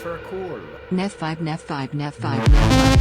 för cool. Nef 5, Nef 5, Nef 5, Nef 5.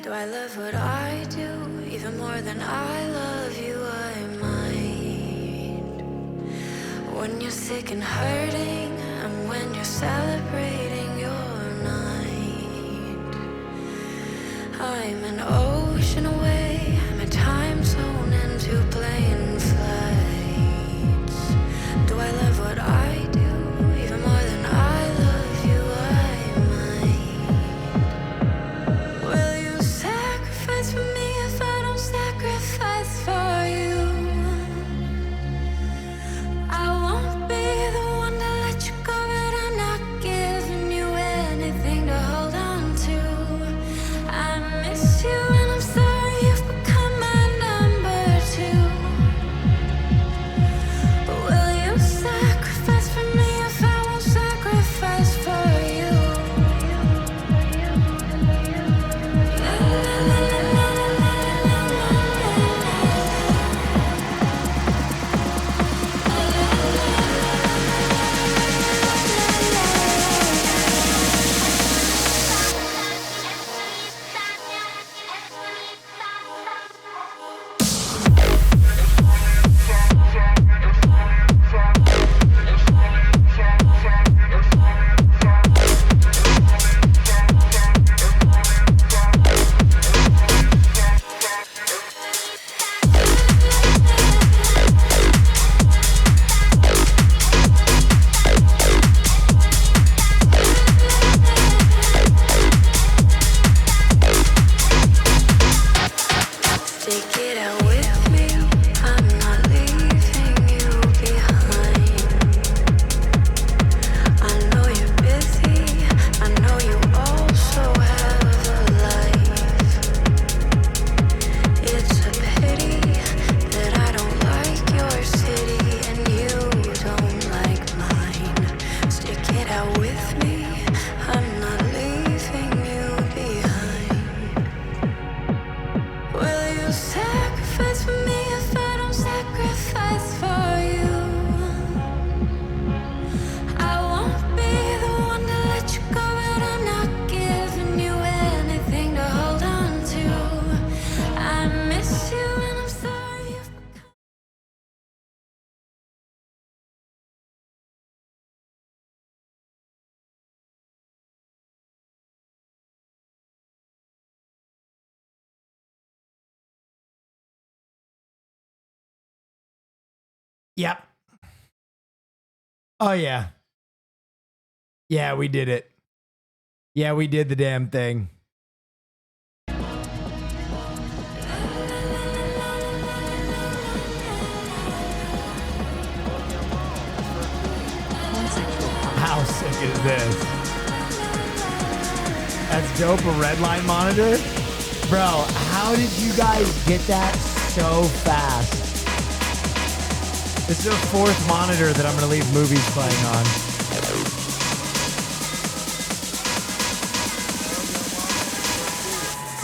Do I love what I do even more than I love you? I might. When you're sick and hurting, and when you're celebrating your night. I'm an ocean away, I'm a time zone into plane flights. Do I love what I do even more than I love you? I might. Will you sacrifice for me if I don't sacrifice for you? I won't be the one to let you go, but I'm not giving you anything to hold on to. I miss you and I'm sorry you've become my number two. Yep. Oh, yeah. Yeah, we did it. Yeah, we did the damn thing. How sick is this? That's dope. A red line monitor? Bro, how did you guys get that so fast? This is the fourth monitor that I'm going to leave movies playing on.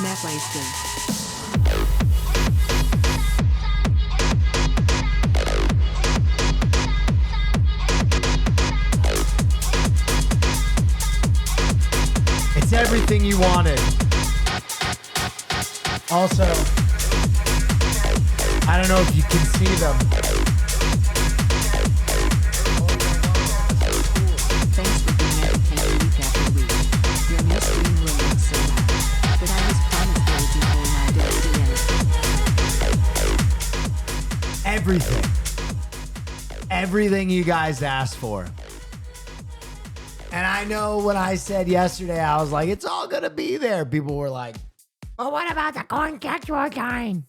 Matt wasted. It's everything you wanted. Also, I don't know if you can see them. Thanks for being entertained week after week. Your new stream will look so loud, but I was promised there would be whole night at the end. Everything. Everything you guys asked for. And I know when I said yesterday, I was like, it's all going to be there. People were like, well, what about the corn catcher kind?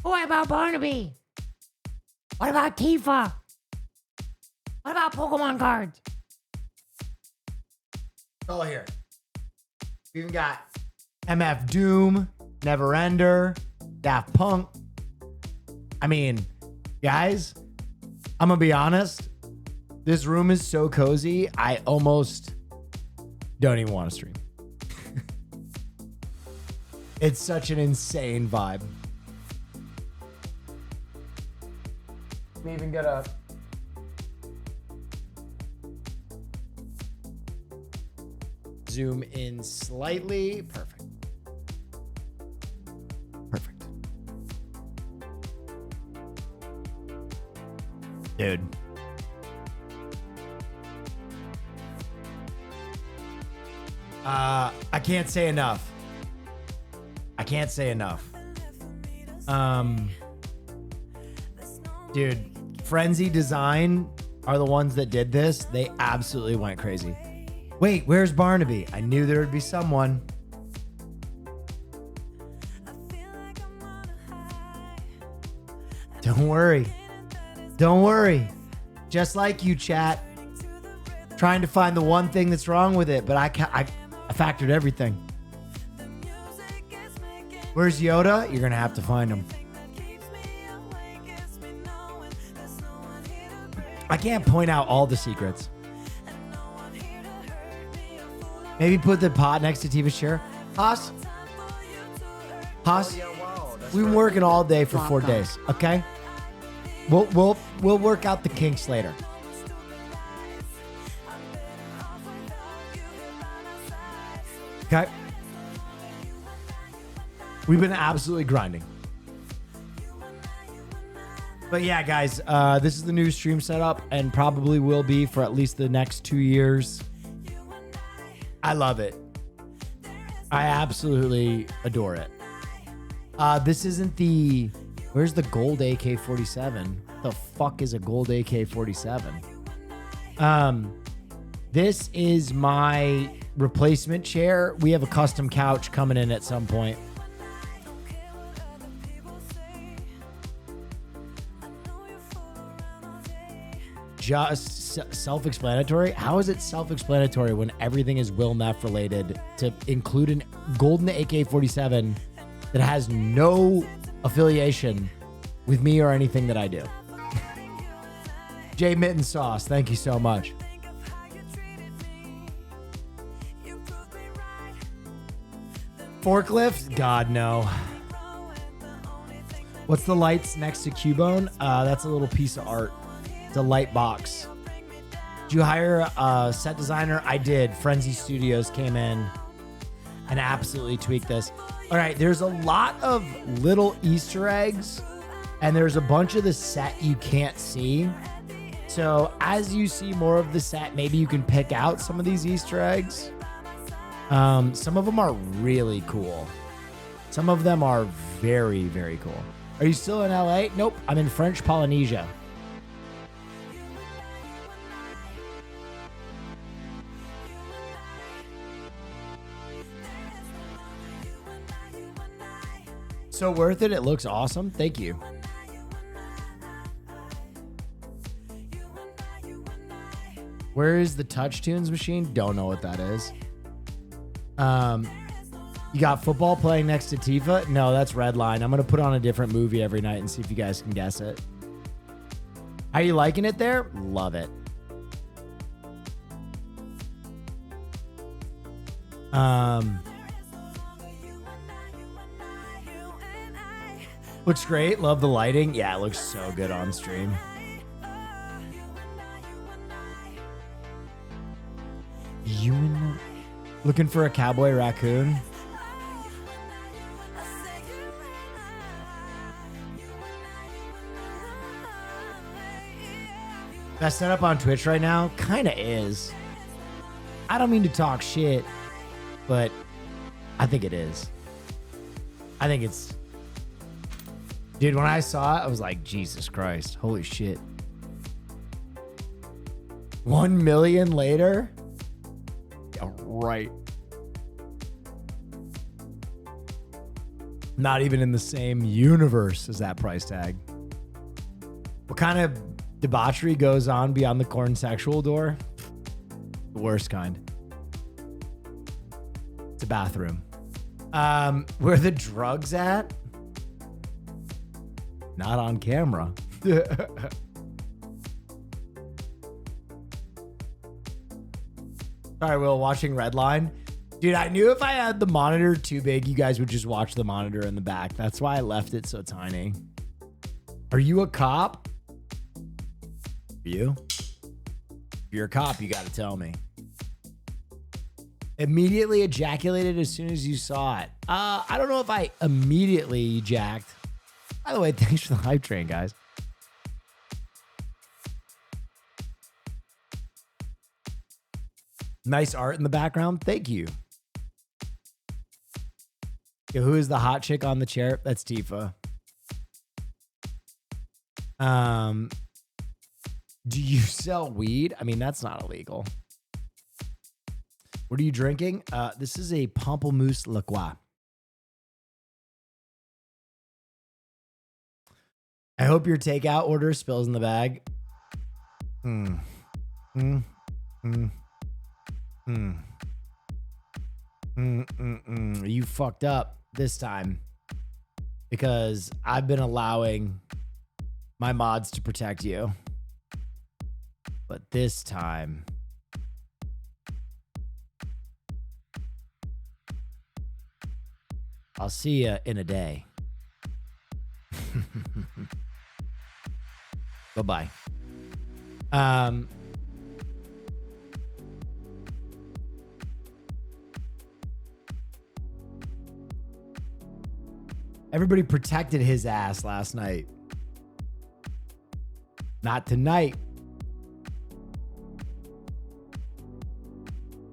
What about Barnaby? What about Tifa? What about Pokemon cards? Oh, here. We even got MF Doom, Neverender, Daft Punk. I mean, guys, I'm going to be honest. This room is so cozy, I almost don't even want to stream. It's such an insane vibe. We even got a zoom in slightly. Perfect. Perfect. Dude. I can't say enough. I can't say enough. Dude, Frenzy Design are the ones that did this. They absolutely went crazy. Wait, where's Barnaby? I knew there would be someone. Don't worry. Don't worry. Just like you, chat. Trying to find the one thing that's wrong with it, but I factored everything. Where's Yoda? You're going to have to find him. I can't point out all the secrets. Maybe put the pot next to Tifa's chair. Haas? Haas? We've been working all day for 4 days, okay? We'll work out the kinks later. Okay. We've been absolutely grinding. But yeah, guys, this is the new stream setup and probably will be for at least the next 2 years. I love it. I absolutely adore it. This isn't the... Where's the gold AK-47? The fuck is a gold AK-47? This is my replacement chair. We have a custom couch coming in at some point. Just self-explanatory? How is it self-explanatory when everything is Will Neff related to include a golden AK-47 that has no affiliation with me or anything that I do? J Mitten Sauce, thank you so much. Forklift? God, no. What's the lights next to Cubone? That's a little piece of art. It's a light box. Did you hire a set designer? I did. Frenzy Studios came in and absolutely tweaked this. All right, there's a lot of little Easter eggs, and there's a bunch of the set you can't see. So as you see more of the set, maybe you can pick out some of these Easter eggs. Some of them are really cool. Some of them are very, very cool. Are you still in LA? Nope, I'm in French Polynesia. So worth it. It looks awesome. Thank you. Where is the Touch Tunes machine? Don't know what that is. You got football playing next to Tifa? No, that's Redline. I'm going to put on a different movie every night and see if you guys can guess it. How you liking it there? Love it. Looks great. Love the lighting. Yeah, it looks so good on stream. You and looking for a cowboy raccoon? That setup on Twitch right now kind of is. I don't mean to talk shit, but I think it is. I think it's... Dude, when I saw it, I was like, Jesus Christ. Holy shit. 1 million later? Yeah, right. Not even in the same universe as that price tag. What kind of debauchery goes on beyond the corn sexual door? The worst kind. It's a bathroom. Where the drugs at? Not on camera. Sorry, Will, watching Redline. Dude, I knew if I had the monitor too big, you guys would just watch the monitor in the back. That's why I left it so tiny. Are you a cop? You? If you're a cop, you got to tell me. Immediately ejaculated as soon as you saw it. I don't know if I immediately ejacked. By the way, thanks for the hype train, guys. Nice art in the background. Thank you. Yo, who is the hot chick on the chair? That's Tifa. Do you sell weed? I mean, that's not illegal. What are you drinking? This is a Pamplemousse La Croix. I hope your takeout order spills in the bag. You fucked up this time because I've been allowing my mods to protect you. But this time, I'll see you in a day. Bye-bye. Everybody protected his ass last night. Not tonight.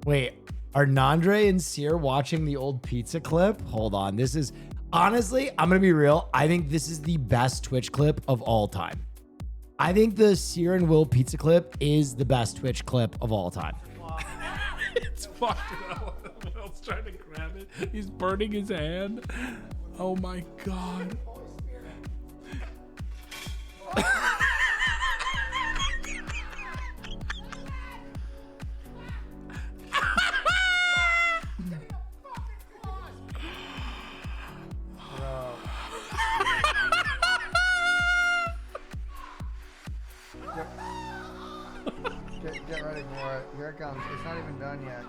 Wait, are Nandre and Seer watching the old pizza clip? Hold on. This is... Honestly, I'm going to be real. I think this is the best Twitch clip of all time. I think the Seer and Will pizza clip is the best Twitch clip of all time. It's fucked up. Will's trying to grab it. He's burning his hand. Oh my God. Get ready for it. Here it comes. It's not even done yet.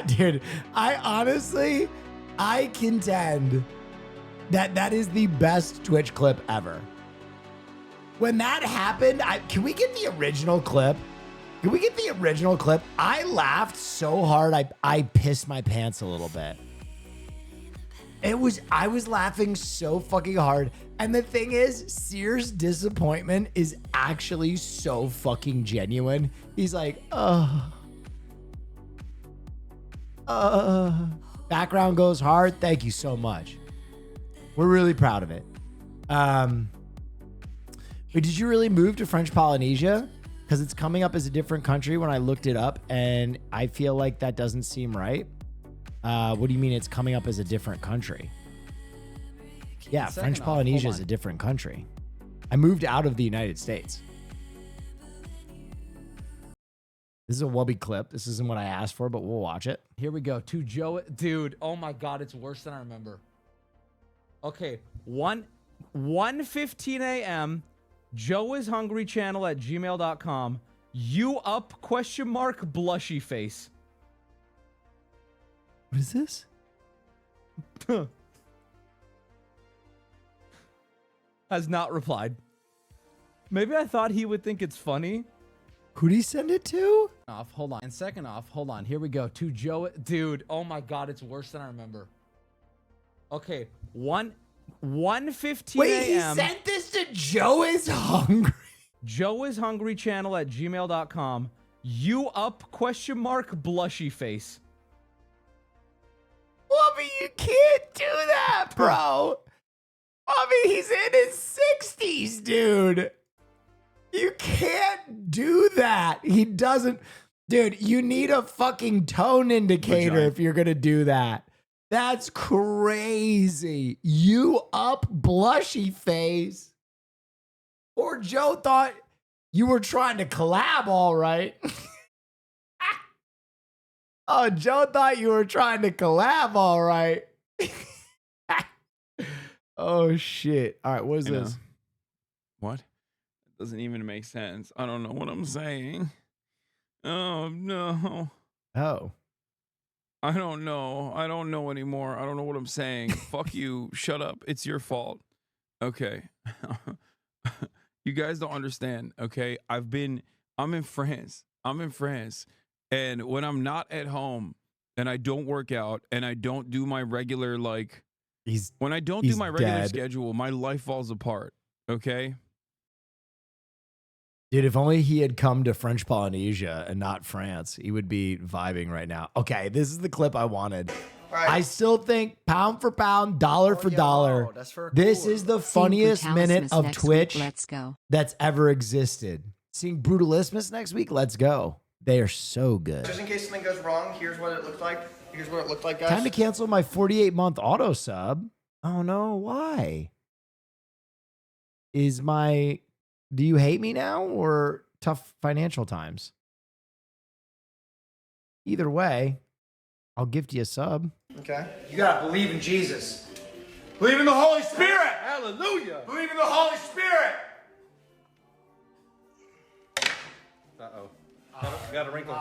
Dude, I contend that is the best Twitch clip ever. When that happened, can we get the original clip? Can we get the original clip? I laughed so hard, I pissed my pants a little bit. I was laughing so fucking hard. And the thing is, Seer's disappointment is actually so fucking genuine. He's like, background goes hard. Thank you so much. We're really proud of it. Wait, did you really move to French Polynesia? because it's coming up as a different country when I looked it up, and I feel like that doesn't seem right. What do you mean it's coming up as a different country? Yeah, French Polynesia is a different country. I moved out of the United States. This is a Wubby clip. This isn't what I asked for, but we'll watch it. Here we go. To Joe. Dude, oh my God, it's worse than I remember. Okay, 1:15 a.m. Joe is hungry channel at gmail.com. You up ? Blushy face. What is this? Has not replied. Maybe I thought he would think it's funny. Who'd he send it to? Hold on. And second off, hold on. Here we go. To Joe. Dude, oh my God, it's worse than I remember. Okay, 1:15 Wait, he a.m. sent this to Joe is hungry. Joe is hungry channel at gmail.com. You up ? Blushy face. Wubby, you can't do that, bro. I mean, he's in his 60s, dude. You can't do that. He doesn't. Dude, you need a fucking tone indicator if you're going to do that. That's crazy. You up blushy face. Or Joe thought you were trying to collab, all right. Oh, Joe thought you were trying to collab, all right. Oh, shit. All right, what is this? What? Doesn't even make sense. I don't know what I'm saying. Oh, no. Oh. I don't know. I don't know anymore. I don't know what I'm saying. Fuck you. Shut up. It's your fault. Okay. You guys don't understand, okay? I'm in France. And when I'm not at home and I don't work out and I don't do my regular, like, when I don't do my regular schedule, my life falls apart, okay? Dude, if only he had come to French Polynesia and not France, he would be vibing right now. Okay, this is the clip I wanted. Right. I still think pound for pound, dollar for dollar, wow, that's for this cool. is the Seeing funniest minute Brutalismus of next Twitch week, let's go. that's ever existed. Seeing Brutalismus next week, let's go. They are so good. Just in case something goes wrong, here's what it looked like. Here's what it looked like, guys. Time to cancel my 48-month auto sub. Oh no, why? Do you hate me now or tough financial times? Either way, I'll gift you a sub. Okay. You gotta believe in Jesus. Believe in the Holy Spirit. Hallelujah. Believe in the Holy Spirit. Uh-oh. Got a wrinkle.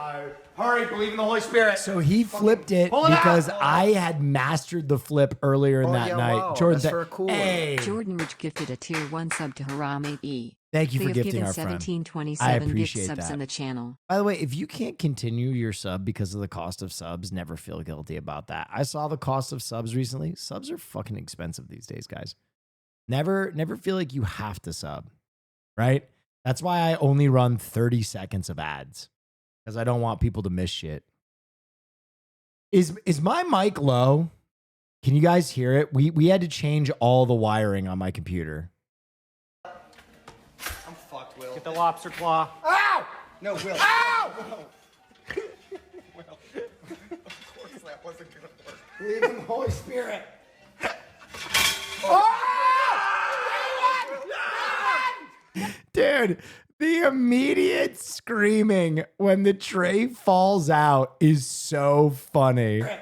Hurry, believe in the Holy Spirit. So he flipped it Pull it out. because I had mastered the flip earlier in that yeah, night. wow, Jordan, that's for cool. Hey, Jordan Rich gifted a tier 1 sub to Haram 8E. thank you They for have gifting given our friend. 1727 I gift appreciate subs that. in the channel. By the way, if you can't continue your sub because of the cost of subs, never feel guilty about that. I saw the cost of subs recently. Subs are fucking expensive these days, guys. Never feel like you have to sub, right? That's why I only run 30 seconds of ads because I don't want people to miss shit. Is my mic low? Can you guys hear it? We had to change all the wiring on my computer. I'm fucked, Will. Get the lobster claw. Ow! No, Will. Ow! Will. Of course that wasn't gonna work. Believe in the Holy Spirit. Dude, the immediate screaming when the tray falls out is so funny. The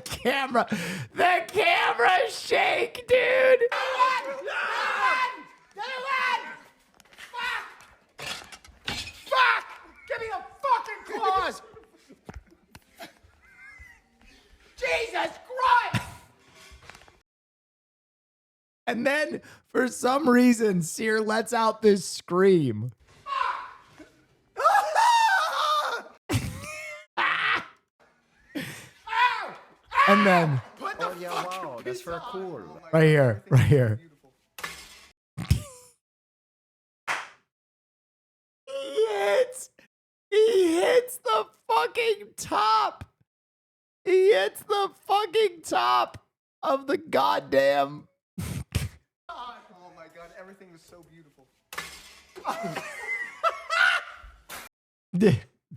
camera shake, dude. Fuck! Give me the fucking claws! Jesus Christ! And then, for some reason, Sear lets out this scream. And then, Oh, yeah, wow. That's for cool. right here. He hits the fucking top. He hits the fucking top of the goddamn. Oh, my God. everything was so beautiful.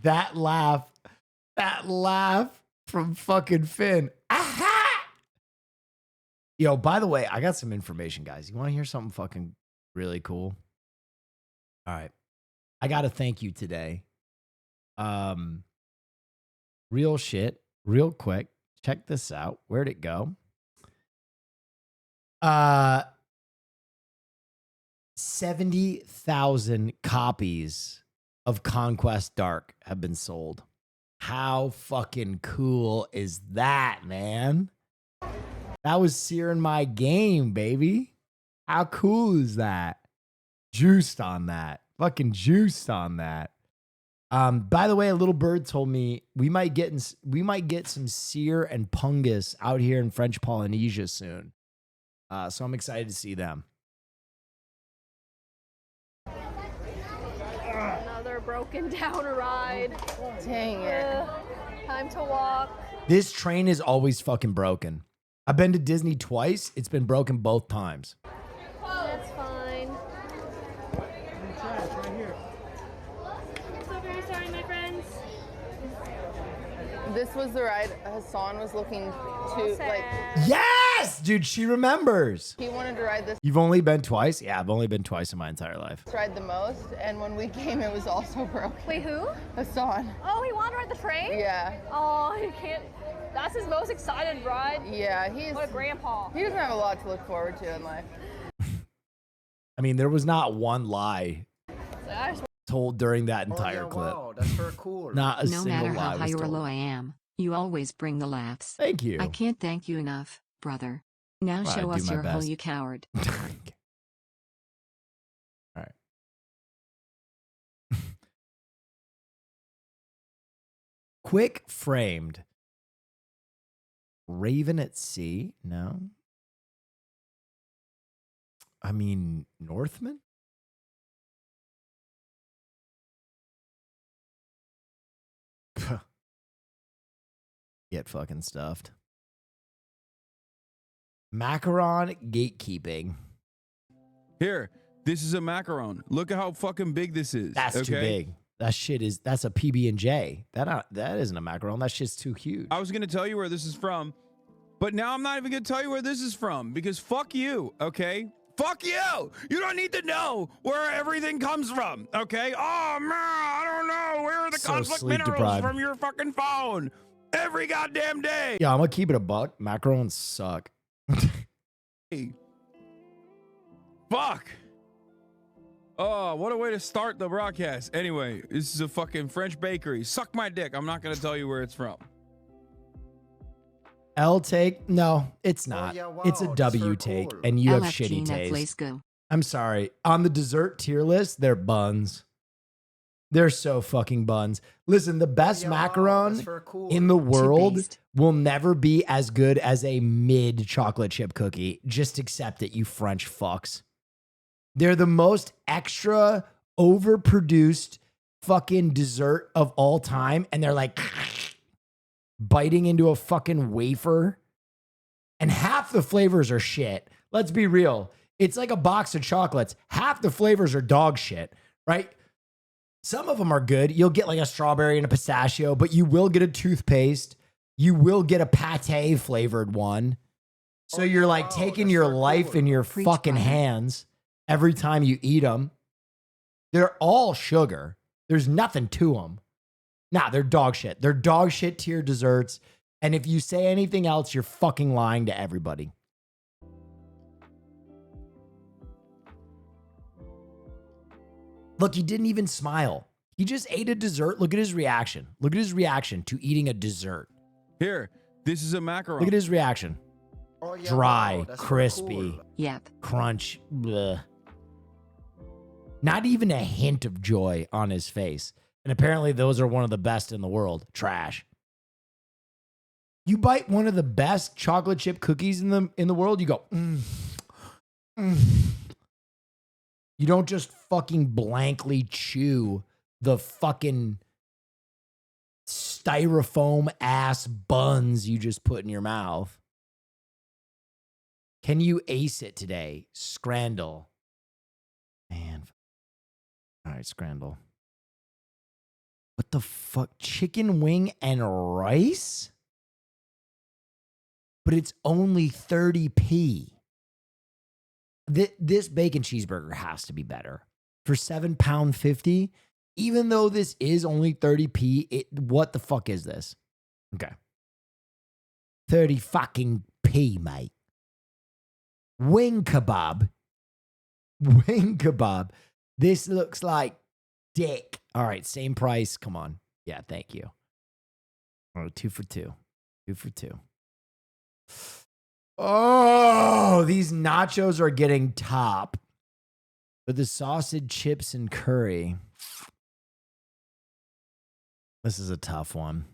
That laugh from fucking Finn. Aha! Yo, by the way, I got some information, guys. You want to hear something fucking really cool? All right. I got to thank you today. Real shit, real quick. Check this out. Where'd it go? 70,000 copies of Conquest Dark have been sold. How fucking cool is that, man? That was searing my game, baby. How cool is that? Juiced on that. Fucking juiced on that. By the way, a little bird told me we might get some seer and pungus out here in French Polynesia soon. So I'm excited to see them. Another broken down ride. Dang it. Time to walk. This train is always fucking broken. I've been to Disney twice. It's been broken both times. That's fine. So very sorry, my friends. This was the ride Hassan was looking to, like, Yes, dude, she remembers. he wanted to ride this You've only been twice? Yeah, I've only been twice in my entire life. ride the most, and when we came, it was also broken. Wait, who? Hassan. Oh, he wanted to ride the train? Yeah. Oh, he can't. That's his most excited ride. Yeah, he's. What a grandpa. He doesn't have a lot to look forward to in life. I mean, there was not one lie I just told during that entire clip. Wow, that's very cool. Not a No single matter lie how was high or told. low I am, you always bring the laughs. Thank you. I can't thank you enough, brother. Now Well, I show do us my your hole, best. you coward. All right. Quick framed. Raven at Sea? No. I mean, Northman? Puh. Get fucking stuffed. Macaron gatekeeping. Here, this is a macaron. Look at how fucking big this is. That's too big. That shit is, that's a PB&J. That isn't a macaron. That shit's too huge. I was going to tell you where this is from, but now I'm not even going to tell you where this is from because fuck you, okay? Fuck you! You don't need to know where everything comes from, okay? Oh, man, I don't know. Where are the So conflict sleep minerals deprived. from your fucking phone? Every goddamn day. Yeah, I'm gonna keep it a buck. Macarons suck. Fuck. Oh, what a way to start the broadcast. Anyway, this is a fucking French bakery. Suck my dick. I'm not going to tell you where it's from. L take? No, it's not. yeah, wow, It's a that's W very take, cool. and you have LFG shitty taste. Netflix go. I'm sorry. On the dessert tier list, they're buns. They're so fucking buns. Listen, the best Yeah, wow, macaron that's very cool. in the world Toothpaste. will never be as good as a mid chocolate chip cookie. Just accept it, you French fucks. They're the most extra overproduced fucking dessert of all time. And they're like biting into a fucking wafer. And half the flavors are shit. Let's be real. It's like a box of chocolates. Half the flavors are dog shit, right? Some of them are good. You'll get like a strawberry and a pistachio, but you will get a toothpaste. You will get a pate flavored one. So Oh, you're yeah, like wow, taking that's your very life cool. in your Preach, fucking brother. hands every time you eat them. They're all sugar. There's nothing to them. Nah, they're dog shit. They're dog shit tier desserts. And if you say anything else, you're fucking lying to everybody. Look, he didn't even smile. He just ate a dessert. Look at his reaction. Look at his reaction to eating a dessert. Here, this is a macaron. Look at his reaction. Oh, yeah, Dry, wow, that's very crispy. cool. Yep. Crunch. Bleh. Not even a hint of joy on his face. And apparently those are one of the best in the world. Trash. You bite one of the best chocolate chip cookies in the world, you go, mm. You don't just fucking blankly chew the fucking styrofoam ass buns you just put in your mouth. Can you ace it today? Scrandle. right, Scrandle. What the fuck? Chicken wing and rice? But it's only 30p. This bacon cheeseburger has to be better. For £7.50, even though this is only 30p, what the fuck is this? Okay. 30 fucking p, mate. Wing kebab. Wing kebab. This looks like dick. All right, same price. Come on. Yeah, thank you. Oh, 2 for 2. 2 for 2. Oh, these nachos are getting top. But the sausage, chips, and curry. This is a tough one.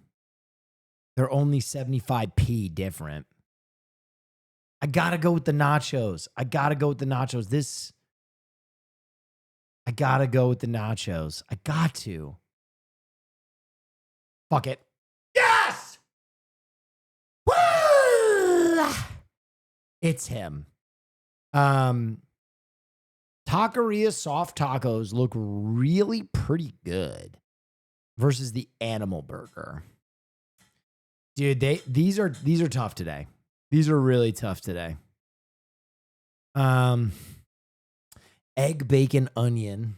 They're only 75p different. I gotta go with the nachos. I gotta go with the nachos. I gotta go with the nachos. I got to. Fuck it. Yes! Woo! It's him. Taqueria soft tacos look really pretty good versus the animal burger. Dude, these are tough today. These are really tough today. Egg, bacon, onion.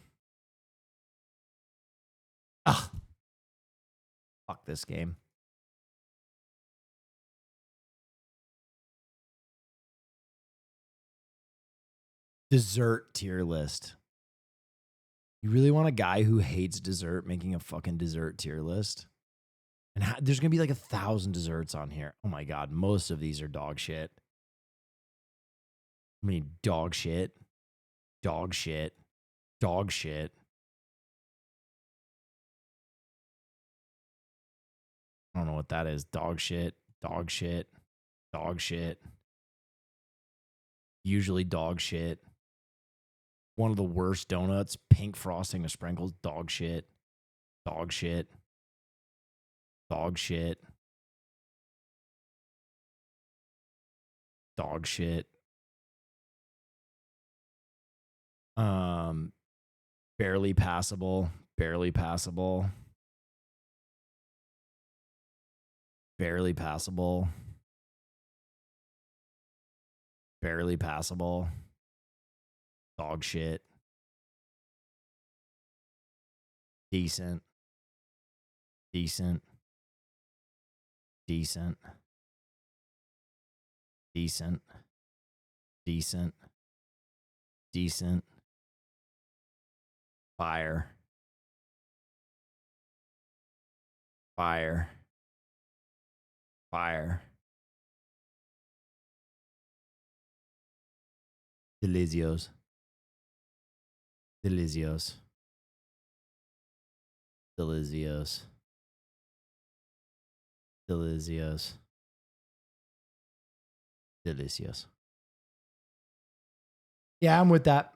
Ah. Fuck this game. Dessert tier list. You really want a guy who hates dessert making a fucking dessert tier list? And there's going to be like 1,000 desserts on here. Oh my God. Most of these are dog shit. I mean, dog shit. Dog shit. Dog shit. I don't know what that is. Dog shit. Dog shit. Dog shit. Usually dog shit. One of the worst donuts. Pink frosting with sprinkles. Dog shit. Dog shit. Dog shit. Dog shit. Barely passable. Barely passable. Barely passable. Barely passable. Dog shit. Decent. Decent. Decent. Decent. Decent. Decent. Fire. Fire. Fire. Delicios. Delicios. Delicios. Delicios. Delicios. Yeah, I'm with that.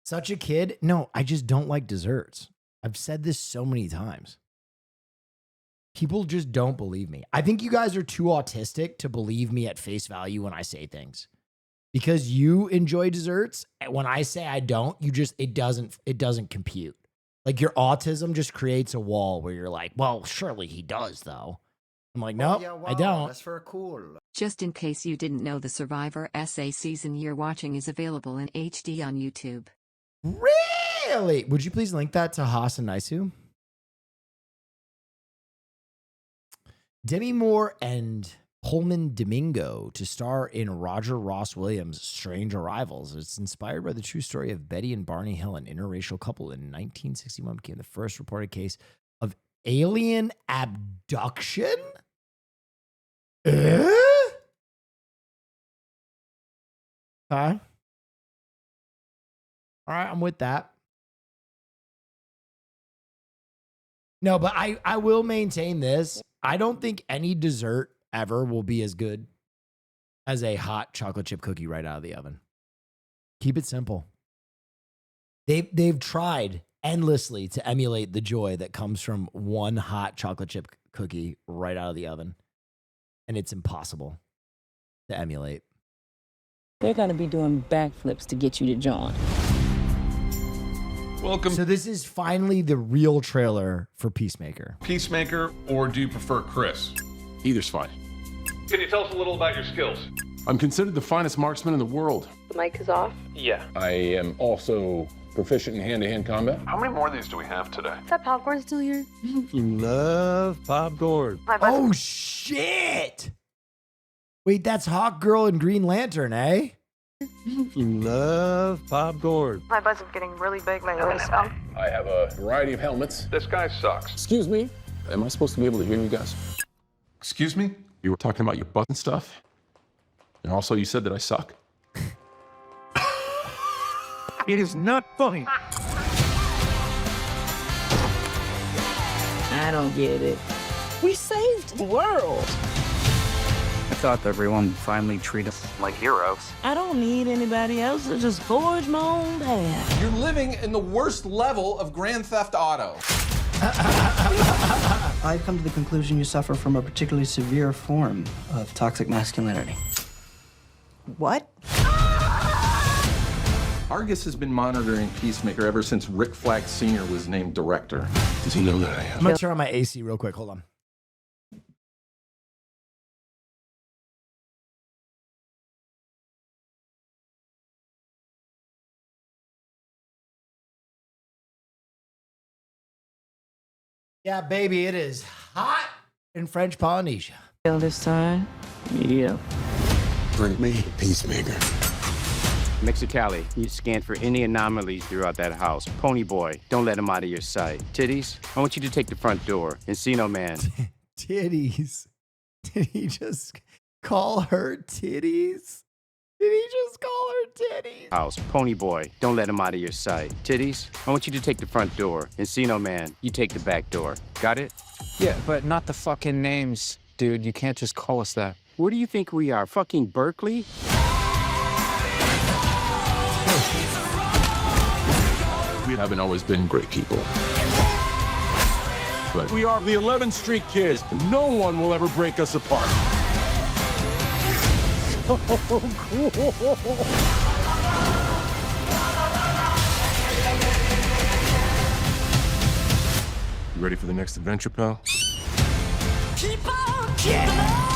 Such a kid? No, I just don't like desserts. I've said this so many times. People just don't believe me. I think you guys are too autistic to believe me at face value when I say things. Because you enjoy desserts, and when I say I don't, it doesn't compute. Like your autism just creates a wall where you're like, well, surely he does though. I'm like, no, I don't. That's for cool. Just in case you didn't know, the Survivor SA season you're watching is available in HD on YouTube. Really? Would you please link that to Haas and Naisu? Demi Moore and Pullman Domingo to star in Roger Ross Williams' Strange Arrivals. It's inspired by the true story of Betty and Barney Hill, an interracial couple in 1961 became the first reported case of alien abduction? Okay. All right, I'm with that. No, but I will maintain this. I don't think any dessert ever will be as good as a hot chocolate chip cookie right out of the oven. Keep it simple. They've tried endlessly to emulate the joy that comes from one hot chocolate chip cookie right out of the oven, and it's impossible. to emulate. They're going to be doing backflips to get you to join. Welcome. So this is finally the real trailer for Peacemaker. Peacemaker, or do you prefer Chris? Either's fine. Can you tell us a little about your skills? I'm considered the finest marksman in the world. The mic is off. Yeah. I am also proficient in hand-to-hand combat. How many more of these do we have today? Is that popcorn still here? Love popcorn. Oh shit! Wait, that's Hawkgirl and Green Lantern, eh? Love popcorn. My buzz is getting really big lately, so. I have a variety of helmets. This guy sucks. Excuse me? Am I supposed to be able to hear you guys? Excuse me? You were talking about your butt and stuff. And also you said that I suck. It is not funny. I don't get it. We saved the world. I thought everyone would finally treat us like heroes. I don't need anybody else to just forge my own path. You're living in the worst level of Grand Theft Auto. I've come to the conclusion you suffer from a particularly severe form of toxic masculinity. What? Argus has been monitoring Peacemaker ever since Rick Flag Sr. was named director. Does he know that I am? I'm gonna turn on my AC real quick. Hold on. Yeah, baby, it is hot in French Polynesia. This time? Yeah. Bring me Peacemaker. Mexicali, you scan for any anomalies throughout that house. Pony Boy, don't let him out of your sight. Titties, I want you to take the front door. Encino Man. Titties. Did he just call her titties? Did he just call her titties? House. Pony Boy, don't let him out of your sight. Titties, I want you to take the front door. Encino Man, you take the back door. Got it? Yeah, but not the fucking names, dude. You can't just call us that. Where do you think we are? Fucking Berkeley? We haven't always been great people. But we are the 11th Street Kids. No one will ever break us apart. Oh, cool. You ready for the next adventure, pal? Keep on, keep on.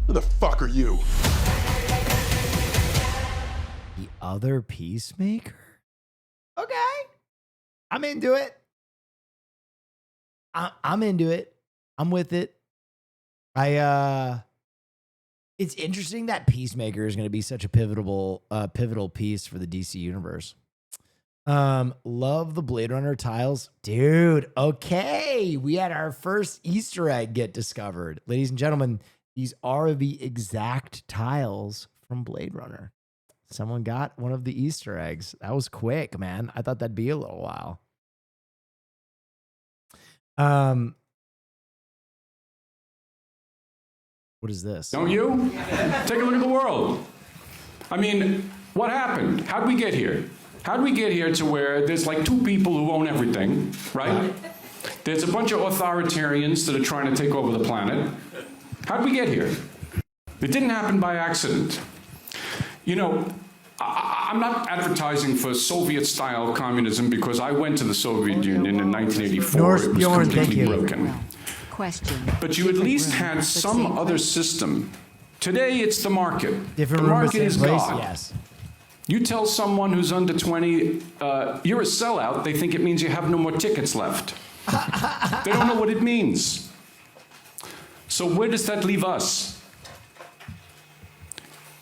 Who the fuck are you? The other Peacemaker? Okay. I'm into it. I'm into it. I'm with it. It's interesting that Peacemaker is going to be such a pivotal piece for the DC universe. Love the Blade Runner tiles. Dude, okay. We had our first Easter egg get discovered. Ladies and gentlemen, these are the exact tiles from Blade Runner. Someone got one of the Easter eggs. That was quick, man. I thought that'd be a little while. What is this? Don't you? Take a look at the world. I mean, what happened? How'd we get here? How'd we get here to where there's like two people who own everything, right? There's a bunch of authoritarians that are trying to take over the planet. How'd we get here? It didn't happen by accident. You know, I'm not advertising for Soviet-style communism because I went to the Soviet Union in 1984. It was completely broken. Question. But you at least had some other system. Today, it's the market. Different the room, market is same place? God. Yes. You tell someone who's under 20, you're a sellout, they think it means you have no more tickets left. They don't know what it means. So where does that leave us?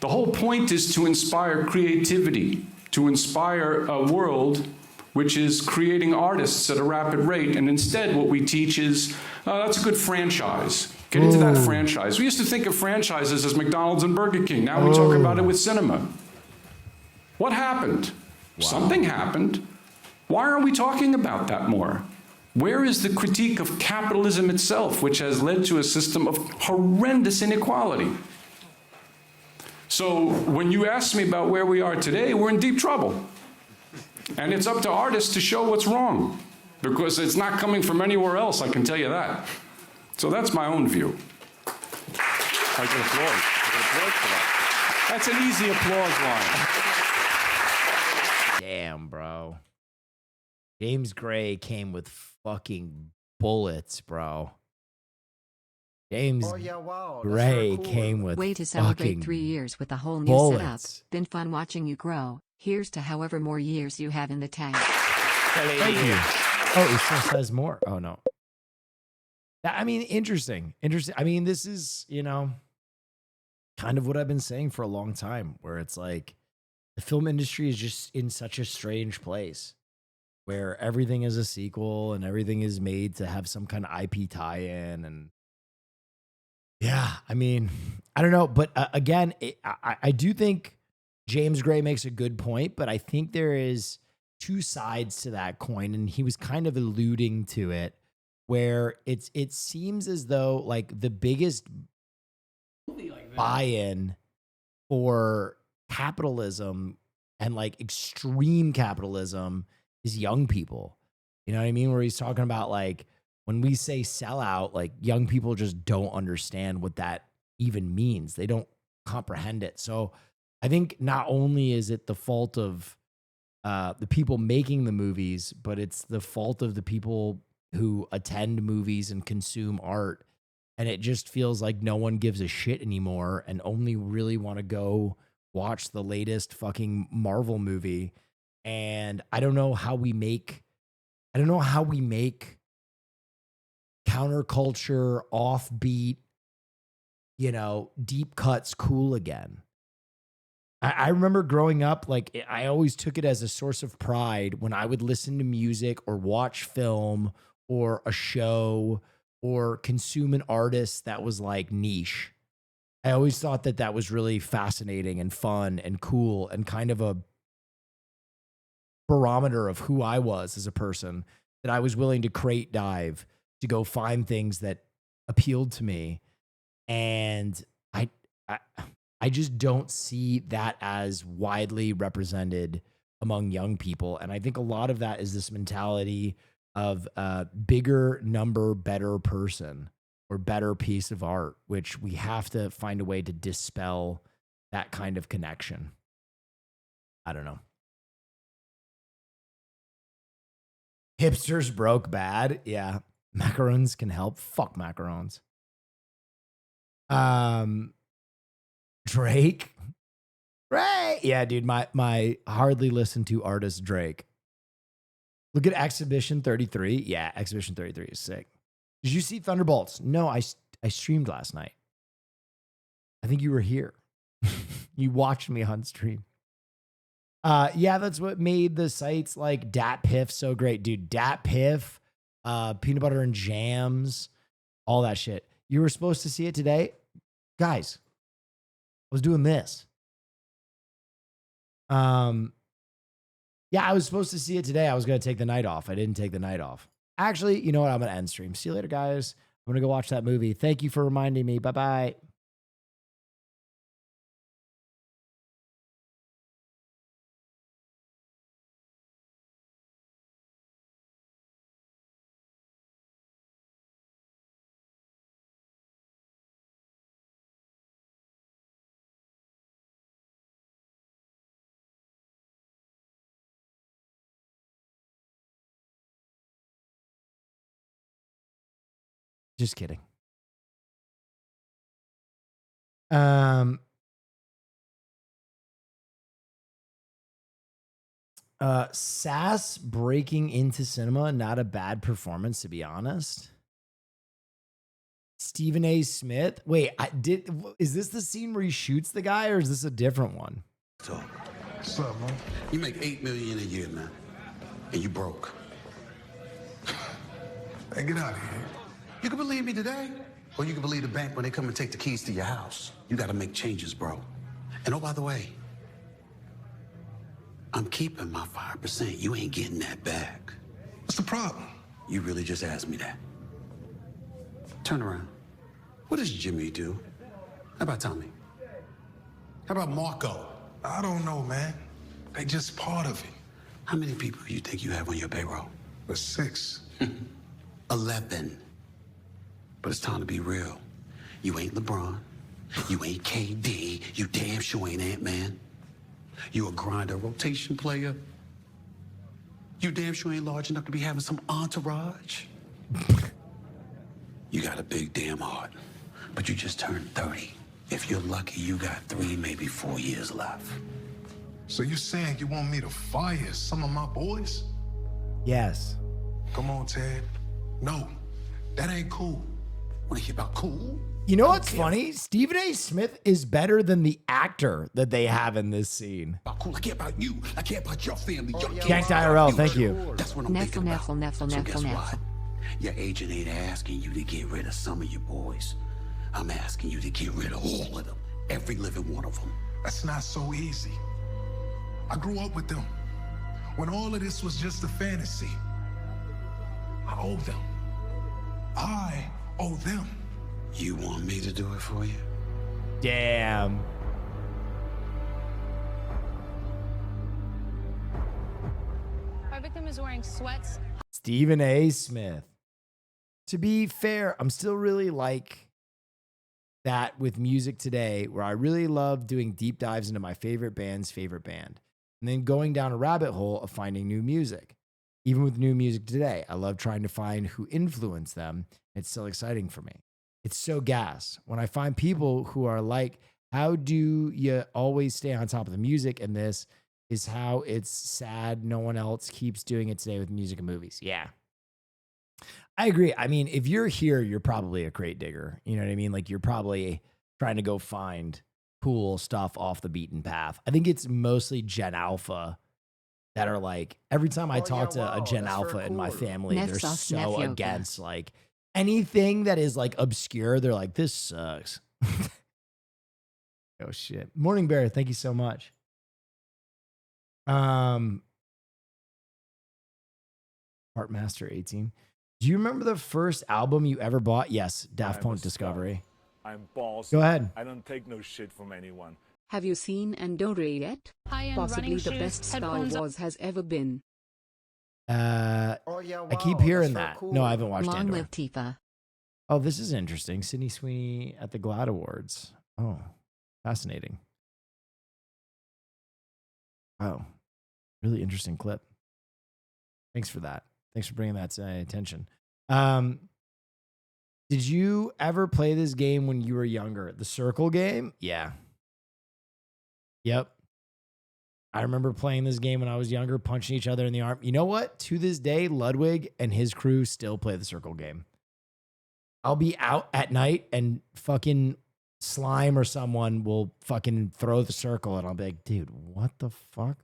The whole point is to inspire creativity, to inspire a world which is creating artists at a rapid rate. And instead, what we teach is, that's a good franchise. Get into that franchise. We used to think of franchises as McDonald's and Burger King. Now we talk about it with cinema. What happened? Wow. Something happened. Why aren't we talking about that more? Where is the critique of capitalism itself, which has led to a system of horrendous inequality? So when you ask me about where we are today, we're in deep trouble. And it's up to artists to show what's wrong. because it's not coming from anywhere else, I can tell you that. So that's my own view. I can applaud. I can applaud for that. That's an easy applause line. Damn, bro. James Gray came with fucking bullets, bro. James Gray came with Way to celebrate fucking 3 years with a whole new bullets. setup. Been fun watching you grow. Here's to however more years you have in the tank. Thank you. Oh, he still says more. Oh, no. I mean, interesting. I mean, this is, you know, kind of what I've been saying for a long time, where it's like the film industry is just in such a strange place where everything is a sequel and everything is made to have some kind of IP tie-in. And yeah, I mean, I don't know. But again, I do think James Gray makes a good point, but I think there is two sides to that coin. And he was kind of alluding to it, where it seems as though like the biggest buy-in for capitalism and like extreme capitalism is young people. You know what I mean? Where he's talking about like when we say sellout, like young people just don't understand what that even means. They don't comprehend it. So I think not only is it the fault of the people making the movies, but it's the fault of the people who attend movies and consume art. And it just feels like no one gives a shit anymore and only really want to go watch the latest fucking Marvel movie. And I don't know how we make counterculture, offbeat, you know, deep cuts cool again. I remember growing up, like I always took it as a source of pride when I would listen to music or watch film or a show or consume an artist that was like niche. I always thought that that was really fascinating and fun and cool and kind of a barometer of who I was as a person, that I was willing to crate dive to go find things that appealed to me. And I just don't see that as widely represented among young people. And I think a lot of that is this mentality of bigger number, better person or better piece of art, which we have to find a way to dispel that kind of connection. I don't know. Hipsters broke bad. Yeah. Macarons can help. Fuck macarons. Drake. Right. Yeah, dude. My hardly listened to artist Drake. Look at Exhibition 33. Yeah, Exhibition 33 is sick. Did you see Thunderbolts? No, I streamed last night. I think you were here. You watched me on stream. Yeah, that's what made the sites like Dat Piff so great, dude. Dat Piff, Peanut Butter and Jams, all that shit. You were supposed to see it today? Guys, I was doing this. Yeah, I was supposed to see it today. I was going to take the night off. I didn't take the night off. Actually, you know what? I'm going to end stream. See you later, guys. I'm going to go watch that movie. Thank you for reminding me. Bye-bye. Just kidding. Sass breaking into cinema, not a bad performance, to be honest. Stephen A. Smith. Wait, is this the scene where he shoots the guy, or is this a different one? So, what's up, man? You make $8 million a year, man, and you broke. Hey, get out of here. You can believe me today, or you can believe the bank when they come and take the keys to your house. You got to make changes, bro. And oh, by the way, I'm keeping my 5%. You ain't getting that back. What's the problem? You really just asked me that. Turn around. What does Jimmy do? How about Tommy? How about Marco? I don't know, man. They just part of it. How many people do you think you have on your payroll? But 6. 11. But it's time to be real. You ain't LeBron. You ain't KD. You damn sure ain't Ant-Man. You a grinder rotation player. You damn sure ain't large enough to be having some entourage. You got a big damn heart, but you just turned 30. If you're lucky, you got 3, maybe 4 years left. So you saying you want me to fire some of my boys? Yes. Come on, Ted. No, that ain't cool. Wanna hear about cool? You know what's funny? Stephen A. Smith is better than the actor that they have in this scene. About cool. I care about you. I care about your family. Your Yanked IRL, thank you. That's what I'm thinking about. So guess what? Your agent ain't asking you to get rid of some of your boys. I'm asking you to get rid of all of them. Every living one of them. That's not so easy. I grew up with them. When all of this was just a fantasy. I owe them. I owe them. You want me to do it for you? Damn. Our victim is wearing sweats. Stephen A. Smith. To be fair, I'm still really like that with music today, where I really love doing deep dives into my favorite band's favorite band, and then going down a rabbit hole of finding new music. Even with new music today, I love trying to find who influenced them. It's still exciting for me. It's so gas when I find people who are like, how do you always stay on top of the music? And this is how it's sad no one else keeps doing it today with music and movies. Yeah. I agree. I mean, if you're here, you're probably a crate digger. You know what I mean? Like, you're probably trying to go find cool stuff off the beaten path. I think it's mostly Gen Alpha that are like, every time I talk to a Gen Alpha in my family, they're so against like anything that is like obscure. They're like, this sucks. Oh shit. Morning Bear, thank you so much. Heartmaster 18. Do you remember the first album you ever bought? Yes, Daft Punk Discovery. I'm boss. Go ahead. I don't take no shit from anyone. Have you seen Andorra yet? High-end Possibly running the shoes, best Star headphones. Wars has ever been. I keep hearing that. No, I haven't watched Long Andor. live Tifa. Oh, this is interesting. Sydney Sweeney at the GLAAD Awards. Oh, fascinating. Wow. Really interesting clip. Thanks for that. Thanks for bringing that to my attention. Did you ever play this game when you were younger? The circle game? Yeah. Yep. I remember playing this game when I was younger, punching each other in the arm. You know what? To this day, Ludwig and his crew still play the circle game. I'll be out at night and fucking Slime or someone will fucking throw the circle and I'll be like, dude, what the fuck?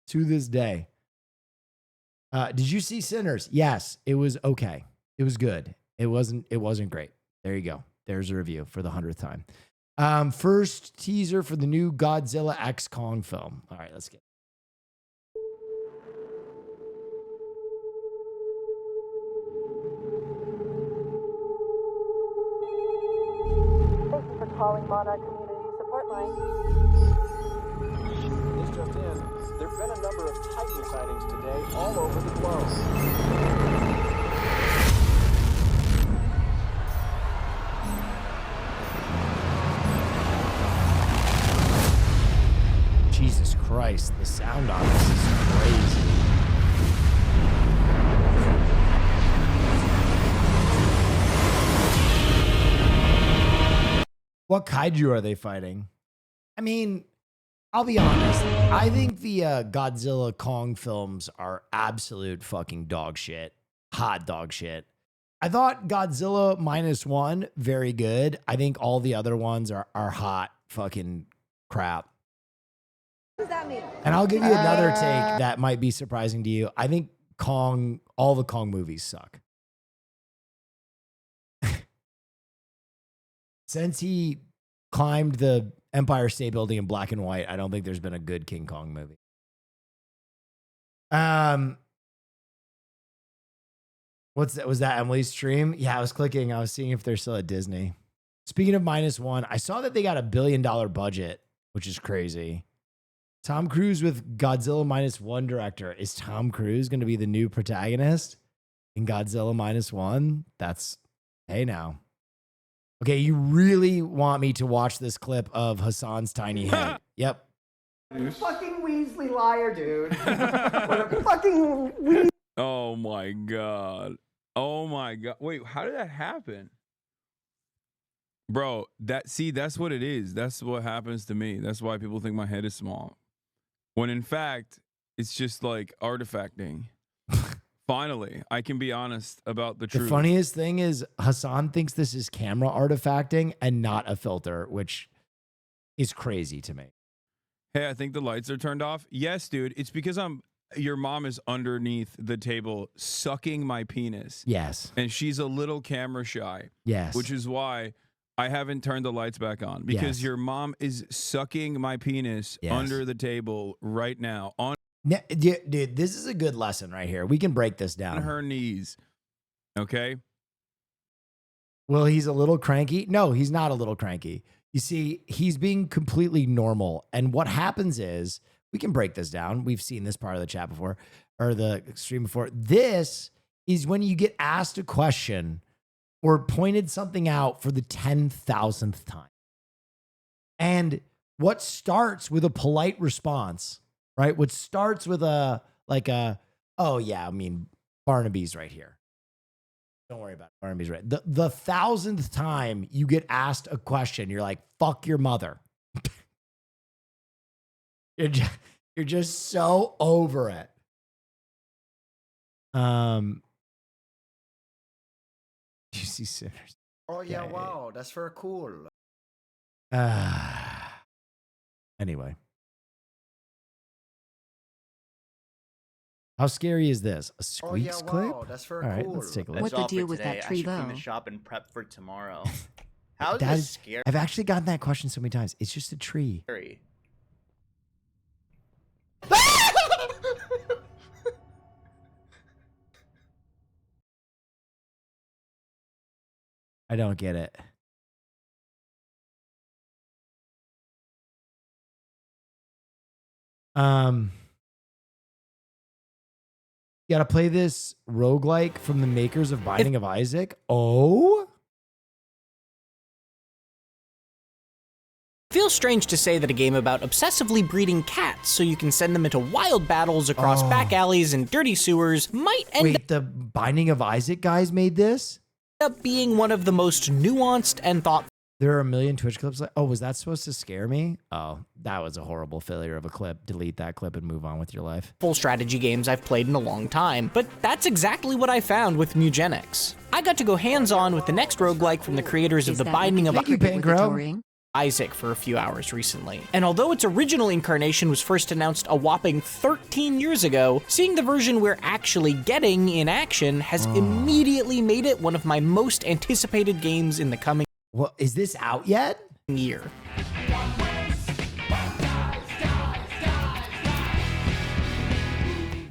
To this day. Did you see Sinners? Yes, it was okay. It was good. It wasn't great. There you go. There's a review for the 100th time. First teaser for the new Godzilla X Kong film. All right, let's get. Thank you for calling Monarch Community Support Line. This just in. There have been a number of Titan sightings today all over the globe. Jesus Christ, the sound on this is crazy. What kaiju are they fighting? I mean, I'll be honest. I think the Godzilla Kong films are absolute fucking dog shit. Hot dog shit. I thought Godzilla -1, very good. I think all the other ones are hot fucking crap. What does that mean? And I'll give you another take that might be surprising to you. I think all the Kong movies suck. Since he climbed the Empire State Building in black and white, I don't think there's been a good King Kong movie. What's that? Was that Emily's stream? Yeah, I was clicking. I was seeing if they're still at Disney. Speaking of -1, I saw that they got $1 billion budget, which is crazy. Tom Cruise with Godzilla -1 director. Is Tom Cruise going to be the new protagonist in Godzilla -1? That's, hey now. Okay, you really want me to watch this clip of Hassan's tiny head? Yep. Fucking Weasley liar, dude. What a fucking Oh my god. Oh my god. Wait, how did that happen? Bro, that's what it is. That's what happens to me. That's why people think my head is small. When in fact, it's just like artifacting. Finally, I can be honest about the truth. The funniest thing is Hassan thinks this is camera artifacting and not a filter, which is crazy to me. Hey, I think the lights are turned off. Yes, dude. It's because your mom is underneath the table sucking my penis. Yes. And she's a little camera shy. Yes. Which is why I haven't turned the lights back on, because your mom is sucking my penis under the table right now Dude, this is a good lesson right here. We can break this down. on her knees. Okay? Well, he's a little cranky. No, he's not a little cranky. You see, he's being completely normal. And what happens is, we can break this down. We've seen this part of the chat before, or the stream before. This is when you get asked a question or pointed something out for the 10,000th time. And what starts with a polite response, right? What starts with oh yeah, I mean, Barnaby's right here. Don't worry about it. Barnaby's right. The 1,000th time you get asked a question, you're like, fuck your mother. You're just so over it. Juicy Sinners. Oh yeah, wow, that's very cool. Anyway. How scary is this? A Squeaks clip? Wow, that's very All right, cool. let's take a look. What's the deal with that I tree, should clean though? the shop and prep for tomorrow. How is That this is- scary? I've actually gotten that question so many times. It's just a tree. I don't get it. You gotta play this roguelike from the makers of Binding of Isaac. Oh? Feels strange to say that a game about obsessively breeding cats so you can send them into wild battles across back alleys and dirty sewers might end Wait, the Binding of Isaac guys made this? up being one of the most nuanced and thoughtful. There are a million Twitch clips like, oh, was that supposed to scare me? Oh, that was a horrible failure of a clip. Delete that clip and move on with your life. Full strategy games I've played in a long time, but that's exactly what I found with Mugenics. I got to go hands-on with the next roguelike from the creators of The Binding of Isaac for a few hours recently. And although its original incarnation was first announced a whopping 13 years ago, seeing the version we're actually getting in action has immediately made it one of my most anticipated games in the coming Well, is this out yet? year.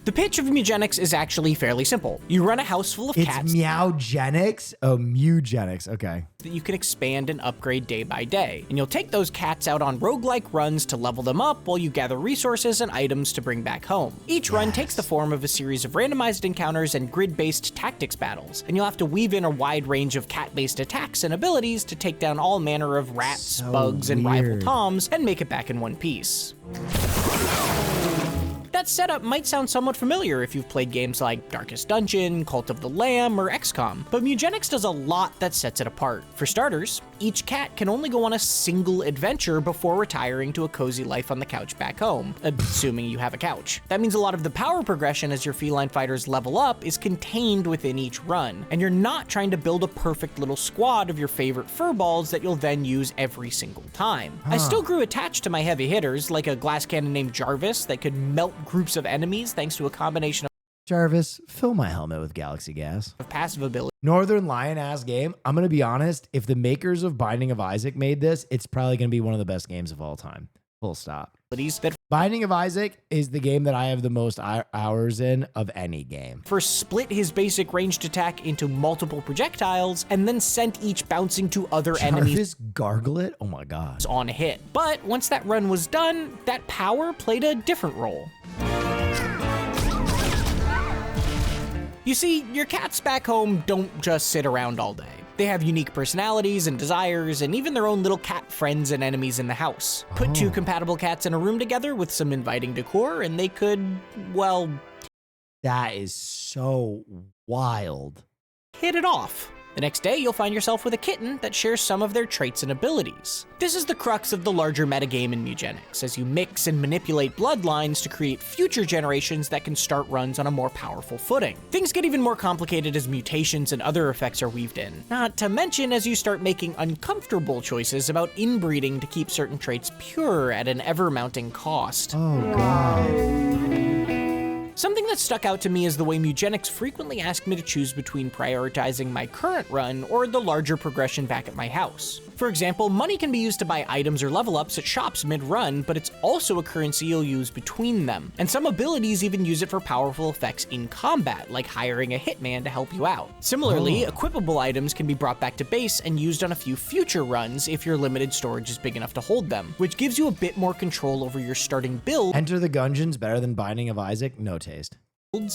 The pitch of Mugenics is actually fairly simple. You run a house full of It's cats Meowgenics? Oh, Mugenics. Okay. that you can expand and upgrade day by day. And you'll take those cats out on roguelike runs to level them up while you gather resources and items to bring back home. Each run takes the form of a series of randomized encounters and grid-based tactics battles, and you'll have to weave in a wide range of cat-based attacks and abilities to take down all manner of rats, bugs, and rival weird. toms and make it back in one piece. That setup might sound somewhat familiar if you've played games like Darkest Dungeon, Cult of the Lamb, or XCOM, but Mugenics does a lot that sets it apart. For starters, each cat can only go on a single adventure before retiring to a cozy life on the couch back home, assuming you have a couch. That means a lot of the power progression as your feline fighters level up is contained within each run, and you're not trying to build a perfect little squad of your favorite furballs that you'll then use every single time. I still grew attached to my heavy hitters, like a glass cannon named Jarvis that could melt groups of enemies thanks to a combination Jarvis, fill my helmet with galaxy gas. of passive ability. Northern Lion ass game. I'm going to be honest. If the makers of Binding of Isaac made this, it's probably going to be one of the best games of all time. Full stop. that Binding of Isaac is the game that I have the most hours in of any game. first split his basic ranged attack into multiple projectiles and then sent each bouncing to other enemies Garglet? Oh my god. on hit. But once that run was done, that power played a different role. You see, your cats back home don't just sit around all day. They have unique personalities and desires, and even their own little cat friends and enemies in the house. Put two compatible cats in a room together with some inviting decor, and they could, well... That is so wild. Hit it off. The next day, you'll find yourself with a kitten that shares some of their traits and abilities. This is the crux of the larger metagame in Mugenics, as you mix and manipulate bloodlines to create future generations that can start runs on a more powerful footing. Things get even more complicated as mutations and other effects are weaved in, not to mention as you start making uncomfortable choices about inbreeding to keep certain traits pure at an ever-mounting cost. Oh god. Something that stuck out to me is the way Mugenics frequently asked me to choose between prioritizing my current run or the larger progression back at my house. For example, money can be used to buy items or level ups at shops mid-run, but it's also a currency you'll use between them. And some abilities even use it for powerful effects in combat, like hiring a hitman to help you out. Similarly, equipable items can be brought back to base and used on a few future runs if your limited storage is big enough to hold them, which gives you a bit more control over your starting build. Enter the Gungeon's better than Binding of Isaac? No taste.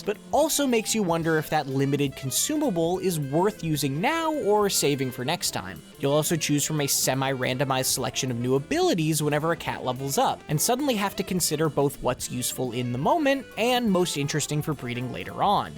But also makes you wonder if that limited consumable is worth using now or saving for next time. You'll also choose from a semi-randomized selection of new abilities whenever a cat levels up, and suddenly have to consider both what's useful in the moment and most interesting for breeding later on.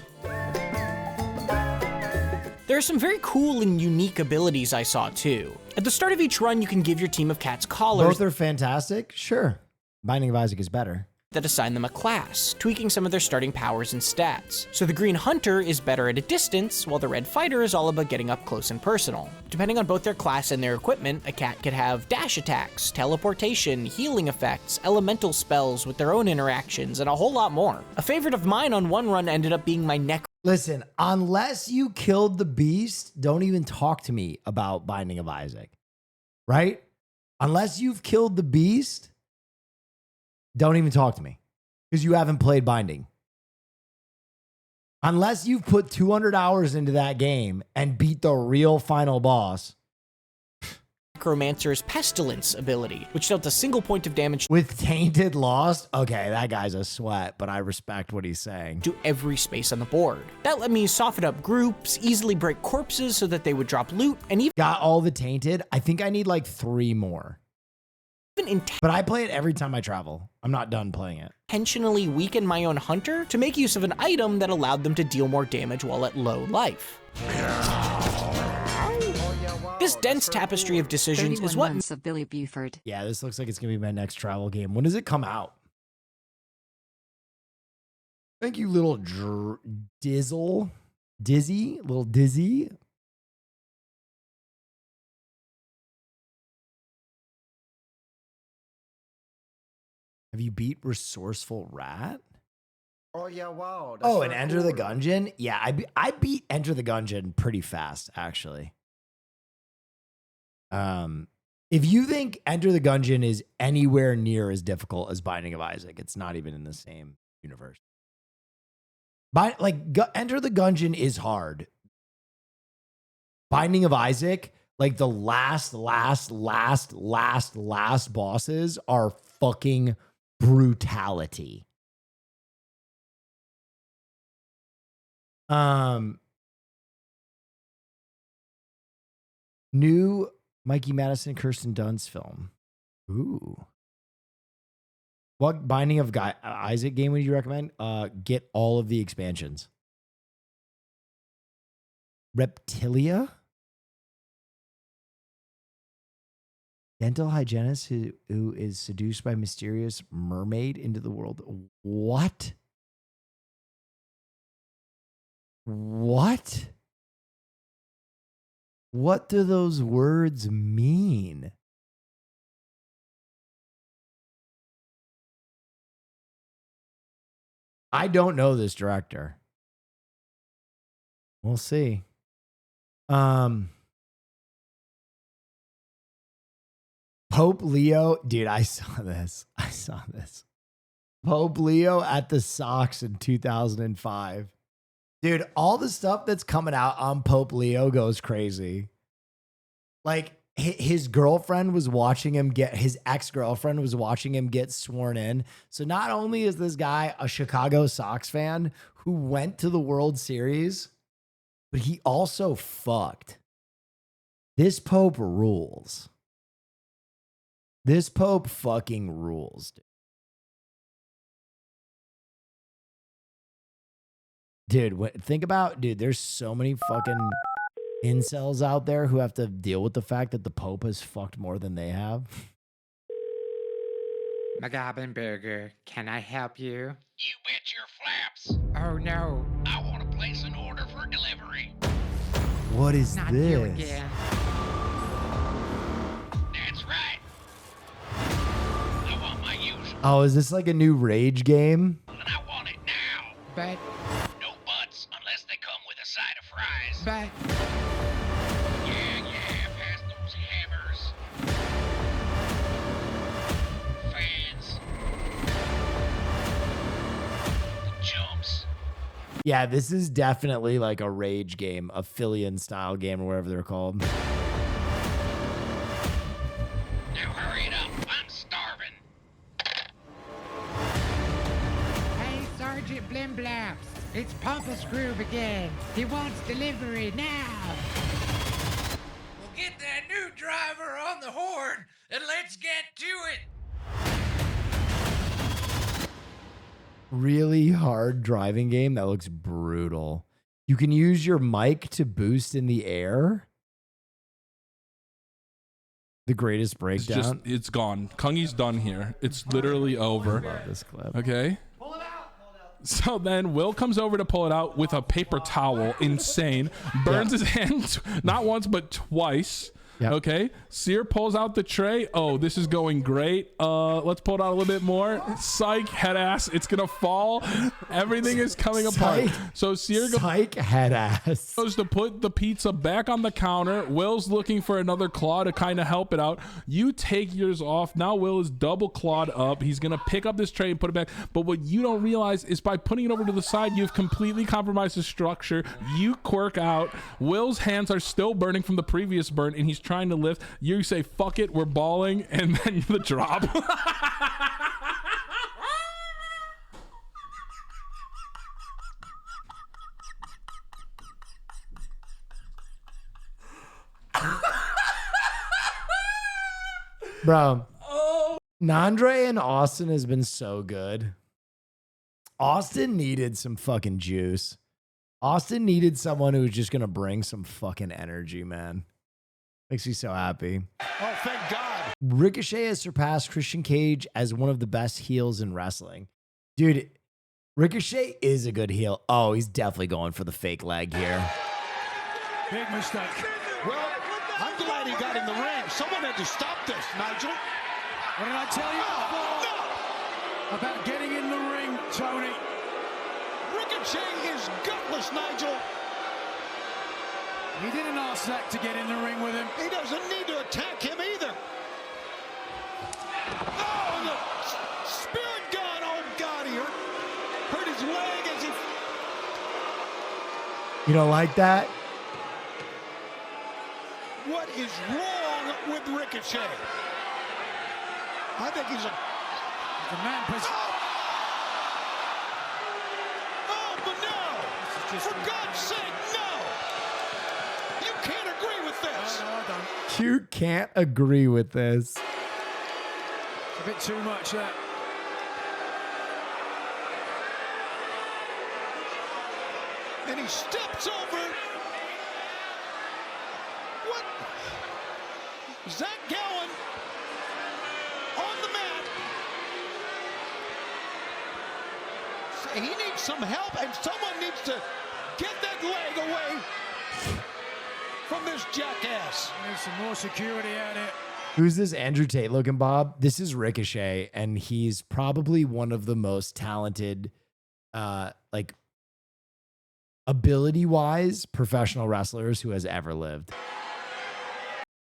There are some very cool and unique abilities I saw too. At the start of each run, you can give your team of cats collars. Both are fantastic? Sure. Binding of Isaac is better. That assign them a class, tweaking some of their starting powers and stats. So the Green Hunter is better at a distance, while the Red Fighter is all about getting up close and personal. Depending on both their class and their equipment, a cat could have dash attacks, teleportation, healing effects, elemental spells with their own interactions, and a whole lot more. A favorite of mine on one run ended up being my Listen, unless you killed the beast, don't even talk to me about Binding of Isaac. Right? Unless you've killed the beast, don't even talk to me because you haven't played Binding. Unless you've put 200 hours into that game and beat the real final boss. Necromancer's Pestilence ability, which dealt a single point of damage with Tainted Lost. Okay, that guy's a sweat, but I respect what he's saying. To every space on the board. That let me soften up groups, easily break corpses so that they would drop loot, and even got all the Tainted. I think I need like 3 more. But I play it every time I travel. I'm not done playing it. Intentionally weaken my own hunter to make use of an item that allowed them to deal more damage while at low life. This dense tapestry of decisions is what months of Billy Buford. Yeah, this looks like it's gonna be my next travel game. When does it come out? Thank you, little Dizzy, little Dizzy. Have you beat Resourceful Rat? Oh yeah, wow. Oh, and Enter the Gungeon? Yeah, I beat Enter the Gungeon pretty fast, actually. If you think Enter the Gungeon is anywhere near as difficult as Binding of Isaac, it's not even in the same universe. Enter the Gungeon is hard. Binding of Isaac, like the last bosses are fucking brutality. New Mikey Madison, Kirsten Dunst film. Ooh. What Binding of Isaac game would you recommend? Get all of the expansions. Reptilia? Dental hygienist who is seduced by mysterious mermaid into the world. What? What? What do those words mean? I don't know this director. We'll see. Pope Leo, dude, I saw this. Pope Leo at the Sox in 2005. Dude, all the stuff that's coming out on Pope Leo goes crazy. Like, his girlfriend was watching him his ex-girlfriend was watching him get sworn in. So not only is this guy a Chicago Sox fan who went to the World Series, but he also fucked. This Pope rules. This Pope fucking rules. Dude, think about, there's so many fucking incels out there who have to deal with the fact that the Pope has fucked more than they have. McGobbin Burger, can I help you? You bet your flaps. Oh no. I want to place an order for delivery. What is Not this? you again. That's right. I want my usual. Oh, is this like a new Rage game? And I want it now. But. No buts unless they come with a side of fries. But. Yeah, pass those hammers. Fans. The jumps. Yeah, this is definitely like a Rage game, a Fillion style game or whatever they're called. Now hurry it up. I'm starving. Hey, Sergeant Blimblaps. It's Papa Scroob again. He wants delivery now. Well, get that new driver on the horn and let's get to it. Really hard driving game that looks brutal. You can use your mic to boost in the air. The greatest breakdown. It's gone. Kungi's done here. It's literally over. I love this clip. Okay. So then Will comes over to pull it out with a paper towel. Insane. Burns his hand not once, but twice. Yep. Okay. Sear pulls out the tray. Oh, this is going great. Let's pull it out a little bit more. Psych, head ass. It's going to fall. Everything is coming apart. So Sear head ass goes to put the pizza back on the counter. Will's looking for another claw to kind of help it out. You take yours off. Now Will is double clawed up. He's going to pick up this tray and put it back. But what you don't realize is by putting it over to the side, you've completely compromised the structure. You quirk out. Will's hands are still burning from the previous burn, and he's trying to lift. You say, fuck it, we're balling, and then the drop. Bro, Nandre and Austin has been so good. Austin needed some fucking juice. Austin needed someone who was just going to bring some fucking energy, man. Makes me so happy. Oh, thank God. Ricochet has surpassed Christian Cage as one of the best heels in wrestling. Dude, Ricochet is a good heel. Oh, he's definitely going for the fake leg here. Big mistake. Well, I'm glad he got in the ring. Someone had to stop this, Nigel. What did I tell you about getting in the ring, Tony? Ricochet is gutless, Nigel. He didn't ask Zack to get in the ring with him. He doesn't need to attack him either. Oh, the spirit gun. Oh, God, he hurt his leg as he... You don't like that? What is wrong with Ricochet? I think he's a man. Oh, but no! For God's sake, no! You can't agree with this. No, I don't. You can't agree with this. It's a bit too much, that. And he steps over. What? Zach Gowen on the mat. He needs some help, and someone needs to get that leg away from this jackass. Need some more security out here. Who's this Andrew Tate looking Bob? This is Ricochet, and he's probably one of the most talented, like ability-wise professional wrestlers who has ever lived.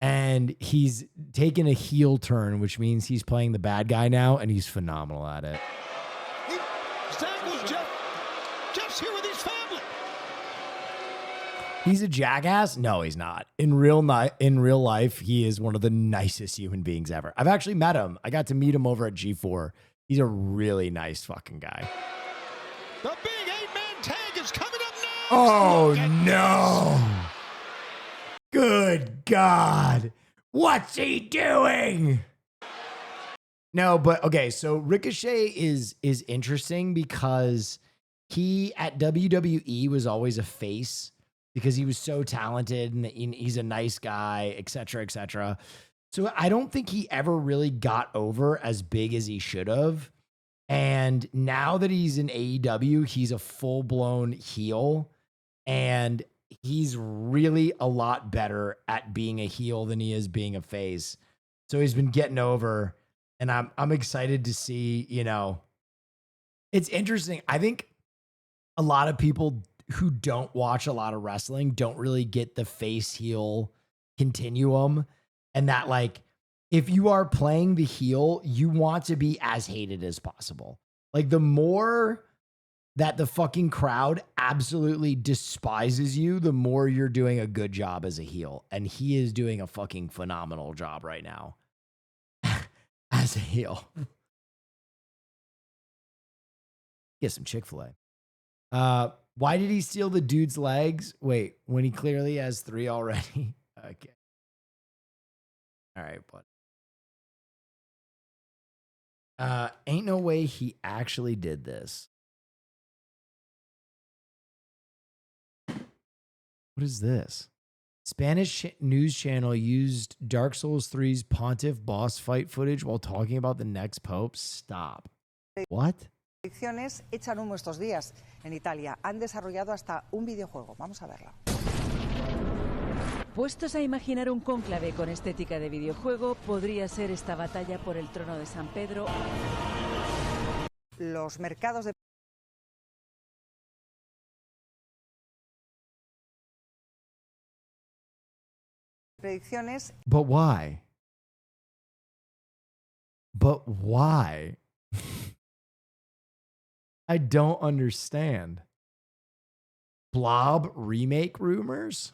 And he's taken a heel turn, which means he's playing the bad guy now, and he's phenomenal at it. Jeff's here with his family. He's a jackass? No, he's not. In real life, he is one of the nicest human beings ever. I've actually met him. I got to meet him over at G4. He's a really nice fucking guy. The big 8-man tag is coming up next. Oh, no. Good God. What's he doing? No, but okay, so Ricochet is interesting because he at WWE was always a face because he was so talented and he's a nice guy, et cetera, et cetera. So I don't think he ever really got over as big as he should have. And now that he's in AEW, he's a full-blown heel. And he's really a lot better at being a heel than he is being a face. So he's been getting over, and I'm excited to see, you know, it's interesting. I think a lot of people who don't watch a lot of wrestling don't really get the face heel continuum, and that like, if you are playing the heel, you want to be as hated as possible. Like the more that the fucking crowd absolutely despises you, the more you're doing a good job as a heel. And he is doing a fucking phenomenal job right now as a heel. Get some Chick-fil-A. Why did he steal the dude's legs? Wait, when he clearly has 3 already? Okay. All right, bud. Ain't no way he actually did this. What is this? Spanish news channel used Dark Souls 3's Pontiff boss fight footage while talking about the next pope. Stop. What? Predicciones echan humo estos días. En Italia han desarrollado hasta un videojuego. Vamos a verlo. Puestos a imaginar un cónclave con estética de videojuego, podría ser esta batalla por el trono de San Pedro. Los mercados de predicciones. But why? But why? I don't understand. Blob remake rumors?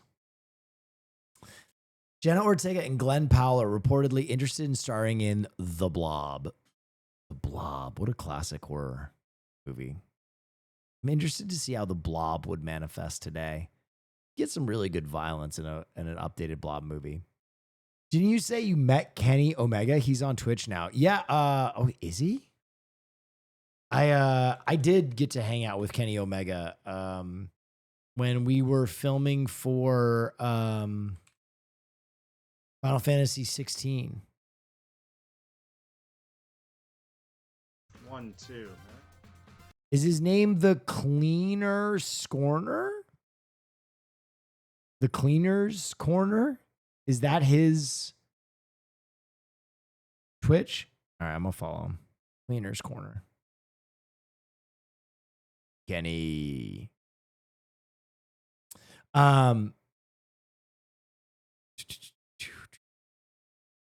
Jenna Ortega and Glenn Powell are reportedly interested in starring in The Blob. The Blob. What a classic horror movie. I'm interested to see how The Blob would manifest today. Get some really good violence in an updated Blob movie. Didn't you say you met Kenny Omega? He's on Twitch now. Yeah. Oh, is he? I did get to hang out with Kenny Omega when we were filming for Final Fantasy 16. 1, 2. Is his name the Cleaner Scorner? The Cleaner's Corner? Is that his Twitch? All right, I'm going to follow him. Cleaner's Corner. Kenny.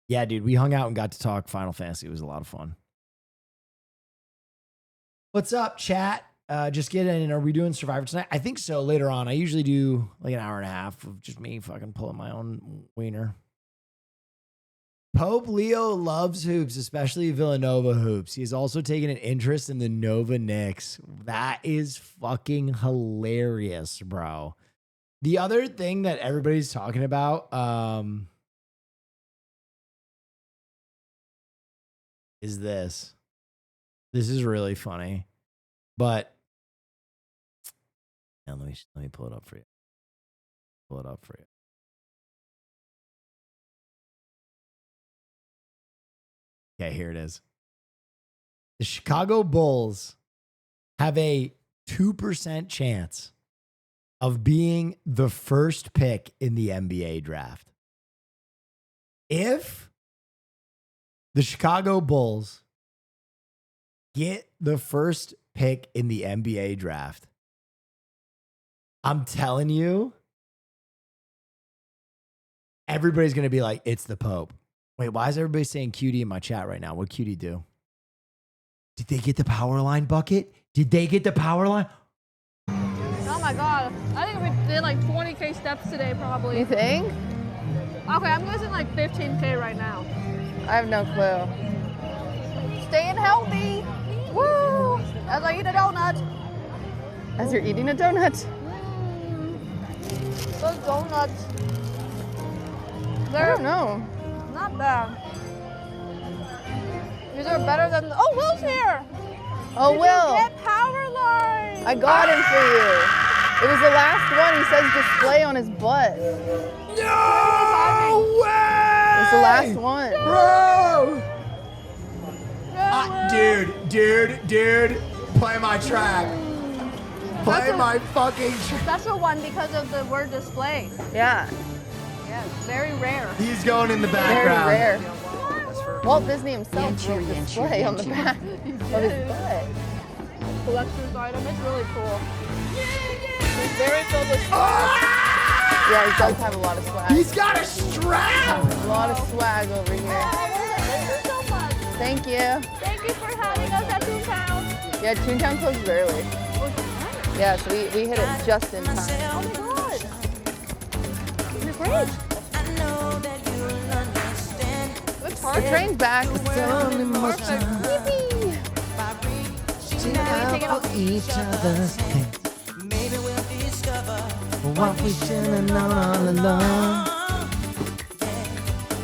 Yeah, dude, we hung out and got to talk Final Fantasy. It was a lot of fun. What's up, chat? Just get in. Are we doing Survivor tonight? I think so. Later on. I usually do like an hour and a half of just me fucking pulling my own wiener. Pope Leo loves hoops, especially Villanova hoops. He has also taken an interest in the Nova Knicks. That is fucking hilarious, bro. The other thing that everybody's talking about is this. This is really funny. But and let me pull it up for you. Pull it up for you. Okay, here it is. The Chicago Bulls have a 2% chance of being the first pick in the NBA draft. If the Chicago Bulls get the first pick in the NBA draft, I'm telling you, everybody's gonna be like, it's the Pope. Wait, why is everybody saying cutie in my chat right now? What'd cutie do? Did they get the power line bucket? Did they get the power line? Oh my god. I think we did like 20K steps today probably. You think? Okay, I'm guessing like 15K right now. I have no clue. Staying healthy. Woo! As I eat a donut. As you're eating a donut. Those donuts. I don't know. Not bad. These are better than. Oh, Will's here. Oh, Did Will. You get power line. I got him for you. It was the last one. He says display on his butt. No way! It's the last one. Bro! Dude, play my track. Play my fucking track. Special one because of the word display. Yeah. Yeah, it's very rare. He's going in the Very background. rare. Walt Disney himself wrote display on the back of his butt. Collector's item. It's really cool. It's very filled with Yeah, he does have a lot of swag. He's got a strap! A lot of swag over here. Thank you so much. Thank you. Thank you for having us at Toontown. Yeah, Toontown closes early. Yeah, so we hit it just in time. Oh my god. You're great. The train's back. Perfect. Yippee. Each other's hands. What we should have known all along.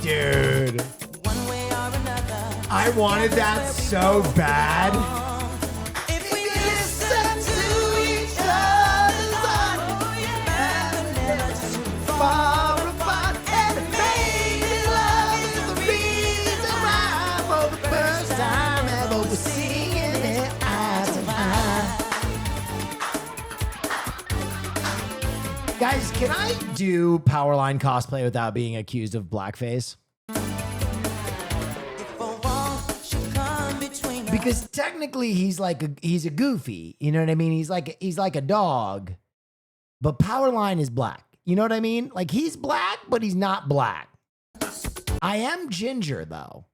Dude. I wanted that so bad. If we listen to each other's hearts, far apart, and maybe love is the reason why for the first time ever we're seeing it eye to eye. Guys, can I do Powerline cosplay without being accused of blackface? Because technically he's a goofy, you know what I mean? He's like a dog, but Powerline is black. You know what I mean? Like he's black, but he's not black. I am ginger though,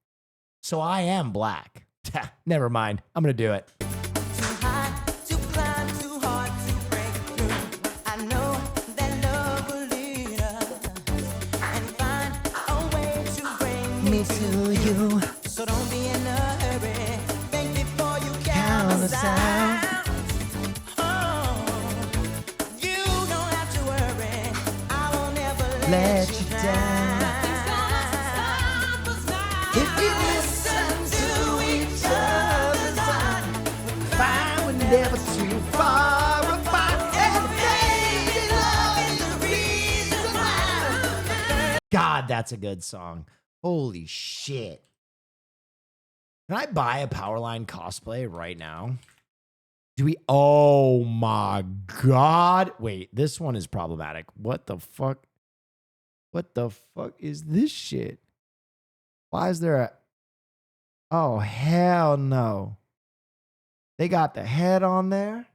so I am black. Never mind. I'm gonna do it. Me to you. So don't be in a hurry. Think before you count us out. You don't have to worry. I will never let you down. If we listen to each other's heart, find we're never too far apart. And baby, love is the reason why. God, that's a good song. Holy shit. Can I buy a Powerline cosplay right now? Do we? Oh my God. Wait, this one is problematic. What the fuck? What the fuck is this shit? Why is there a... Oh, hell no. They got the head on there?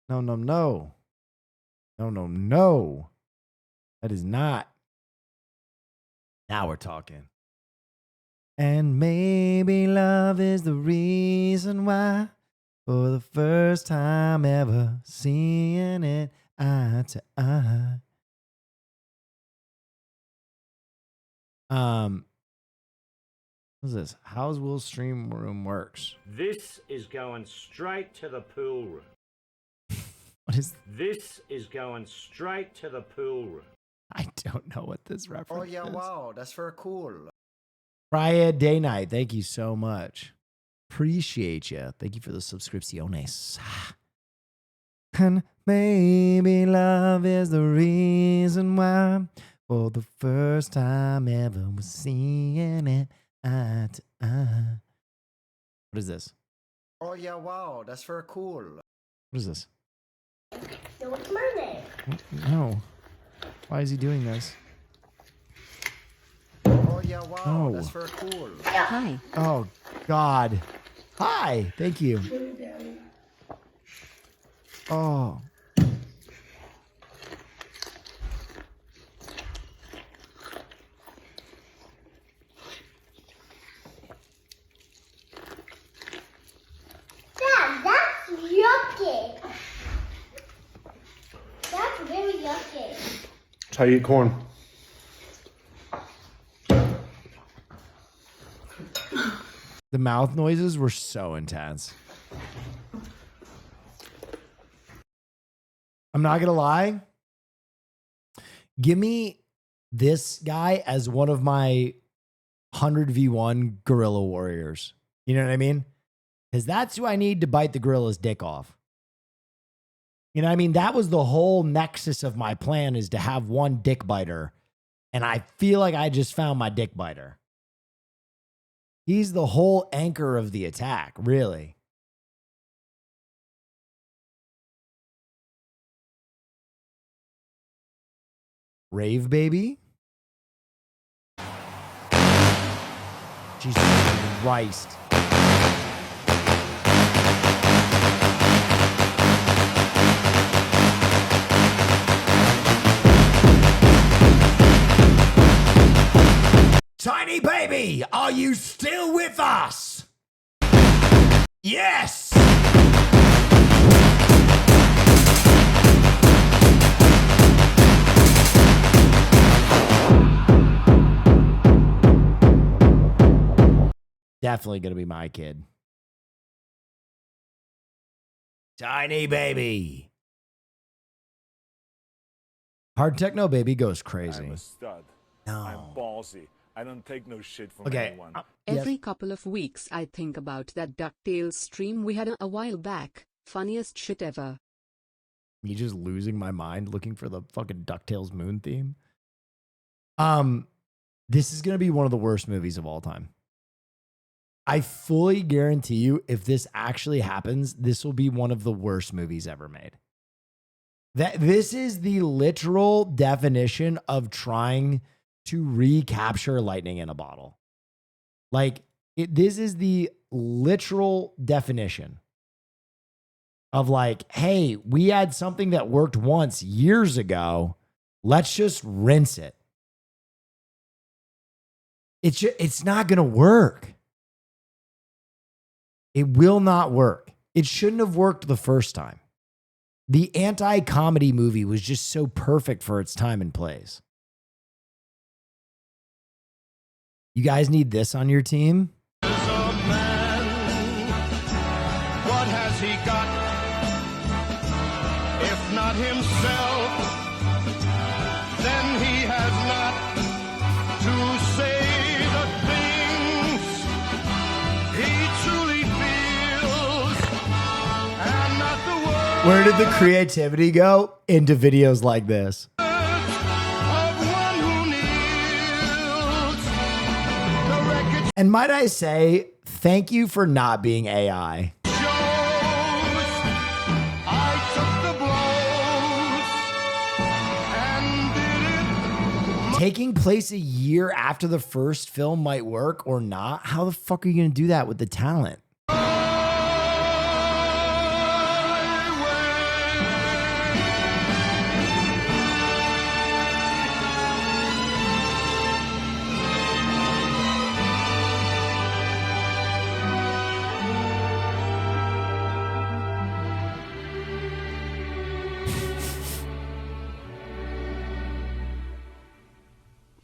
No, no, no. No, no, no. That is not. Now we're talking. And maybe love is the reason why, for the first time ever, seeing it eye to eye. What's this? How's Will's stream room works? This is going straight to the pool room. What is? This is going straight to the pool room. I don't know what this reference Oh yeah, is. wow, that's very cool. Friday Day Night, thank you so much. Appreciate you. Thank you for the subscripciones. And maybe love is the reason why, for the first time ever, we're seeing it eye to eye. What is this? Oh yeah, wow, that's very cool. What is this? So what's my name? No. Why is he doing this? Oh yeah, wow, Oh. that's very cool. Hi. Oh, God. Hi. Thank you. Oh. how you eat corn. The mouth noises were so intense. I'm not gonna lie. Give me this guy as one of my 100v1 gorilla warriors. You know what I mean? Because that's who I need to bite the gorilla's dick off. You know what I mean? That was the whole nexus of my plan, is to have one dick biter. And I feel like I just found my dick biter. He's the whole anchor of the attack, really. Rave baby? Jesus Christ. Tiny baby, are you still with us? Yes! Definitely gonna be my kid. Tiny baby. Hard techno baby goes crazy. I'm a stud. No. I'm ballsy. I don't take no shit from Okay. anyone. Every couple of weeks I think about that DuckTales stream we had a while back. Funniest shit ever. Me just losing my mind looking for the fucking DuckTales moon theme. This is gonna be one of the worst movies of all time. I fully guarantee you, if this actually happens, this will be one of the worst movies ever made. This is the literal definition of trying to recapture lightning in a bottle. Like, this is the literal definition of like, hey, we had something that worked once years ago. Let's just rinse it. It's not going to work. It will not work. It shouldn't have worked the first time. The anti-comedy movie was just so perfect for its time and place. You guys need this on your team? What has he got? If not himself, then he has not to say the things he truly feels, and not the words. Where did the creativity go? Into videos like this. And might I say, thank you for not being AI. Taking place a year after the first film might work or not. How the fuck are you going to do that with the talent?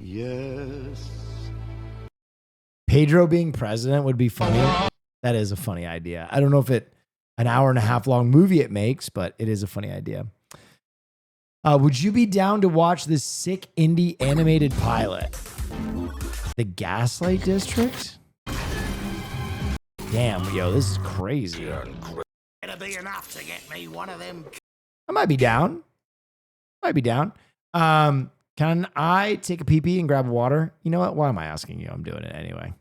Yes. Pedro being president would be funny. That is a funny idea. I don't know if an hour and a half long movie it makes, but it is a funny idea. Would you be down to watch this sick indie animated pilot? The Gaslight District? Damn, yo, this is crazy. It'll be enough to get me one of them. I might be down. Can I take a pee-pee and grab water? You know what? Why am I asking you? I'm doing it anyway.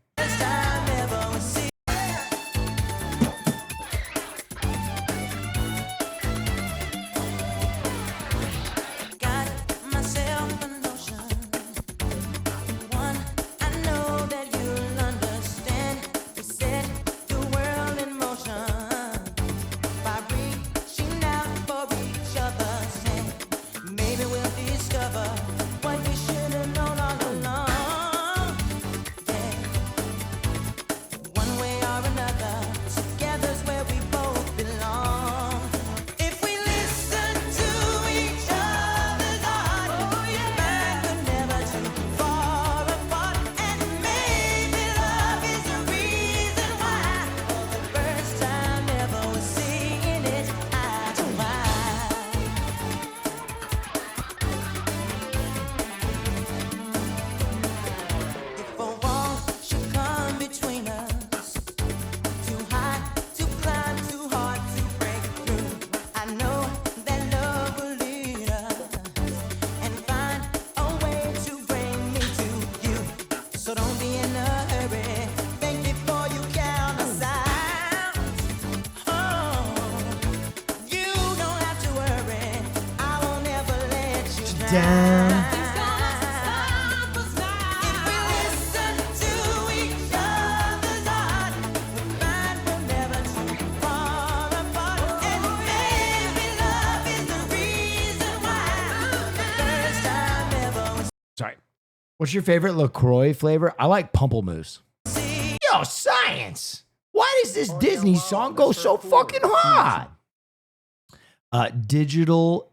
down. Sorry. What's your favorite LaCroix flavor? I like Pamplemousse. Yo, science. Why does this Disney song go so fucking hard? Digital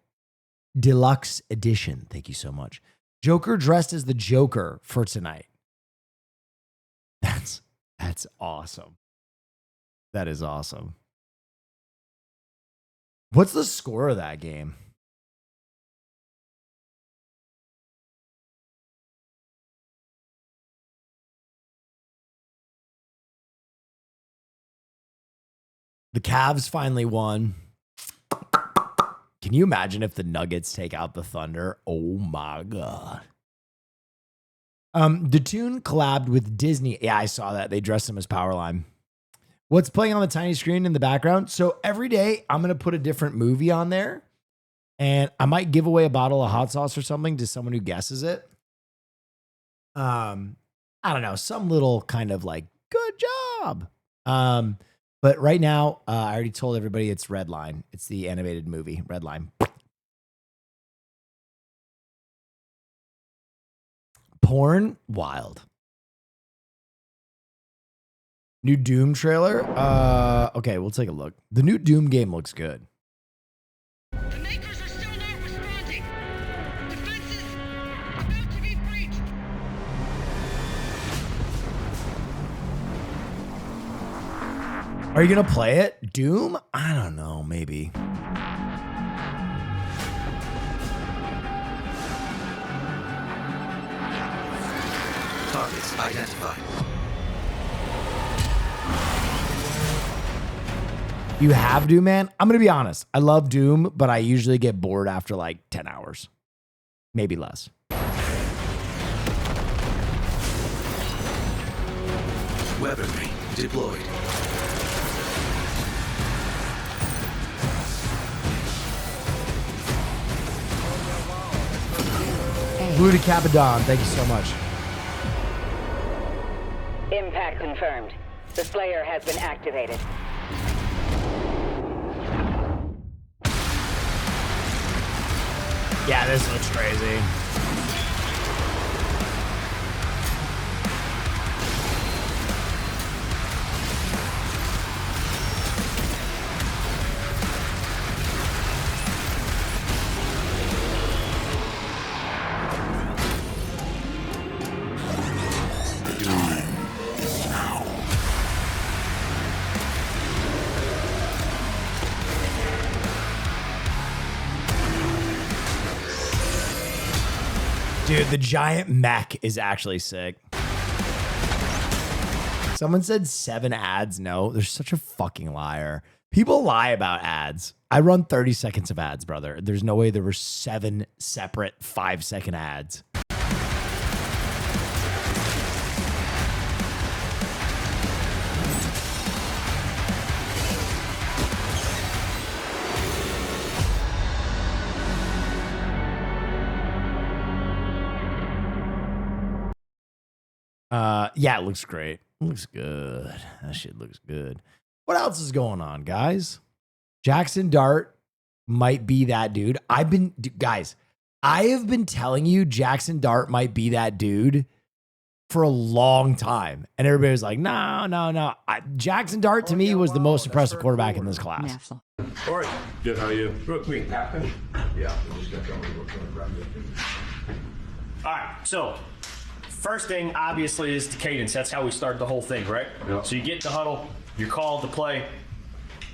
Deluxe Edition. Thank you so much. Joker dressed as the Joker for tonight. That's awesome. That is awesome. What's the score of that game? The Cavs finally won. Can you imagine if the Nuggets take out the Thunder? Oh my God. The Tune collabed with Disney. Yeah, I saw that. They dressed him as Powerline. What's playing on the tiny screen in the background? So every day I'm going to put a different movie on there, and I might give away a bottle of hot sauce or something to someone who guesses it. I don't know, some little kind of like, good job. But right now, I already told everybody it's Redline. It's the animated movie, Redline. Porn, wild. New Doom trailer? Okay, we'll take a look. The new Doom game looks good. The makers are still not responding. Defenses about to be breached. Are you going to play it? Doom? I don't know, maybe. Targets identified. You have Doom, man? I'm going to be honest. I love Doom, but I usually get bored after like 10 hours. Maybe less. Weaponry deployed. Blue to Capadon, thank you so much. Impact confirmed. The Slayer has been activated. Yeah, this looks crazy. Dude, the giant mech is actually sick. Someone said 7 ads. No, they're such a fucking liar. People lie about ads. I run 30 seconds of ads, brother. There's no way there were 7 separate 5-second ads. Yeah, it looks great. It looks good. That shit looks good. What else is going on, guys? Jackson Dart might be that dude. Guys, I have been telling you Jackson Dart might be that dude for a long time. And everybody was like, no. Jackson Dart to me was the most impressive quarterback in this class. All right. Good, how are you? Real quick, Captain. Yeah. All right, so first thing, obviously, is the cadence. That's how we start the whole thing, right? Yep. So you get in the huddle, you're called to play.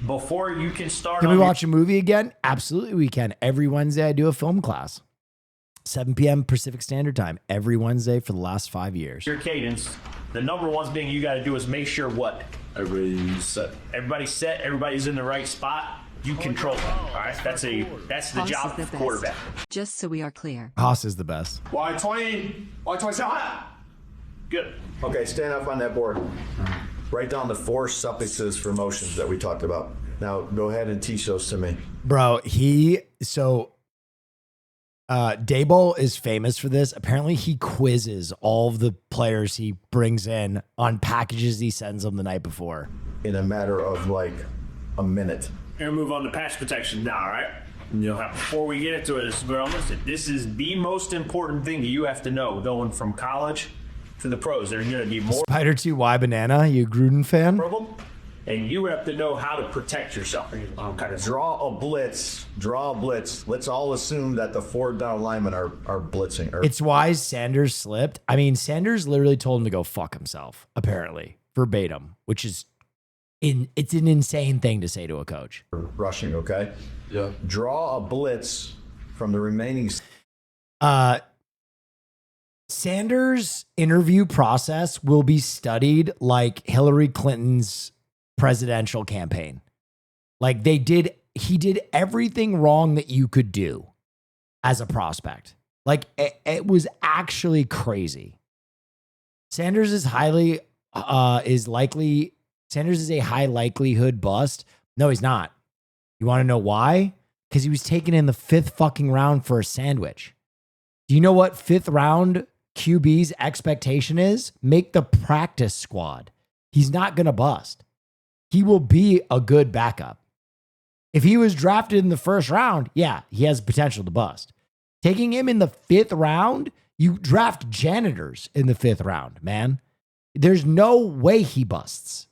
Before you can start... Can we watch a movie again? Absolutely we can. Every Wednesday I do a film class. 7 p.m. Pacific Standard Time. Every Wednesday for the last 5 years. Your cadence, the number one thing you got to do is make sure what? Everybody's set. Everybody's set. Everybody's in the right spot. You control it. All right? That's the job of the quarterback. Just so we are clear. Haas is the best. Y20. Y27. Good. Okay, stand up on that board. Write down the 4 suffixes for motions that we talked about. Now, go ahead and teach those to me. Bro, Daboll is famous for this. Apparently, he quizzes all of the players he brings in on packages he sends them the night before. In a matter of like a minute. We're gonna move on to pass protection now, all right? Now, before we get into it, this is the most important thing that you have to know going from college to the pros. There's gonna be more Spider 2Y Banana, you a Gruden fan? problem, and you have to know how to protect yourself. Kind of draw a blitz. Let's all assume that the 4 down linemen are blitzing. It's why Sanders slipped. I mean, Sanders literally told him to go fuck himself, apparently, verbatim, which is it's an insane thing to say to a coach. Rushing, okay? Yeah. Draw a blitz from the remaining. Sanders' interview process will be studied like Hillary Clinton's presidential campaign. Like he did everything wrong that you could do as a prospect. Like it was actually crazy. Sanders is Sanders is a high likelihood bust. No, he's not. You want to know why? Because he was taken in the 5th fucking round for a sandwich. Do you know what 5th round QB's expectation is? Make the practice squad. He's not going to bust. He will be a good backup. If he was drafted in the 1st round, yeah, he has potential to bust. Taking him in the 5th round, you draft janitors in the 5th round, man. There's no way he busts.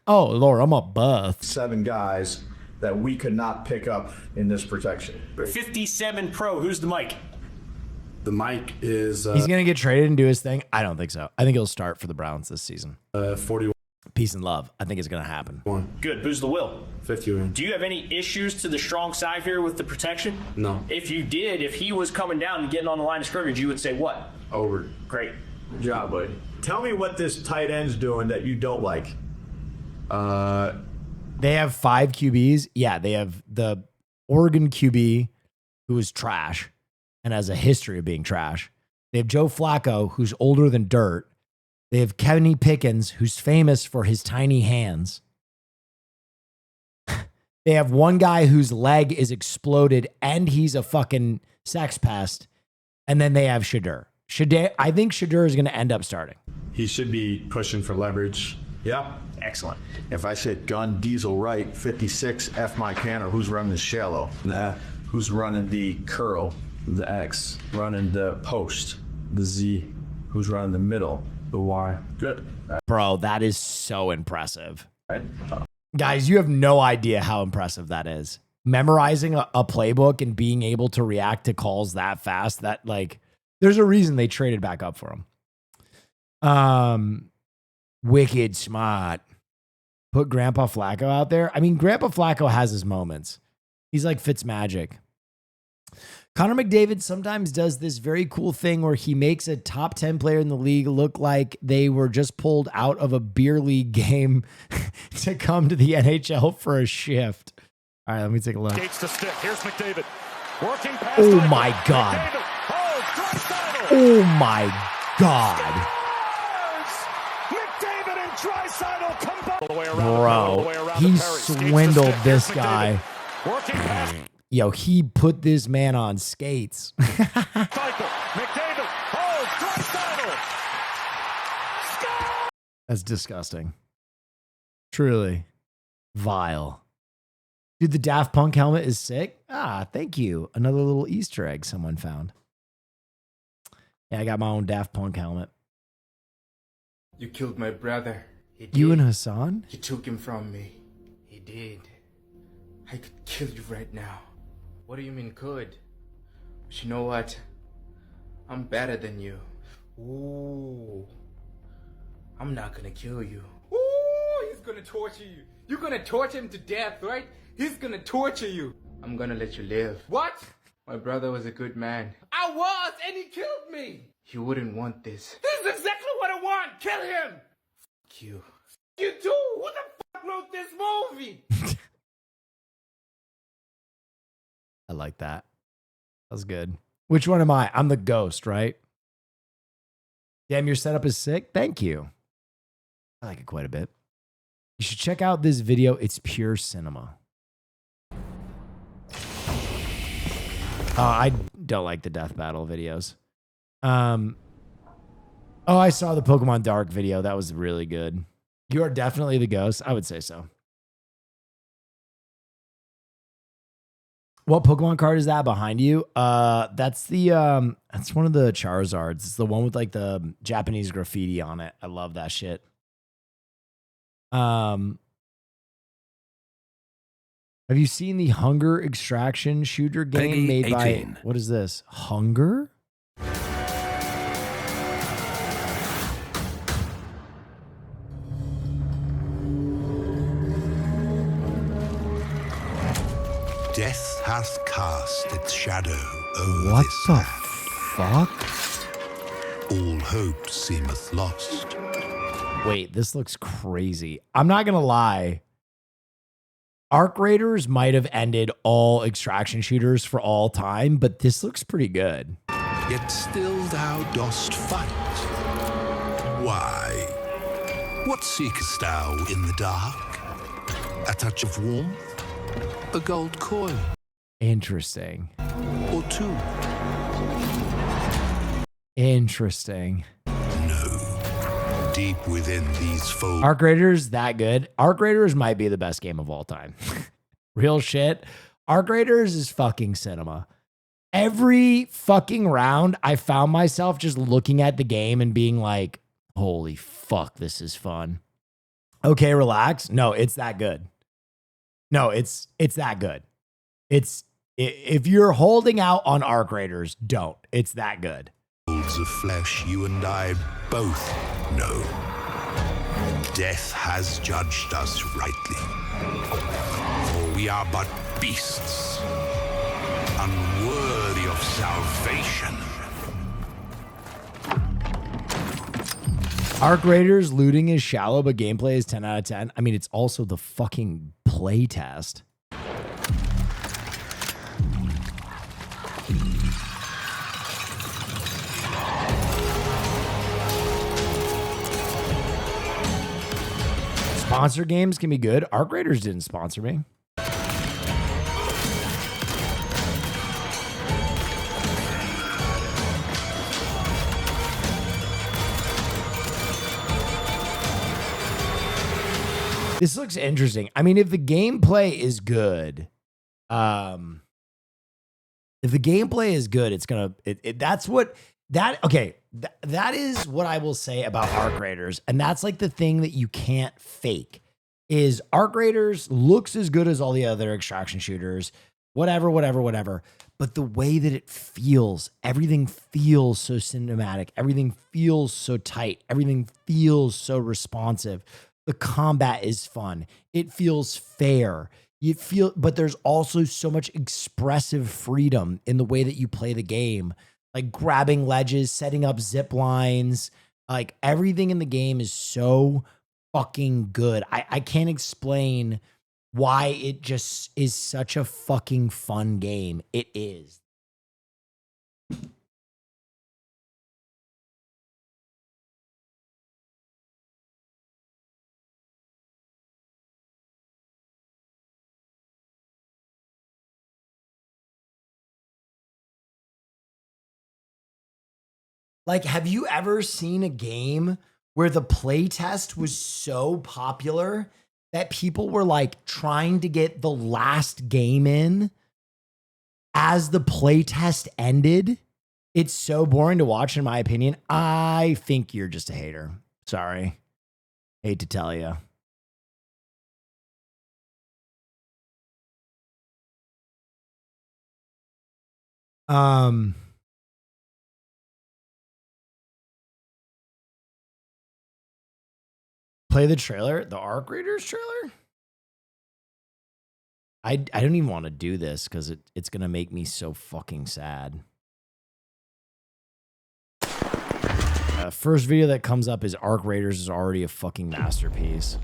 Oh, Lord, I'm a bust. 7 guys that we could not pick up in this protection. 57 pro. Who's the mic? The mic is... He's going to get traded and do his thing? I don't think so. I think he'll start for the Browns this season. 41. Peace and love. I think it's going to happen. Good. Who's the Will? 51. Do you have any issues to the strong side here with the protection? No. If you did, if he was coming down and getting on the line of scrimmage, you would say what? Over. Great. Good job, buddy. Tell me what this tight end's doing that you don't like. They have 5 QBs. Yeah, they have the Oregon QB, who is trash and has a history of being trash. They have Joe Flacco, who's older than dirt. They have Kenny Pickens, who's famous for his tiny hands. They have one guy whose leg is exploded and he's a fucking sex pest. And then they have Shadur. I think Shadur is going to end up starting. He should be pushing for leverage. Yeah. Excellent. If I said gun, diesel, right, 56, F my can, or who's running the shallow? Nah. Who's running the curl? The X. Running the post? The Z. Who's running the middle? The Y. Good. Bro, that is so impressive. Right. Guys, you have no idea how impressive that is. Memorizing a playbook and being able to react to calls that fast, that like, there's a reason they traded back up for him. Wicked smart. Put Grandpa Flacco out there. I mean, Grandpa Flacco has his moments. He's like Fitzmagic. Connor McDavid sometimes does this very cool thing where he makes a top 10 player in the league look like they were just pulled out of a beer league game to come to the NHL for a shift. All right, let me take a look. Gates to stick. Here's McDavid. Working past Oh my God. Oh my God. McDavid and Draisaitl come back. Bro, he swindled this guy. Yo, he put this man on skates. McDavid. That's disgusting. Truly vile. Dude, the Daft Punk helmet is sick. Ah, thank you. Another little Easter egg someone found. Yeah, I got my own Daft Punk helmet. You killed my brother. He did. You and Hassan? You took him from me. He did. I could kill you right now. What do you mean could? But you know what? I'm better than you. Ooh. I'm not gonna kill you. Ooh, he's gonna torture you. You're gonna torture him to death, right? He's gonna torture you. I'm gonna let you live. What? My brother was a good man. I was, and he killed me. You wouldn't want this. This is exactly what I want. Kill him. Fuck you. You too. Who the fuck wrote this movie? I like that. That was good. Which one am I? I'm the ghost, right? Damn, your setup is sick. Thank you. I like it quite a bit. You should check out this video. It's pure cinema. I don't like the death battle videos. Oh, I saw the Pokemon Dark video. That was really good. You are definitely the ghost. I would say so. What Pokemon card is that behind you? That's the that's one of the Charizards. It's the one with like the Japanese graffiti on it. I love that shit. Have you seen the Hunger Extraction shooter game Peggy made 18. by what is this? Hunger? Death hath cast its shadow over What this the land. fuck? All hope seemeth lost. Wait, this looks crazy. I'm not gonna lie. Arc Raiders might have ended all extraction shooters for all time, but this looks pretty good. Yet still thou dost fight. Why? What seekest thou in the dark? A touch of warmth? A gold coin? Interesting. Or two? Interesting. No. Deep within these folds. Arc Raiders, that good. Arc Raiders might be the best game of all time. Real shit. Arc Raiders is fucking cinema. Every fucking round, I found myself just looking at the game and being like, holy fuck, this is fun. Okay, relax. No, it's that good. No, it's that good. If you're holding out on Arc Raiders, don't. It's that good. Folds of flesh you and I both know. Death has judged us rightly. For we are but beasts, unworthy of salvation. Arc Raiders looting is shallow, but gameplay is 10 out of 10. I mean, it's also the fucking play test. Sponsor games can be good. Arc Raiders didn't sponsor me. This looks interesting. I mean, if the gameplay is good, it's gonna. That's what that. Okay, that is what I will say about Arc Raiders, and that's like the thing that you can't fake. Is Arc Raiders looks as good as all the other extraction shooters, whatever. But the way that it feels, everything feels so cinematic. Everything feels so tight. Everything feels so responsive. The combat is fun. It feels fair. But there's also so much expressive freedom in the way that you play the game. Like grabbing ledges, setting up zip lines. Like everything in the game is so fucking good. I can't explain why it just is such a fucking fun game. It is. Like, have you ever seen a game where the playtest was so popular that people were like trying to get the last game in as the playtest ended? It's so boring to watch, in my opinion. I think you're just a hater. Sorry. Hate to tell you. Play the trailer, the Arc Raiders trailer. I don't even want to do this because it's gonna make me so fucking sad. First video that comes up is Arc Raiders is already a fucking masterpiece.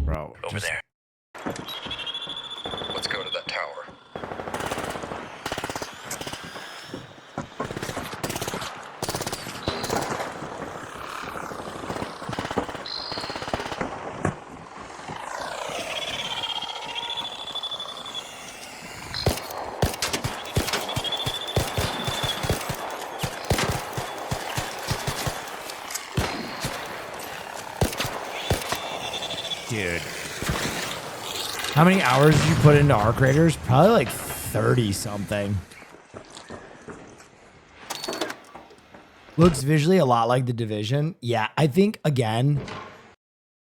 Bro, over there. Let's go to that tower. How many hours did you put into Arc Raiders? Probably like 30 something. Looks visually a lot like The Division. Yeah, I think, again,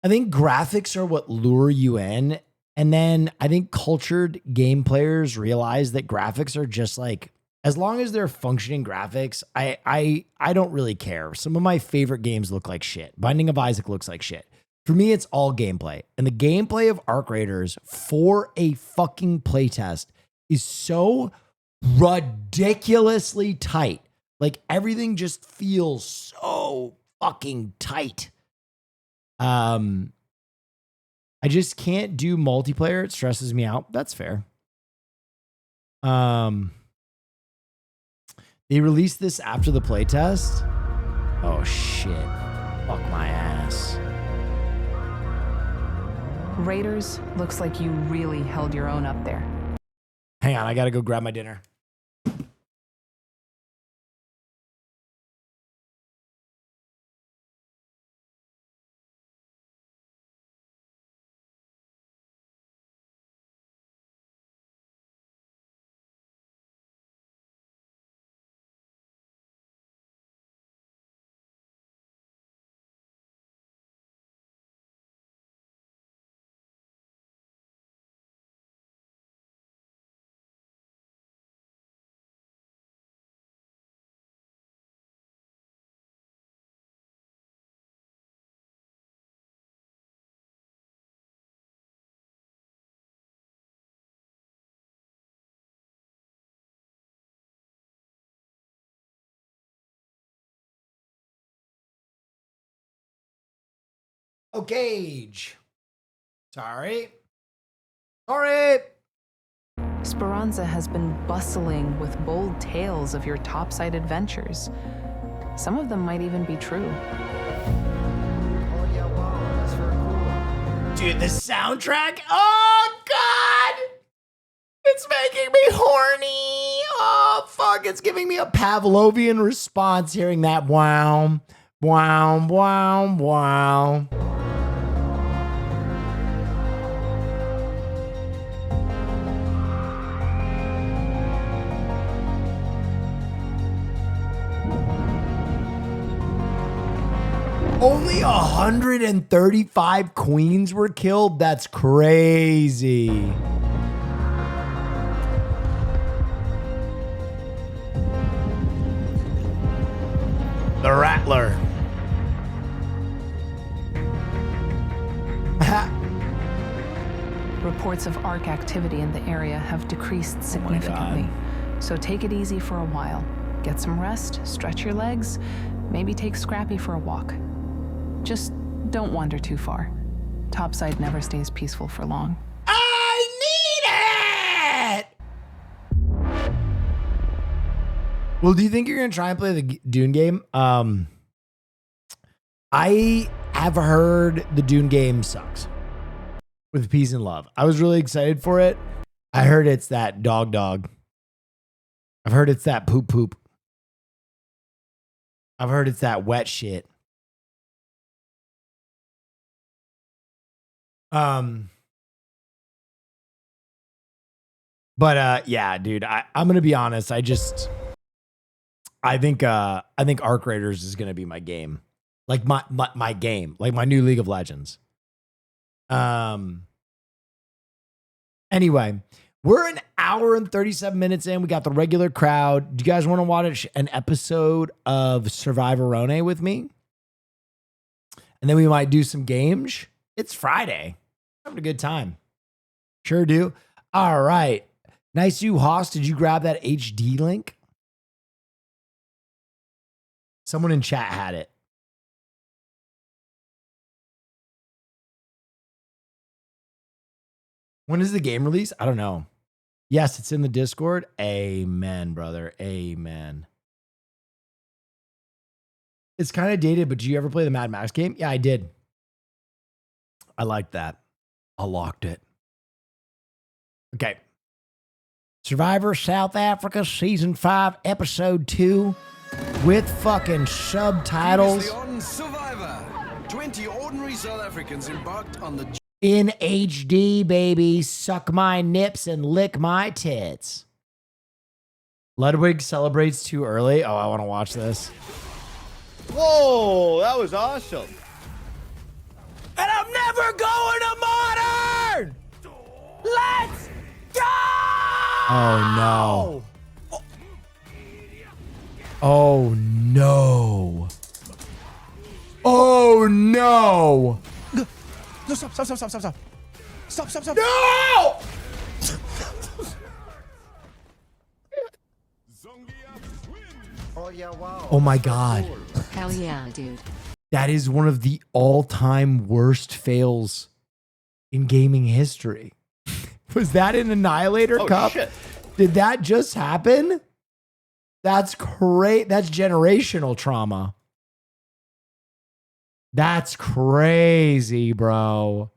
graphics are what lure you in. And then I think cultured game players realize that graphics are just like, as long as they're functioning graphics, I don't really care. Some of my favorite games look like shit. Binding of Isaac looks like shit. For me, it's all gameplay. And the gameplay of Arc Raiders for a fucking playtest is so ridiculously tight. Like, everything just feels so fucking tight. I just can't do multiplayer. It stresses me out. That's fair. They released this after the playtest. Oh shit. Fuck my ass. Raiders, looks like you really held your own up there. Hang on, I gotta go grab my dinner. Okay. Sorry. Speranza has been bustling with bold tales of your topside adventures. Some of them might even be true. Dude, the soundtrack. Oh, God. It's making me horny. Oh, fuck. It's giving me a Pavlovian response hearing that wow, wow, wow, wow. Only 135 queens were killed? That's crazy. The Rattler. Reports of ARC activity in the area have decreased significantly. So take it easy for a while. Get some rest, stretch your legs, maybe take Scrappy for a walk. Just don't wander too far. Topside never stays peaceful for long. I need it! Well, do you think you're going to try and play the Dune game? I have heard the Dune game sucks. With peace and love. I was really excited for it. I heard it's that dog. I've heard it's that poop. I've heard it's that wet shit. Yeah, dude, I'm gonna be honest. I think Arc Raiders is gonna be my game, like my game, like my new League of Legends. Anyway, we're an hour and 37 minutes in. We got the regular crowd. Do you guys want to watch an episode of Survivorone with me? And then we might do some games. It's Friday. Having a good time. Sure do. All right. Nice you, Hoss. Did you grab that HD link? Someone in chat had it. When is the game release? I don't know. Yes, it's in the Discord. Amen, brother. Amen. It's kind of dated, but did you ever play the Mad Max game? Yeah, I did. I liked that. I locked it. Okay. Survivor South Africa Season 5 Episode 2 with fucking subtitles. Previously on Survivor, 20 ordinary South Africans embarked on the In HD, baby. Suck my nips and lick my tits. Ludwig celebrates too early. Oh, I want to watch this. Whoa, that was awesome. And I'm never going to modern! Let's go! Oh, no. Oh, no. Oh, no. No, stop. Stop. No! Oh, yeah, wow. Oh, my God. Hell yeah, dude. That is one of the all-time worst fails in gaming history. Was that an Annihilator Cup? Shit. Did that just happen? That's great. That's generational trauma. That's crazy, bro.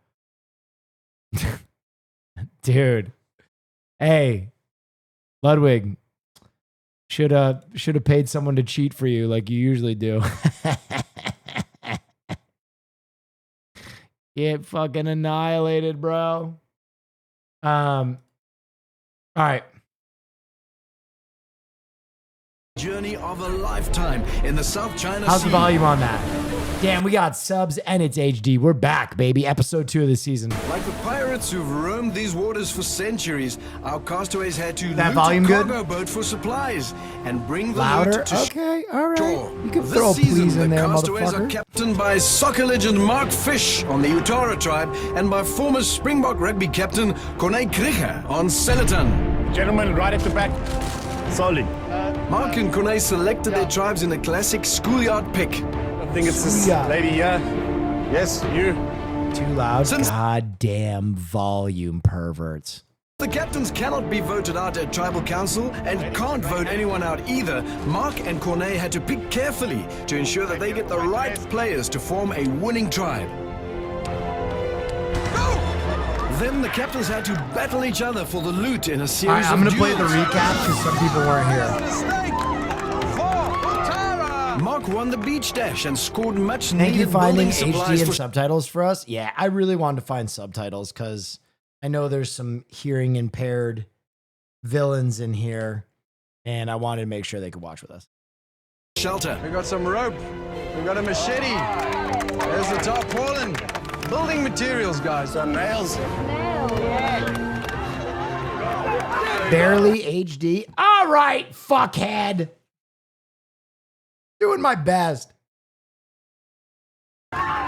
Dude. Hey, Ludwig. Should have paid someone to cheat for you like you usually do. Get fucking annihilated, bro. All right. Journey of a lifetime in the South China Sea. How's the volume on that? Damn, we got subs and it's HD. We're back, baby. Episode 2 of the season. Like the pirates who've roamed these waters for centuries, our castaways had to That loot volume a good? cargo boat for supplies and bring the Louder? loot to Okay, all right. shore. You can This throw a season, please in the there, castaways are motherfucker. captained by soccer legend Mark Fish on the Utara tribe and by former Springbok rugby captain Corné Krige on Seletan. Gentlemen, right at the back. Solid. Mark and Corné selected their tribes in a classic schoolyard pick. I think it's this lady here. Yes, you. Too loud. Since- Goddamn volume perverts. The captains cannot be voted out at tribal council and can't vote anyone out either. Mark and Corné had to pick carefully to ensure that they get the right players to form a winning tribe. Then the captains had to battle each other for the loot in a All series right, I'm of going to play the duels. recap because some people weren't here. Mark won the beach dash and scored much Thank you needed finding building supplies HD and for subtitles for us. Yeah, I really wanted to find subtitles because I know there's some hearing impaired villains in here, and I wanted to make sure they could watch with us. shelter. We got some rope. We got a machete. There's the tarpaulin. Building materials, guys. Some nails. Barely HD. All right, fuckhead. Doing my best.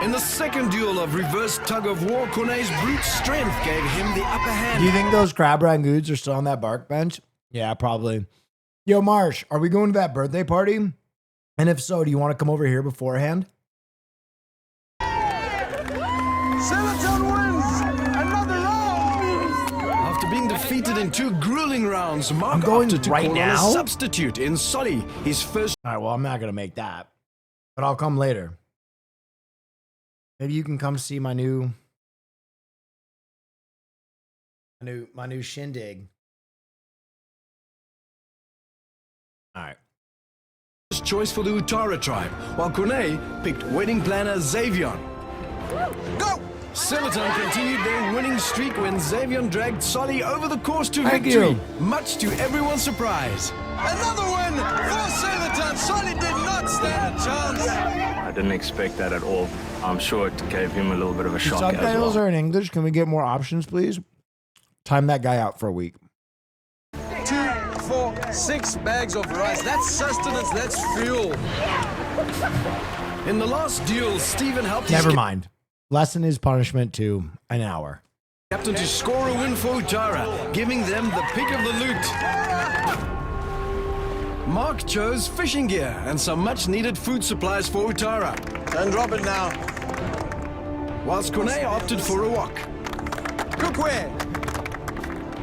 In the second duel of reverse tug-of-war, Corné's brute strength gave him the upper hand. Do you think those crab rangoods are still on that bark bench? Yeah, probably. Yo, Marsh, are we going to that birthday party? And if so, do you want to come over here beforehand? Seletan wins another round. After being defeated in 2 grueling rounds, Mark I'm going opted to right call on now? a substitute in Solly, his first. All right, well, I'm not going to make that, but I'll come later. Maybe you can come see my new shindig. All right. choice for the Utara tribe, while Corné picked wedding planner Xavion. Go! Seletan continued their winning streak when Xavion dragged Solly over the course to Thank victory, you. much to everyone's surprise. Another win for Seletan. Solly did not stand a chance. I didn't expect that at all. I'm sure it gave him a little bit of a shock as Subtitles well. are in English. Can we get more options, please? Time that guy out for a week. 2, 4, 6 bags of rice. That's sustenance. That's fuel. In the last duel, Stephen helped Never his mind. Lesson is punishment to an hour. captain to score a win for Utara, giving them the pick of the loot. Mark chose fishing gear and some much-needed food supplies for Utara. Don't drop it now. Whilst Corné opted for a wok. Cookware.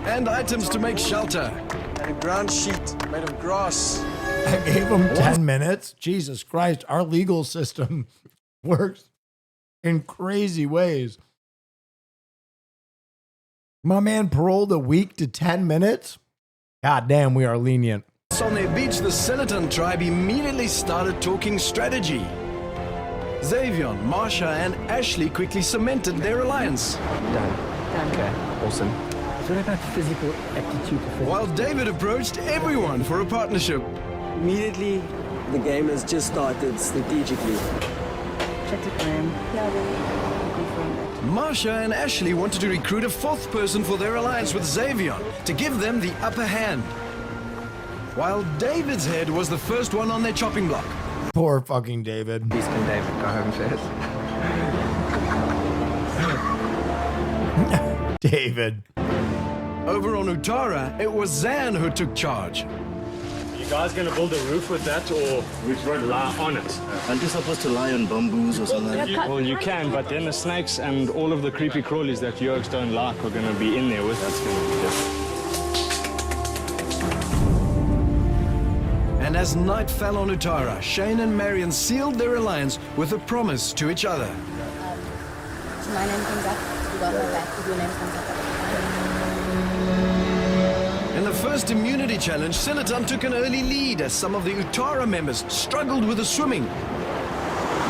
And items to make shelter. And a ground sheet made of grass. I gave him 10 minutes. Jesus Christ, our legal system works in crazy ways. My man paroled a week to 10 minutes? God damn, we are lenient. On their beach, the Seletan tribe immediately started talking strategy. Xavion, Marsha, and Ashley quickly cemented their alliance. Done. Okay, awesome. What about physical aptitude? While David approached everyone for a partnership. Immediately, the game has just started strategically. Check it, Graham. Marsha and Ashley wanted to recruit a fourth person for their alliance with Xavion to give them the upper hand. While David's head was the first one on their chopping block. Poor fucking David. Please can David go home first? David. Over on Utara, it was Zan who took charge. You guys gonna build a roof with that, or lie on it? Aren't you supposed to lie on bamboos or something? Well, you can, but then the snakes and all of the creepy crawlies that Yokes don't like are gonna be in there with us. That's gonna be different. And as night fell on Utara, Shane and Marion sealed their alliance with a promise to each other. So my name comes up, you got her back, if your name comes up. In the first immunity challenge, Silaton took an early lead as some of the Utara members struggled with the swimming.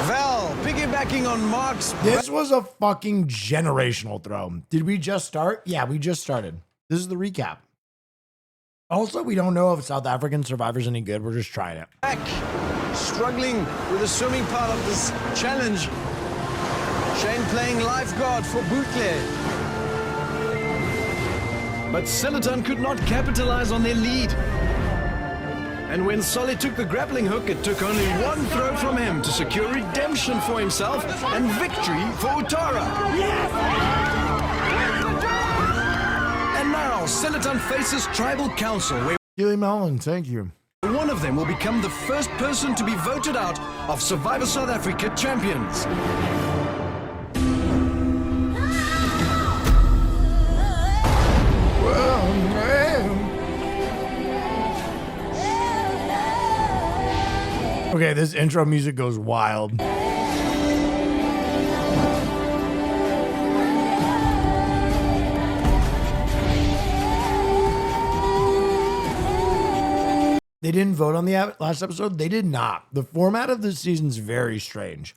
Val, piggybacking on Mark's... This was a fucking generational throw. Did we just start? Yeah, we just started. This is the recap. Also, we don't know if South African Survivor's any good. We're just trying it. Back, struggling with the swimming part of this challenge. Shane playing lifeguard for Bootle. But Silaton could not capitalize on their lead. And when Solly took the grappling hook, it took only one throw from him to secure redemption for himself and victory for Utara. Yes! And now, Silaton faces Tribal Council, where Gilly Mellon, thank you. One of them will become the first person to be voted out of Survivor South Africa champions. Okay, this intro music goes wild. They didn't vote on the last episode? They did not. The format of this season's very strange.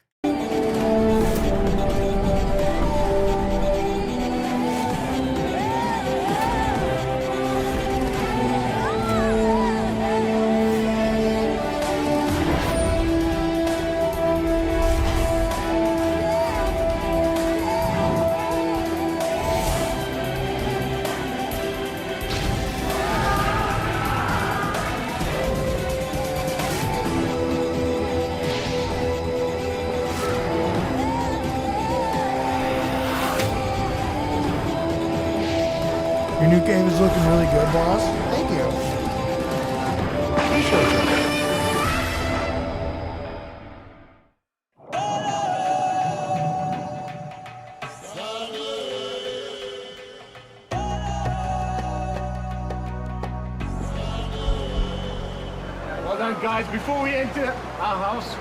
Your new game is looking really good, boss. Thank you. Well done, guys. Before we enter our house,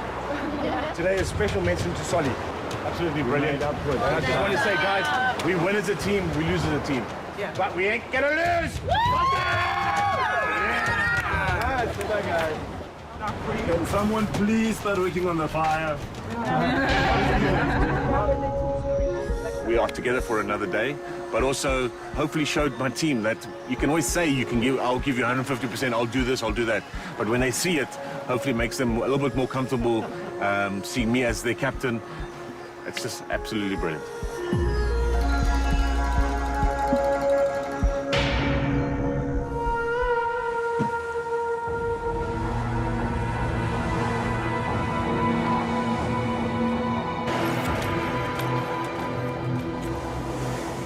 today a special mention to Solly. Absolutely brilliant. And I just want to say, guys, we win as a team, we lose as a team. Yeah. But we ain't gonna lose! Can someone please start working on the fire? We are together for another day, but also hopefully showed my team that you can always say I'll give you 150%, I'll do this, I'll do that. But when they see it, hopefully it makes them a little bit more comfortable seeing me as their captain. It's just absolutely brilliant.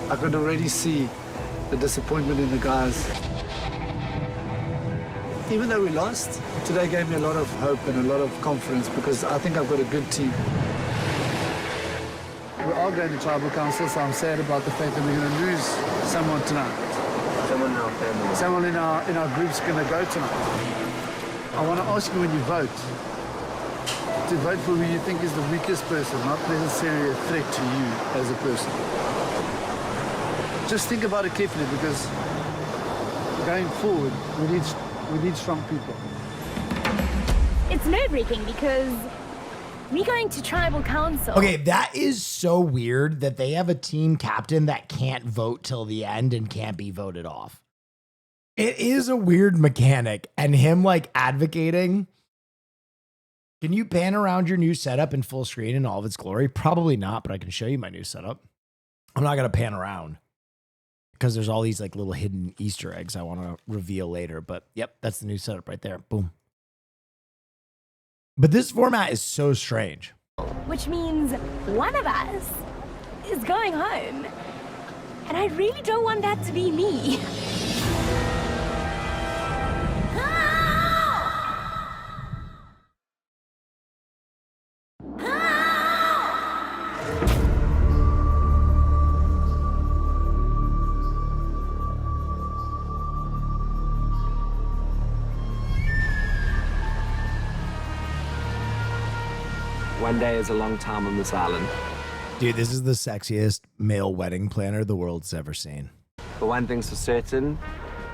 I could already see the disappointment in the guys. Even though we lost, today gave me a lot of hope and a lot of confidence because I think I've got a good team. We are going to Tribal Council, so I'm sad about the fact that we're going to lose someone tonight. Someone in our family. Someone in our group's going to go tonight. I want to ask you when you vote, to vote for who you think is the weakest person, not necessarily a threat to you as a person. Just think about it carefully because going forward, we need strong people. It's nerve-wracking because Me going to tribal council. Okay, that is so weird that they have a team captain that can't vote till the end and can't be voted off. It is a weird mechanic, and him like advocating. Can you pan around your new setup in full screen in all of its glory? Probably not, but I can show you my new setup. I'm not going to pan around because there's all these like little hidden Easter eggs I want to reveal later. But yep, that's the new setup right there. Boom. But this format is so strange. Which means one of us is going home. And I really don't want that to be me. One day is a long time on this island. Dude, this is the sexiest male wedding planner the world's ever seen. But one thing's for certain,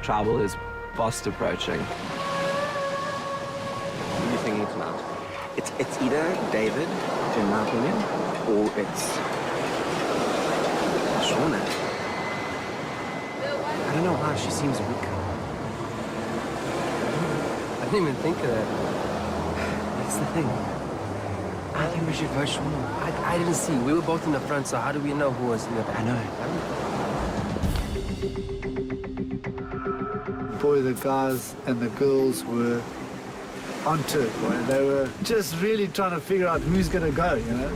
tribal is fast approaching. Who are you thinking tonight? It's either David, in my opinion, or it's Shauna. I don't know why she seems weak. I didn't even think of that. That's the thing. I think we should vote Shauna. I didn't see. We were both in the front, so how do we know who was in the back? I know. Boy, the guys and the girls were onto it, boy. They were just really trying to figure out who's going to go, you know?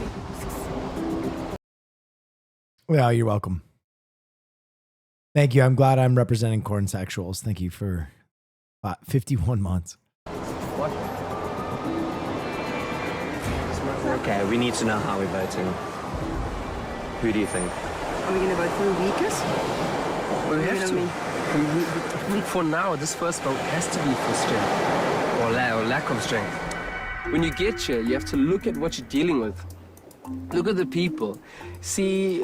Well, you're welcome. Thank you. I'm glad I'm representing corn sexuals. Thank you for 51 months. What? Okay, we need to know how we're voting. Who do you think? Are we going to vote for the weakest? We have to. I mean, for now, this first vote has to be for strength. Or lack of strength. When you get here, you have to look at what you're dealing with. Look at the people. See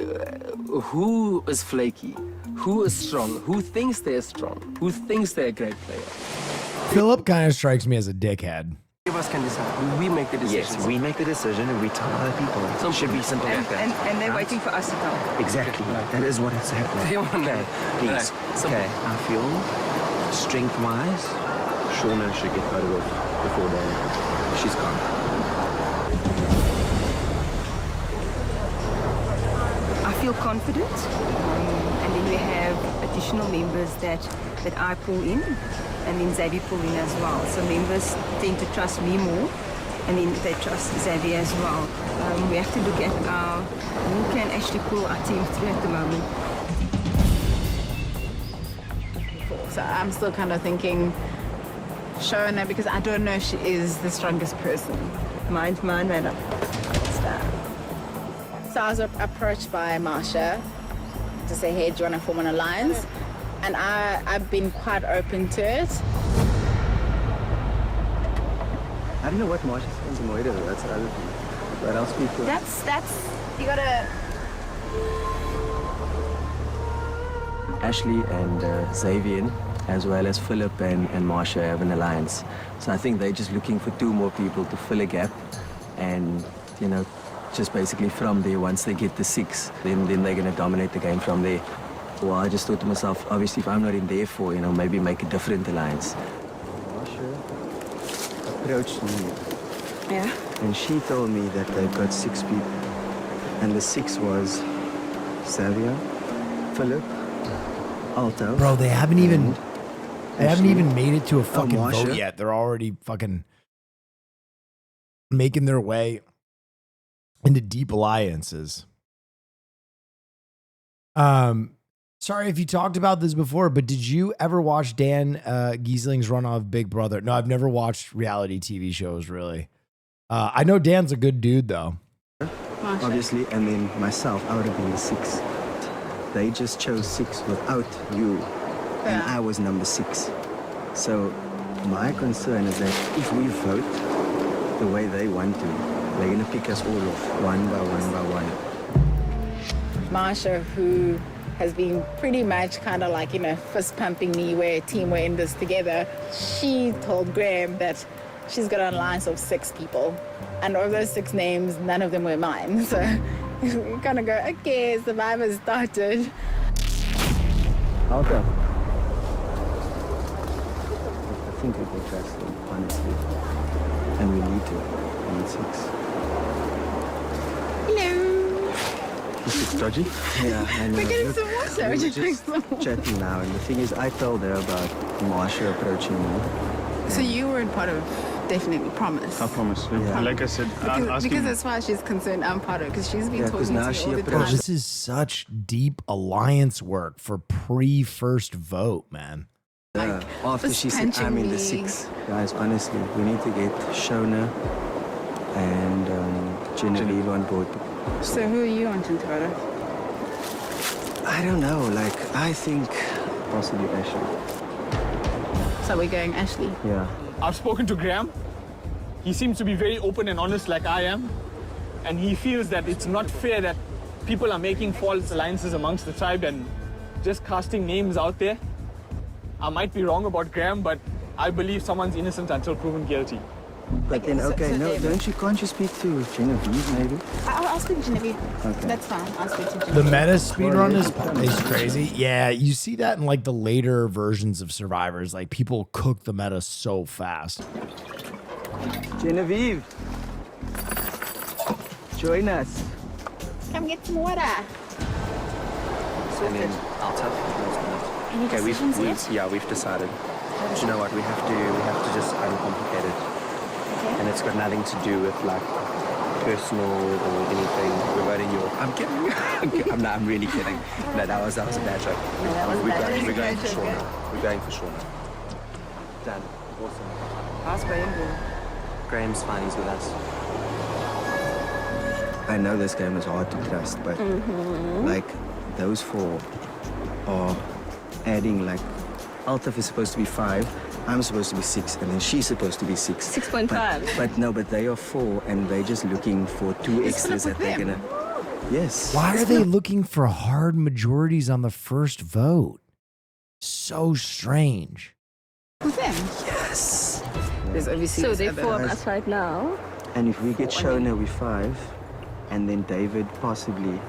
who is flaky, who is strong, who thinks they're strong, who thinks they're a great player. Philip kind of strikes me as a dickhead. Give us can decide. We make the decision. Yes, we make the decision and we tell other people. It should be simple like that. And they're waiting for us to tell. Exactly. That is what is happening. They want that. Please. Okay, I feel strength-wise, Shauna should get voted off before then. She's gone. I feel confident. And then we have additional members that I pull in. And then Xavier pull in as well. So members tend to trust me more, and then they trust Xavier as well. We have to look at who can actually pull our team through at the moment. So I'm still kind of thinking Shauna, because I don't know if she is the strongest person. Mine, man. So I was approached by Marsha to say, hey, do you want to form an alliance? And I've been quite open to it. I don't know what Marsha sounds annoyed at. That's another thing. What else people? That's, you gotta... Ashley and Xavier, as well as Philip and Marsha, have an alliance. So I think they're just looking for 2 more people to fill a gap. And, you know, just basically from there, once they get the 6, then they're going to dominate the game from there. Well, I just thought to myself, obviously, if I'm not in there for, maybe make a different alliance. Marsha approached me. Yeah? And she told me that they've got 6 people. And the 6 was Xavier, Philip, Alto. Bro, they haven't even made it to a fucking Marsha. vote yet. They're already fucking making their way into deep alliances. Sorry if you talked about this before, but did you ever watch Dan Giesling's run of Big Brother? No, I've never watched reality TV shows, really. I know Dan's a good dude, though. Obviously, and then myself, I would have been the 6th. They just chose 6 without you, and I was number 6. So my concern is that if we vote the way they want to, they're going to pick us all off, one by one by one. Marsha, who has been pretty much kind of like, fist pumping me, we're a team, we're in this together. She told Graham that she's got an alliance of 6 people. And of those 6 names, none of them were mine. So you kind of go, okay, Survivor started. Okay. I think we can trust them, honestly. And we need to. We need 6. Hello. This is dodgy? Yeah, I know. We're getting Look, some water. we were Just drink just some water. chatting now, and the thing is, I told her about Marsha approaching me. So you weren't part of Definitely Promise. I promise. Yeah. Like I said, Because as far as she's concerned, I'm part of it. Because she's been talking to me all the Bro, time. this is such deep alliance work for pre-first vote, man. Yeah. After this she said, I'm in the punching 6. Guys, honestly, we need to get Shona and Genevieve on board. So who are you wanting to vote? I don't know, like, I think possibly Ashley. So we're going Ashley. Yeah. I've spoken to Graham. He seems to be very open and honest like I am. And he feels that it's not fair that people are making false alliances amongst the tribe and just casting names out there. I might be wrong about Graham, but I believe someone's innocent until proven guilty. But then, okay, no, can't you speak to Genevieve, maybe? I'll speak to Genevieve. Okay. That's fine. I'll speak to Genevieve. The meta speedrun is crazy. Yeah, you see that in like the later versions of Survivors. Like people cook the meta so fast. Genevieve, join us. Come get some water. And then Alta. Any Okay, decisions yet? we've decided. But you know what? We have to just uncomplicate it. Okay. And it's got nothing to do with like personal or anything. We're voting your. I'm kidding. I'm really kidding. No, that was a bad joke. No, that was a bad joke. We're going for Bad joke, Shauna. We're going for Shauna. Done. Awesome. How's Graham doing? Graham's fine. He's with us. I know this game is hard to trust, but like those 4 are adding like. Altaf is supposed to be 5. I'm supposed to be 6, and then she's supposed to be 6. 6.5. But they are 4, and they're just looking for 2 extras that they're gonna. Yes. Why are they looking for hard majorities on the first vote? So strange. With them? Yes. There's obviously. So they're 4 of us right now. And if we get Shona, we're 5, and then David possibly.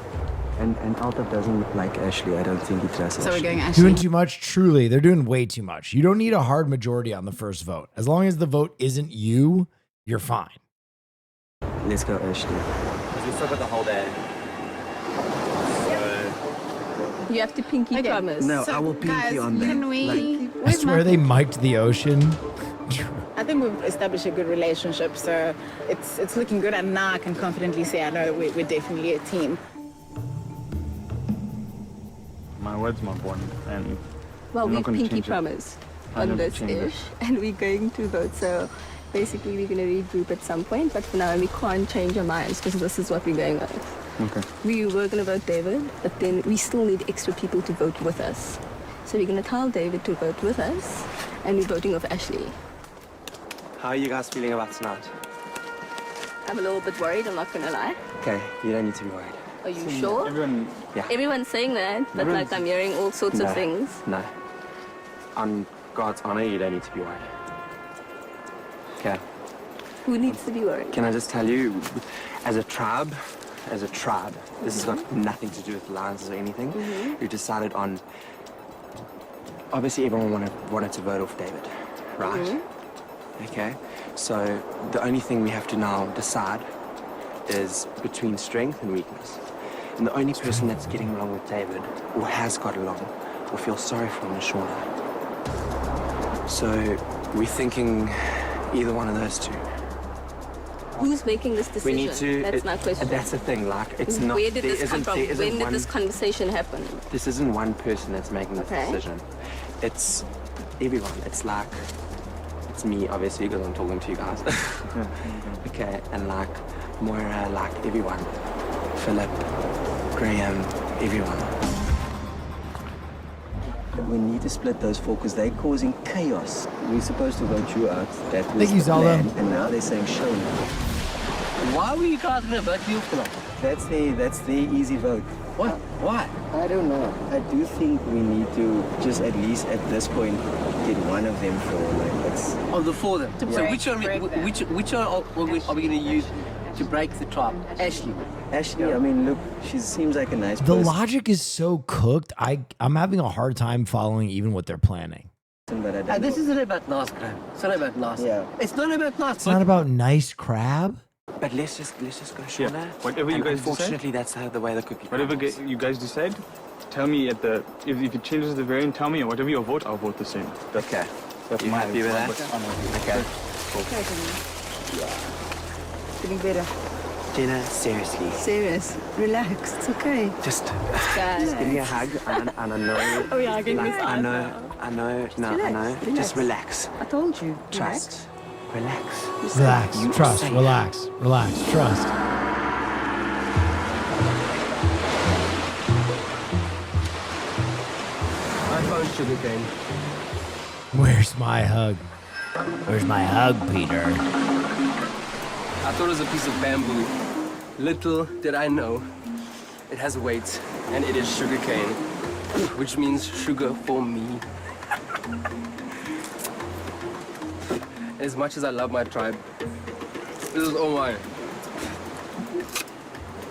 And Altaf doesn't look like Ashley. I don't think he trusts So Ashley. we're going Ashley. Doing too much? Truly, they're doing way too much. You don't need a hard majority on the first vote. As long as the vote isn't you, you're fine. Let's go, Ashley. We still got the whole day. You have to pinky promise. No, I will pinky guys, on that. can we? Like, I swear they mic'd the ocean. I think we've established a good relationship, so it's looking good. And now I can confidently say I know we're definitely a team. My word's my bond, and Well, I'm we not gonna pinky change it. promise I'm on not this gonna change ish, and we're going to vote. So basically, we're going to regroup at some point. But for now, we can't change our minds because this is what we're going with. Okay. We were going to vote David, but then we still need extra people to vote with us. So we're going to tell David to vote with us, and we're voting with Ashley. how are you guys feeling about tonight? I'm a little bit worried, I'm not going to lie. Okay, you don't need to be worried. Are you sure? Yeah. Everyone's saying that, but like I'm hearing all sorts of things. No. On God's honor, you don't need to be worried. Okay. Who needs to be worried? Can I just tell you, as a tribe, this has got nothing to do with alliances or anything. We decided on. Obviously, everyone wanted to vote off David, right? Okay. So the only thing we have to now decide is between strength and weakness. And the only person that's getting along with David, or has got along, or feels sorry for him is Shauna. So we're thinking either one of those two. Who's making this decision? We need to. That's my question. That's the thing. Like, it's not. Where did there this come isn't- from? there isn't When did one- this conversation happen? This isn't one person that's making this Okay. decision. It's everyone. It's like, it's me, obviously, because I'm talking to you guys. Okay, and like Moira, like everyone. Philip, Graham, everyone. We need to split those 4 because they're causing chaos. We're supposed to vote you out. That was Thank you, the Zelda. plan, and now they're saying show me. Why were you guys going to vote you for that? that's the easy vote. What? Why? I don't know. I do think we need to just at least at this point get one of them for like it's. Oh, the four of them. So which one? Which one are we going to use to break the tribe? Ashley. Ashley, I mean, look, she seems like a nice The person. logic is so cooked. I'm having a hard time following even what they're planning. But I don't This know. isn't about nice crab. It's not about nice. Yeah. It's not about nice. It's not about nice crab. But let's just go Shauna. Whatever you And guys unfortunately, that's the way the cookie Whatever crumbles. you guys decide, tell me at the if it changes at the very end, tell me, and whatever you vote, I'll vote the same. Okay. That's You my happy with that? Okay. Getting better. Jenna, seriously. Serious. Relax. It's okay. Just give me a hug, and I know. Oh, yeah, give me like, a I hug know. No, I know. relax. Just relax. I told you. Trust. Relax. Relax, You trust, say- relax, trust. I found sugarcane. Where's my hug? Where's my hug, Peter? I thought it was a piece of bamboo. Little did I know, it has weight, and it is sugarcane, which means sugar for me. As much as I love my tribe, this is all mine.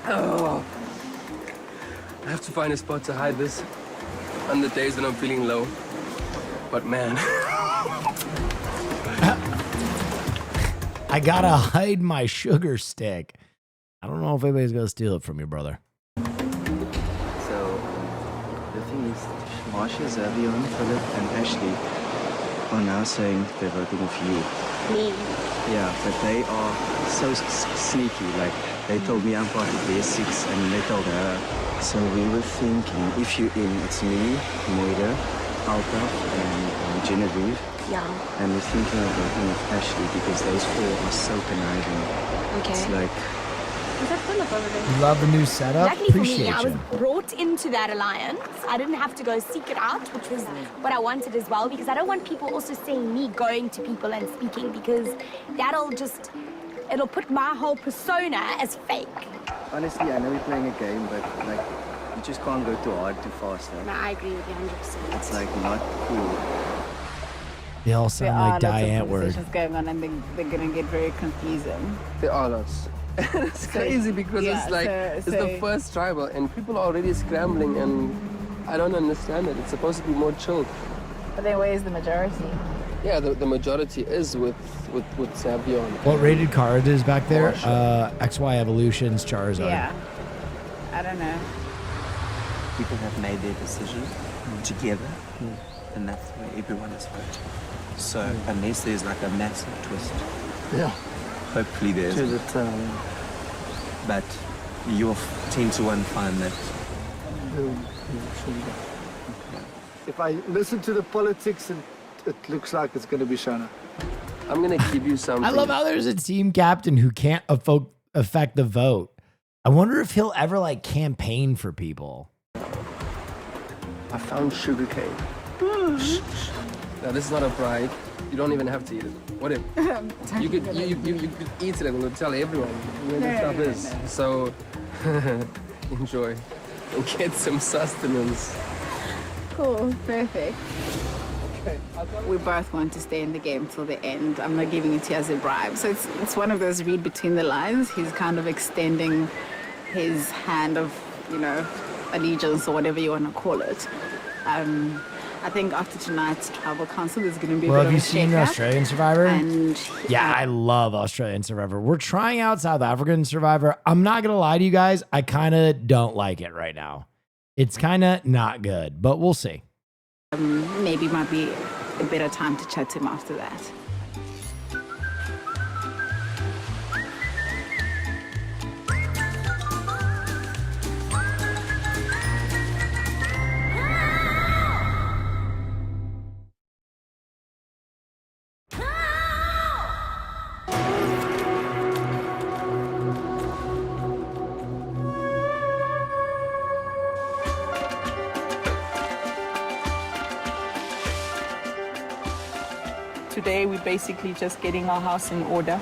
Oh. I have to find a spot to hide this on the days when I'm feeling low. But man, I gotta hide my sugar stick. I don't know if anybody's gonna steal it from you, brother. So the thing is, Marsha, Zavion, Philip, and Ashley are now saying they're voting for you. Me. Yeah, but they are so sneaky. Like, they told me I'm part of their six, and they told her. So we were thinking, if you're in, it's me, Moira, Altaf, and Genevieve. Yeah. And we're thinking of voting with Ashley because those four are so conniving. Okay. It's like, Was that Philip over there? You love the new setup? Luckily for Appreciate me, I was you. brought into that alliance. I didn't have to go seek it out, which was what I wanted as well, because I don't want people also seeing me going to people and speaking, because it'll put my whole persona as fake. honestly, I know we're playing a game, but like, you just can't go too hard, too fast. No, I agree with you 100%. It's like not cool. They all There sound are like lots of Diane word. conversations going on, and they're going to get very confusing. there are lots. It's crazy because yeah, it's like, it's the first tribal and people are already scrambling and I don't understand it. It's supposed to be more chilled. But then where's the majority? Yeah, the majority is with Savion. What rated card is back there? XY Evolutions Charizard. Yeah. I don't know. People have made their decision together, and that's where everyone is voting. So unless there's like a massive twist, Yeah. hopefully there's. To the town. But you'll 10-1 find that. If I listen to the politics, it looks like it's going to be Shona. I'm going to give you something. I love how there's a team captain who can't affect the vote. I wonder if he'll ever like campaign for people. I found sugarcane. Now this is not a bribe. You don't even have to eat it. Whatever. You could eat it and we'll tell everyone where the stuff is. So enjoy and get some sustenance. Cool, perfect. We both want to stay in the game till the end. I'm not giving it to you as a bribe. So it's one of those read between the lines. He's kind of extending his hand of, allegiance or whatever you want to call it. I think after tonight's tribal council, there's going to be a Well, bit have of you a seen shake-up. Australian Survivor? And Yeah, I love Australian Survivor. We're trying out South African Survivor. I'm not going to lie to you guys. I kind of don't like it right now. It's kind of not good, but we'll see. maybe might be a better time to chat to him after that. Today we're basically just getting our house in order.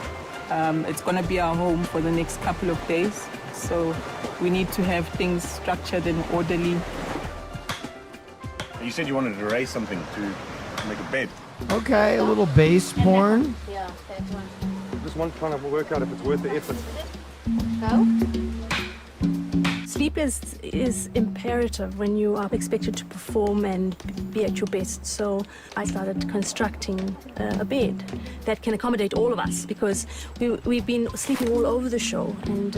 It's going to be our home for the next couple of days. So we need to have things structured and orderly. You said you wanted to raise something to make a bed. Okay, a little bass porn. Yeah, that one. Just one trying to work out if it's worth the effort. Go. Sleep is imperative when you are expected to perform and be at your best. So I started constructing a bed that can accommodate all of us, because we've been sleeping all over the show, and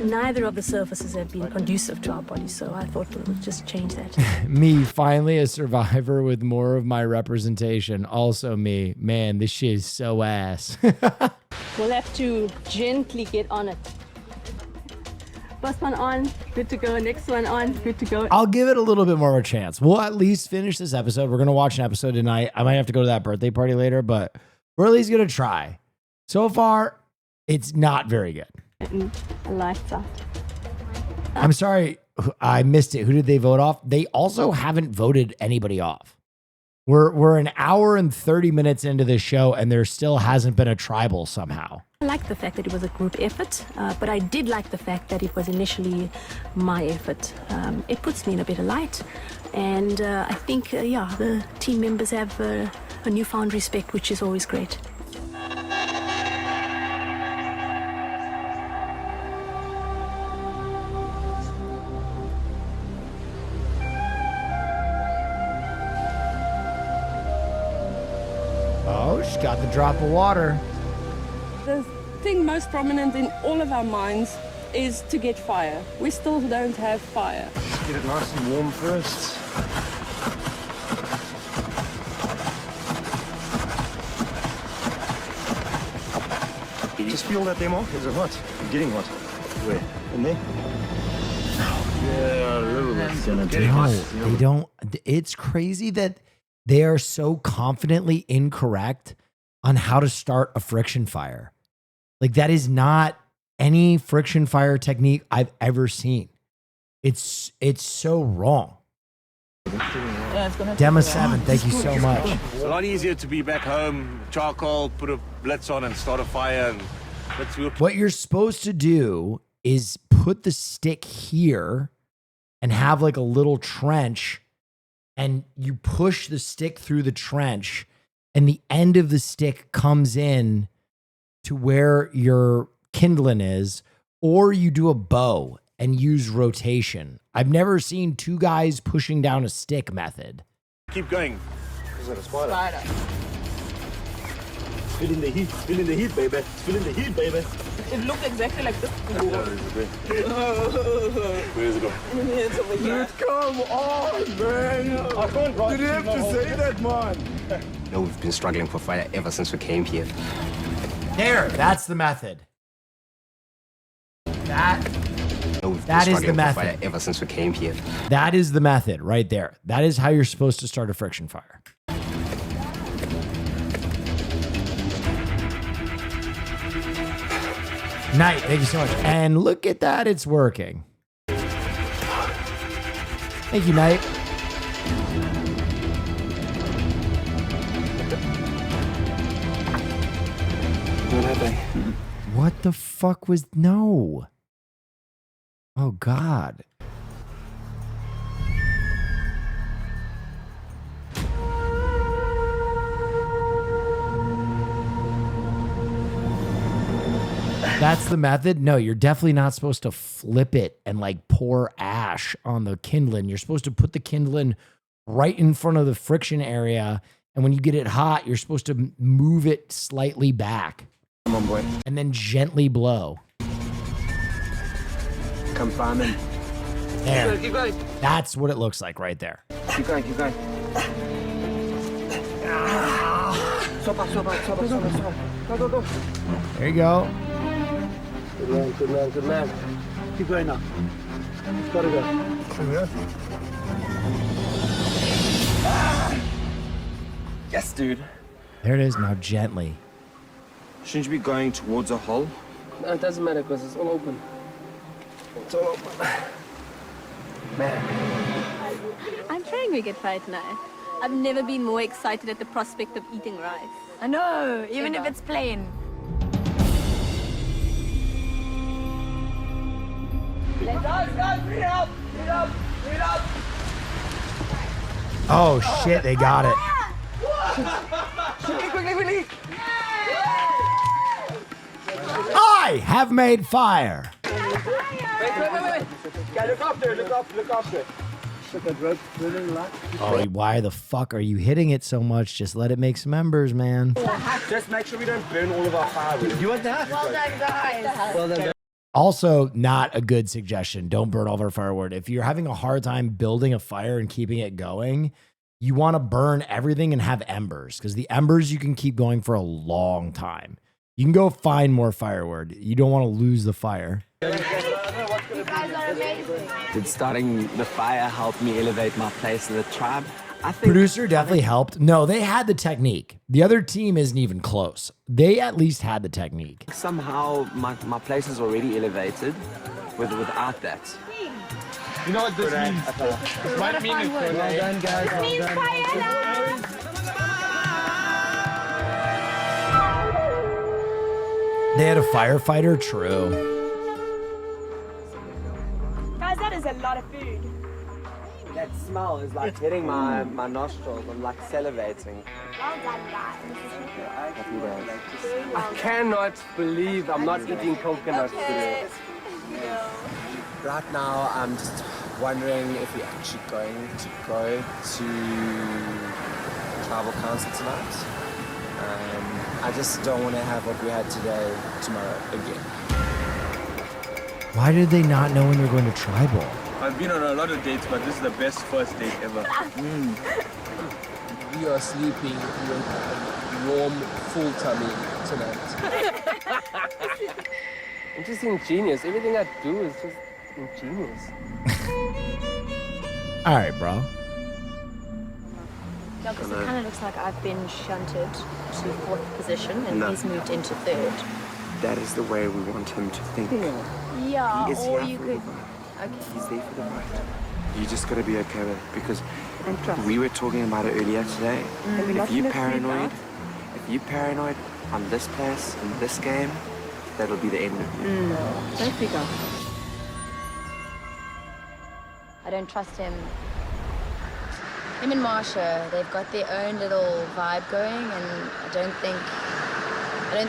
neither of the surfaces have been conducive to our bodies. So I thought we would just change that. Me, finally a survivor with more of my representation. Also me. Man, this shit is so ass. We'll have to gently get on it. First one on, good to go. Next one on, good to go. I'll give it a little bit more of a chance. We'll at least finish this episode. We're going to watch an episode tonight. I might have to go to that birthday party later, but we're at least going to try. So far, it's not very good. And lights out. I'm sorry, I missed it. Who did they vote off? They also haven't voted anybody off. We're an hour and 30 minutes into this show, and there still hasn't been a tribal somehow. I like the fact that it was a group effort, but I did like the fact that it was initially my effort. It puts me in a better light, and I think, the team members have a newfound respect, which is always great. Oh, she got the drop of water. The thing most prominent in all of our minds is to get fire. We still don't have fire. Get it nice and warm first. Just feel that there, Mark. Is it hot? You're getting hot. Where? In there? Yeah, a little bit. No, they don't. It's crazy that they are so confidently incorrect on how to start a friction fire. Like, that is not any friction fire technique I've ever seen. It's so wrong. Dema 7, thank you so much. It's a lot easier to be back home, charcoal, put a blitz on and start a fire. And let's look. What you're supposed to do is put the stick here and have like a little trench, and you push the stick through the trench, and the end of the stick comes in to where your kindling is, or you do a bow and use rotation. I've never seen two guys pushing down a stick method. Keep going. Is that a spider? Feeling the heat, baby. Feeling the heat, baby. It looked exactly like this. Where does it go? It's over here. Come on, man. I can't. Did you have to say that, man? No, we've been struggling for fire ever since we came here. There, that's the method. That We've That been is the struggling for method. fire ever since we came here. That is the method right there. That is how you're supposed to start a friction fire. Knight, thank you so much. And look at that, it's working. Thank you, Knight. What the fuck was... No. Oh, God. That's the method? No, you're definitely not supposed to flip it and like pour ash on the kindling. You're supposed to put the kindling right in front of the friction area. And when you get it hot, you're supposed to move it slightly back. Come on, boy. And then gently blow. Come fireman. There. Keep going. That's what it looks like right there. Keep going, keep going. Swap up. Go. There you go. Good man. Keep going now. It's gotta go. Yes, dude. There it is. Now gently. Shouldn't you be going towards a hole? No, it doesn't matter because it's all open. It's all open. Man. I'm trying to get fire tonight. I've never been more excited at the prospect of eating rice. I know, even if it's plain. Oh shit, they got it. Quickly. I have made fire. Wait. Yeah, look after it. Look at rope pulling like. Oh, why the fuck are you hitting it so much? Just let it make some embers, man. Just make sure we don't burn all of our firewood. You want that? Well done, guys. Well done. Also, not a good suggestion. Don't burn all of our firewood. If you're having a hard time building a fire and keeping it going, you want to burn everything and have embers, because the embers you can keep going for a long time. You can go find more firewood. You don't want to lose the fire. You guys are amazing. Did starting the fire help me elevate my place in the tribe? I think Producer definitely helped. No, they had the technique. The other team isn't even close. They at least had the technique. somehow my place is already elevated without that. You know what this means? This might mean it. Well done, guys. Well done. They had a firefighter? True. Guys, that is a lot of food. That smell is like hitting my nostrils. I'm like salivating. Well done, guys. I cannot believe I'm not eating coconuts today. Right now, I'm just wondering if we're actually going to go to tribal council tonight. I just don't want to have what we had today tomorrow again. Why did they not know when they're going to tribal? I've been on a lot of dates, but this is the best first date ever. We are sleeping with a warm, full tummy tonight. I'm just ingenious. Everything I do is just ingenious. All right, bro. Yeah, because it kind of looks like I've been shunted to fourth position and he's moved into third. That is the way we want him to think. Yeah, He is or here you for could. the fight. Okay. He's there for the fight. You just got to be okay with it, because we were talking about it earlier today. If you're paranoid on this place, in this game, that'll be the end of you. Don't pick up. I don't trust him. Him and Marsha, they've got their own little vibe going, and I don't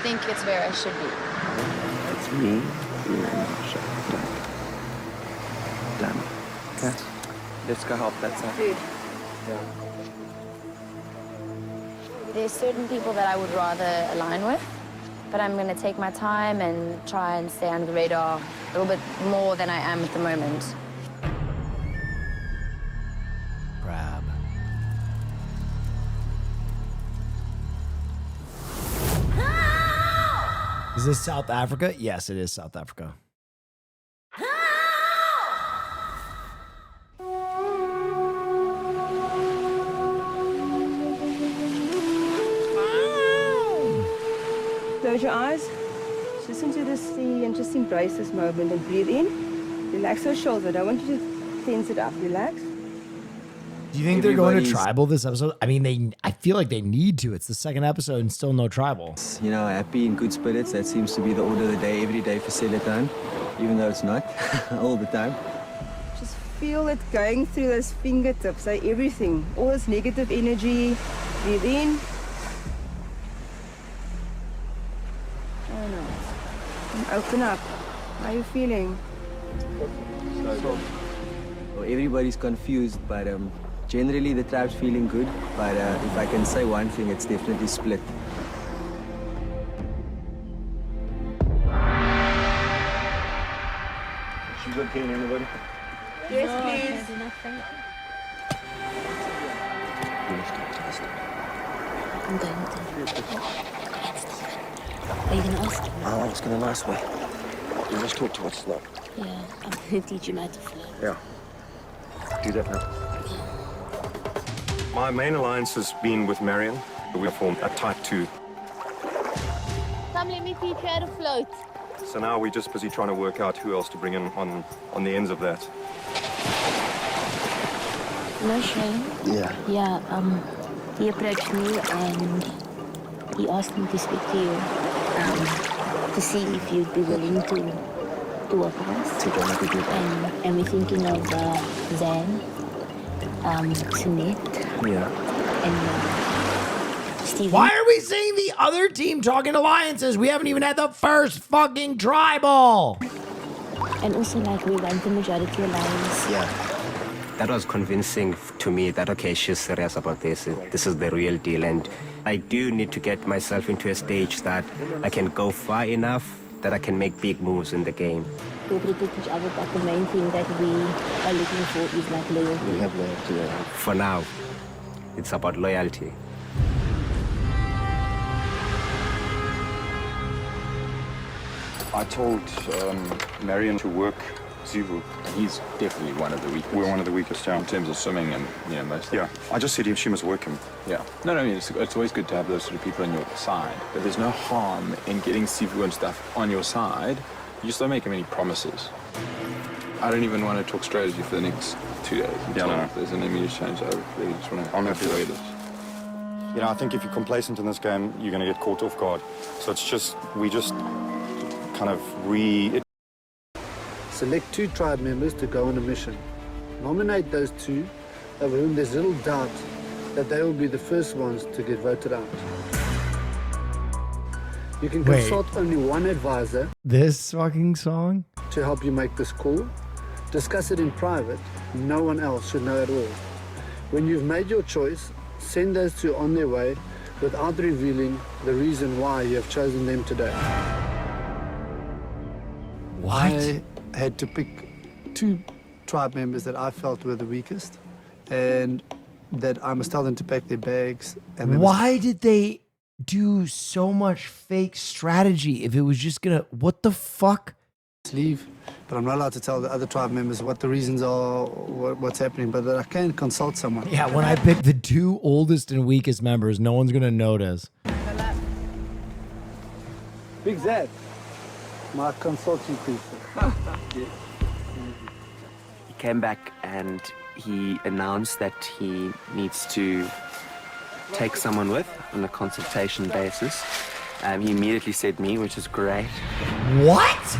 think it's where I should be. It's me, you and Marsha. Done. Okay. Let's go help that side. Dude. There's certain people that I would rather align with, but I'm going to take my time and try and stay under the radar a little bit more than I am at the moment. Crab. Is this South Africa? Yes, it is South Africa. Close your eyes. Listen to the sea and just embrace this moment and breathe in. Relax your shoulder. I want you to tense it up. Relax. Do you think they're going to tribal this episode? I mean, I feel like they need to. It's the second episode and still no tribal. You know, happy and good spirits, that seems to be the order of the day every day for Selatan, even though it's not all the time. Just feel it going through those fingertips, everything. All this negative energy. Breathe in. Oh no. And open up. How are you feeling? Well, everybody's confused, but generally the tribe's feeling good. But if I can say one thing, it's definitely split. She's okay, anybody? Yes, please. I'm going with him. Are you going to ask him? I'll ask in a nice way. You just talk to us now. Yeah, I'm going to teach him how to float. Yeah. Do that now. My main alliance has been with Marion. We formed a tight two. Come, let me teach you how to float. So now we're just busy trying to work out who else to bring in on the ends of that. No, Shane. Yeah. Yeah, he approached me and he asked me to speak to you, to see if you'd be willing to to work with us. And we're thinking of Zan, Sunit, and Stevie. Why are we seeing the other team talking alliances? We haven't even had the first fucking tribal. And also, like, we want the majority alliance. Yeah. That was convincing to me that, okay, she's serious about this. This is the real deal. And I do need to get myself into a stage that I can go far enough that I can make big moves in the game. We protect each other, but the main thing that we are looking for is like loyalty. We have loyalty, yeah. For now, it's about loyalty. I told Marion to work Zivu. He's definitely one of the weakest. We're one of the weakest, yeah. In terms of swimming and, you know, most of Yeah, I just said she must work him. Yeah. No, I mean, it's always good to have those sort of people on your side. But there's no harm in getting Sifu and stuff on your side. You just don't make him any promises. I don't even want to talk strategy for the next 2 days. Until there's an immediate change. I really just want to I'll have the to way wait. it is. You know, I think if you're complacent in this game, you're going to get caught off guard. So it's just, we just kind of Select 2 tribe members to go on a mission. Nominate those 2 over whom there's little doubt that they will be the first ones to get voted out. You can Wait. consult only one advisor This fucking song? to help you make this call. Discuss it in private. No one else should know at all. When you've made your choice, send those 2 on their way without revealing the reason why you have chosen them today. What? I had to pick 2 tribe members that I felt were the weakest, and that I must tell them to pack their bags. And Why did they do so much fake strategy if it was just gonna, what the fuck? Leave, but I'm not allowed to tell the other tribe members what the reasons are, what's happening, but that I can consult someone. Yeah, when I pick the 2 oldest and weakest members, no one's gonna notice. Big Zed, my consulting people. He came back and he announced that he needs to take someone with on a consultation basis. He immediately said me, which is great. What?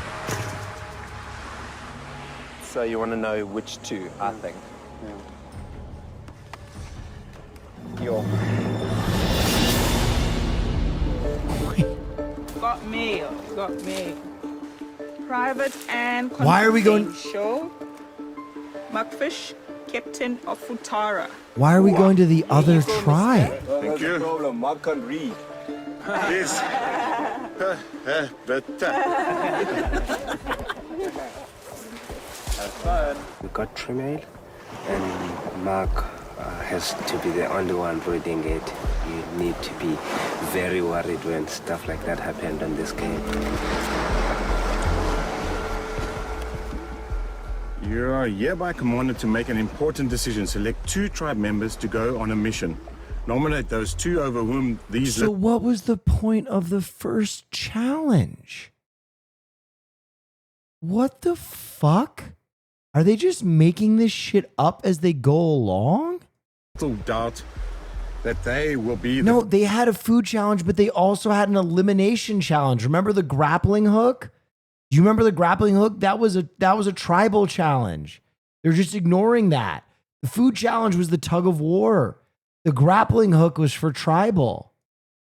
So you want to know which 2, I think. Yo. Got mail. Got mail. Private and Why are we going- confidential. McFish, captain of Futara. Why are we going to the other tribe? Thank you. problem. Mark can read. Please. We got Tremail, and Mark has to be the only one reading it. You need to be very worried when stuff like that happened on this game. You are hereby commanded to make an important decision. Select 2 tribe members to go on a mission. Nominate those 2 over whom these... So what was the point of the first challenge? What the fuck? Are they just making this shit up as they go along? Little doubt that they will be the... No, they had a food challenge, but they also had an elimination challenge. Remember the grappling hook? Do you remember the grappling hook? That was a tribal challenge. They're just ignoring that. The food challenge was the tug of war. The grappling hook was for tribal.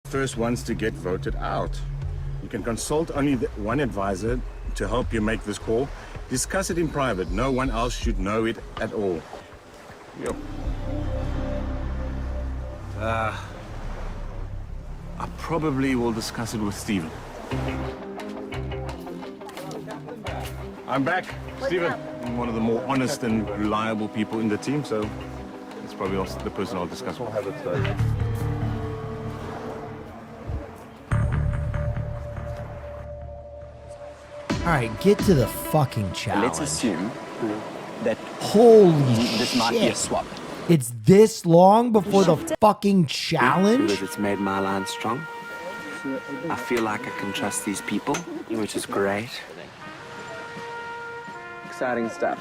First ones to get voted out. You can consult only one advisor to help you make this call. Discuss it in private. No one else should know it at all. Yep. I probably will discuss it with Stephen. I'm back, Stephen. I'm one of the more honest and reliable people in the team, so it's probably also the person I'll discuss with. All right, get to the fucking challenge. Let's assume that Holy this might be a shit. swap. It's this long before the fucking challenge? Because it's made my line strong. I feel like I can trust these people, which is great. Exciting stuff.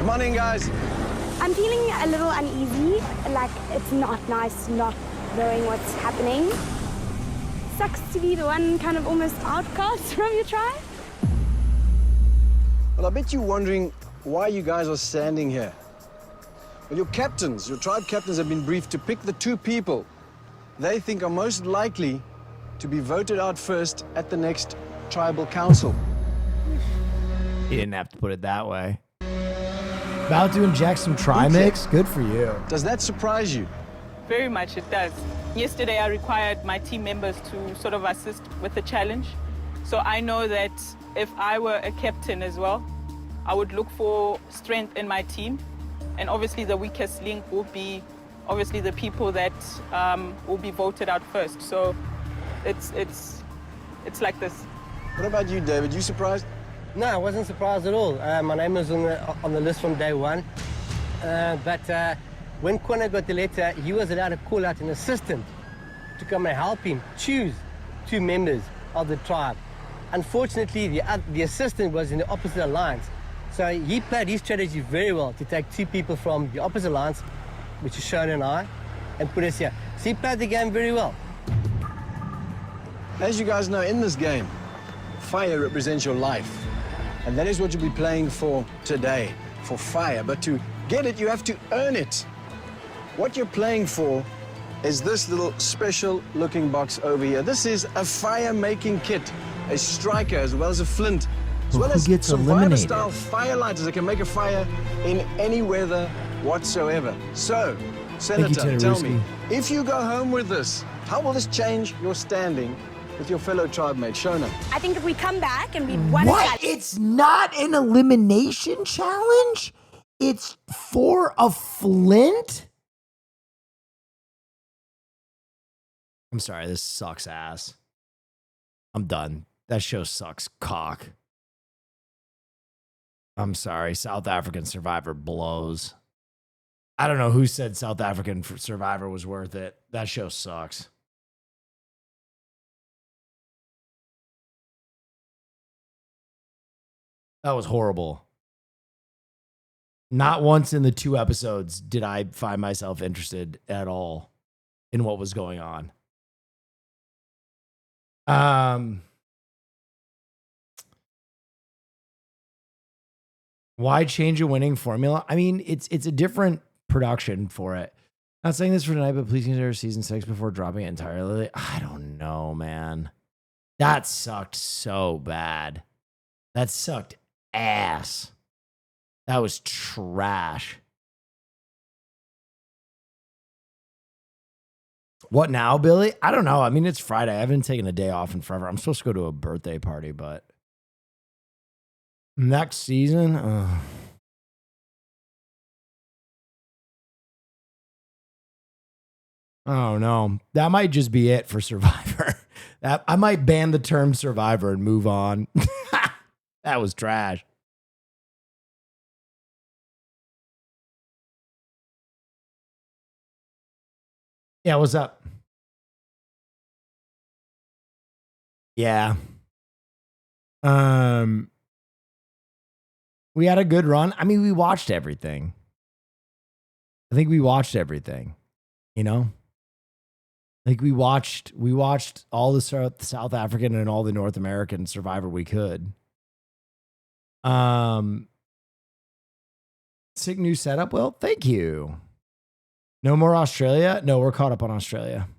Come on in, guys. I'm feeling a little uneasy, like it's not nice not knowing what's happening. Sucks to be the one kind of almost outcast from your tribe. Well, I bet you're wondering why you guys are standing here. Well, your tribe captains have been briefed to pick the 2 people they think are most likely to be voted out first at the next tribal council. You didn't have to put it that way. About to inject some Trimix? Good for you. Does that surprise you? Very much it does. Yesterday I required my team members to sort of assist with the challenge. So I know that if I were a captain as well, I would look for strength in my team. And obviously the weakest link will be obviously the people that will be voted out first. So it's like this. What about you, David? You surprised? No, I wasn't surprised at all. My name was on the list from day one. But when Quinn got the letter, he was allowed to call out an assistant to come and help him choose 2 members of the tribe. Unfortunately, the assistant was in the opposite alliance. So he played his strategy very well to take 2 people from the opposite alliance, which is Shona and I, and put us here. So he played the game very well. As you guys know, in this game, fire represents your life. And that is what you'll be playing for today, for fire. But to get it, you have to earn it. What you're playing for is this little special looking box over here. This is a fire-making kit, a striker as well as a flint, as well as survivor-style fire lighters that can make a fire in any weather whatsoever. So, Senator, tell me, if you go home with this, how will this change your standing with your fellow tribe mate, Shona? I think if we come back and we won What? It's not an elimination challenge? It's for a flint? I'm sorry, this sucks ass. I'm done. That show sucks cock. I'm sorry, South African Survivor blows. I don't know who said South African Survivor was worth it. That show sucks. That was horrible. Not once in the 2 episodes did I find myself interested at all in what was going on. Why change a winning formula? I mean, it's a different production for it. Not saying this for tonight, but please consider season 6 before dropping it entirely. I don't know, man. That sucked so bad. That sucked ass. That was trash. What now, Billy? I don't know. I mean, it's Friday. I haven't taken a day off in forever. I'm supposed to go to a birthday party, but next season, oh no, that might just be it for Survivor. I might ban the term Survivor and move on. That was trash. Yeah, what's up? Yeah. We had a good run. I mean, we watched everything. I think we watched everything, you know? Like we watched all the South African and all the North American Survivor we could. Sick new setup. Well, thank you. No more Australia? No, we're caught up on Australia.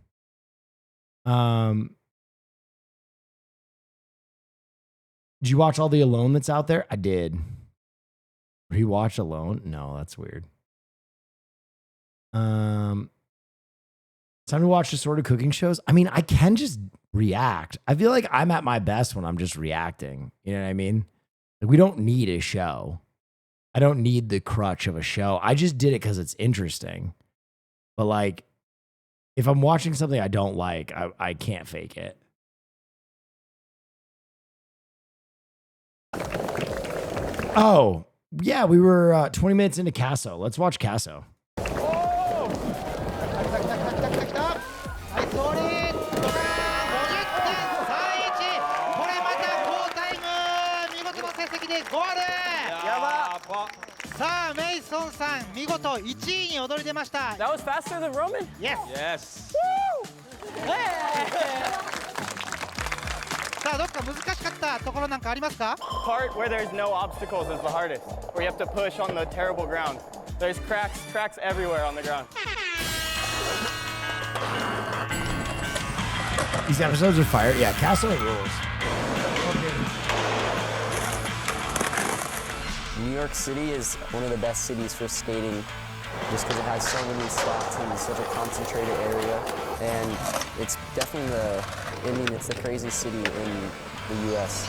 Did you watch all the Alone that's out there? I did. Rewatch Alone? No, that's weird. Time to watch assorted cooking shows. I mean, I can just react. I feel like I'm at my best when I'm just reacting. You know what I mean? Like, we don't need a show. I don't need the crutch of a show. I just did it because it's interesting. But like, if I'm watching something I don't like, I can't fake it. Oh, yeah, we were 20 minutes into Casso. Let's watch Casso. さあメイソンさん見事1位に躍り出ました。 That was faster than Roman? Yes. Yes. さあどっか難しかったところなんかありますか？ Part where there's no obstacles is the hardest, where you have to push on the terrible ground. There's cracks everywhere on the ground. These episodes are fire. Yeah, Castle rules. New York City is one of the best cities for skating just because it has so many spots in such a concentrated area. And it's definitely it's the craziest city in the U.S.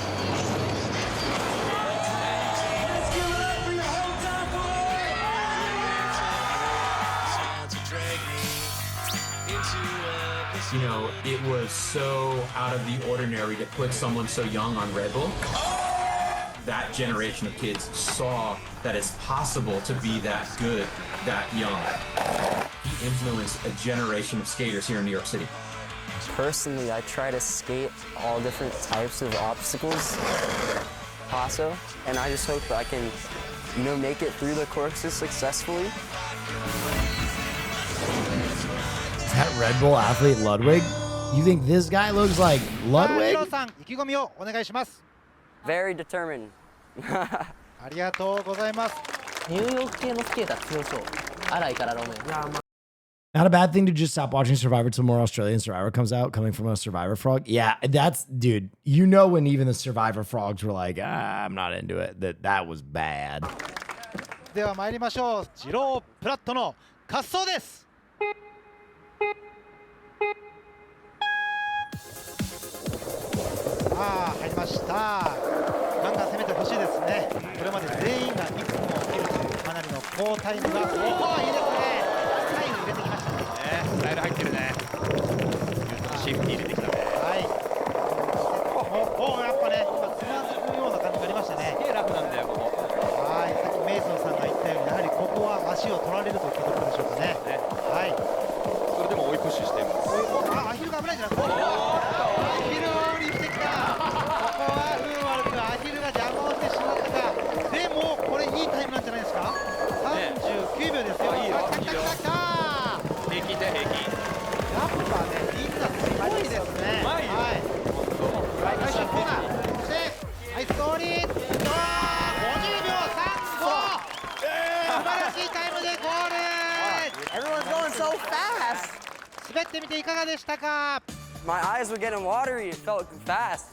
You know, it was so out of the ordinary to put someone so young on Red Bull. That generation of kids saw that it's possible to be that good, that young. He influenced a generation of skaters here in New York City. Personally, I try to skate all different types of obstacles, Paso, and I just hope I can, make it through the courses successfully. Is that Red Bull athlete Ludwig? You think this guy looks like Ludwig? Very determined. ありがとうございます。ニューヨーク系のスケーター強そう。荒いから路面。 Not a bad thing to just stop watching Survivor till more Australian Survivor comes out, coming from a Survivor frog. Yeah, that's, dude, when even the Survivor frogs were like, I'm not into it, that was bad. では参りましょう。ジロー・プラットの滑走です。入りました。ガンガン攻めてほしいですね。これまで全員が1分を切るというかなりの好タイムが、いいですね。タイム入れてきましたね。スタイル入ってるね。シフト入れてきたね。やっぱね、今つまずくような感じがありましたね。すげえ楽なんだよ、ここ。さっきメイソンさんが言ったように、やはりここは足を取られるというところでしょうかね。それでも追いプッシュしています。アヒルが危ないじゃないですか。アヒルをリフテきた。ここは運悪くアヒルが邪魔をしてしまったか。でもこれいいタイムなんじゃないですか。39秒ですよ。いいよ。来た。平均だよ、平均。やっぱね、みんなすごいですね。はい。最初コーナー。そしてはい、ストーリー。50秒35。素晴らしいタイムでゴール。Everyone's going so fast. 滑ってみていかがでしたか。 My eyes were getting watery. It felt fast.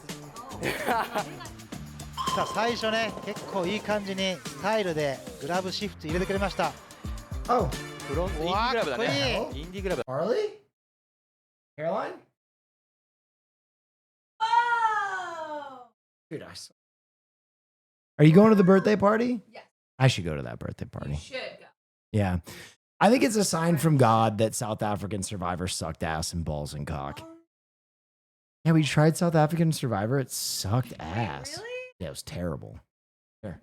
さあ最初ね、結構いい感じにスタイルでグラブシフト入れてくれました。Oh, フロントインディグラブだね。インディグラブ。Harley? Caroline? Dude, I saw. Are you going to the birthday party? Yes. I should go to that birthday party. You should go. Yeah. I think it's a sign from God that South African Survivor sucked ass and balls and cock. Yeah, we tried South African Survivor. It sucked ass. Really? Yeah, it was terrible. Here.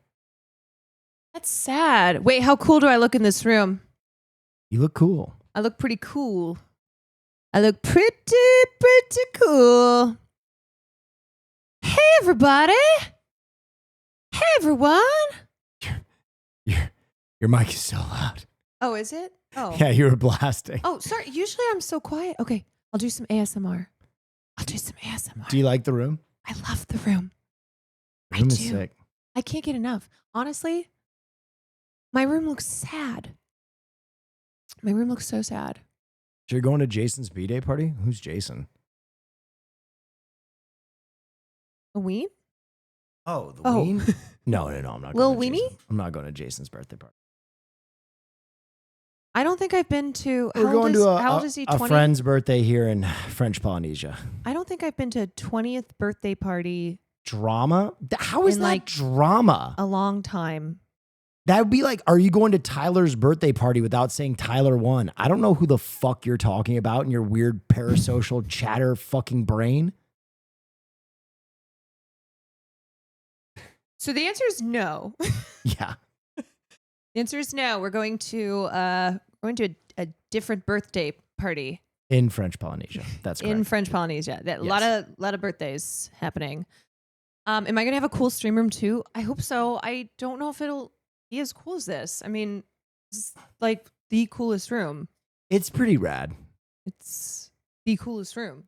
That's sad. Wait, how cool do I look in this room? You look cool. I look pretty cool. I look pretty cool. Hey, everybody. Hey, everyone. Your mic is so loud. Oh, is it? Oh. Yeah, you were blasting. Oh, sorry. Usually I'm so quiet. Okay, I'll do some ASMR. Do you like the room? I love the room. The room I is do. sick. I can't get enough. Honestly, my room looks sad. My room looks so sad. So you're going to Jason's B-Day party? Who's Jason? A ween? Oh, the Ween? No, I'm not. Lil going to Weenie? Jason. I'm not going to Jason's birthday party. I don't think I've been to. We're going to how old is he? a 20? friend's birthday here in French Polynesia. I don't think I've been to a 20th birthday party. Drama? How is in that like drama? A long time. That would be like, are you going to Tyler's birthday party without saying Tyler won? I don't know who the fuck you're talking about in your weird parasocial chatter fucking brain. So the answer is no. Yeah. The answer is no. We're going to a different birthday party In French Polynesia. That's correct. in French Polynesia. A Yes. lot of birthdays happening. Am I gonna have a cool stream room too? I hope so. I don't know if it'll be as cool as this. I mean, this is like the coolest room. It's pretty rad. It's the coolest room.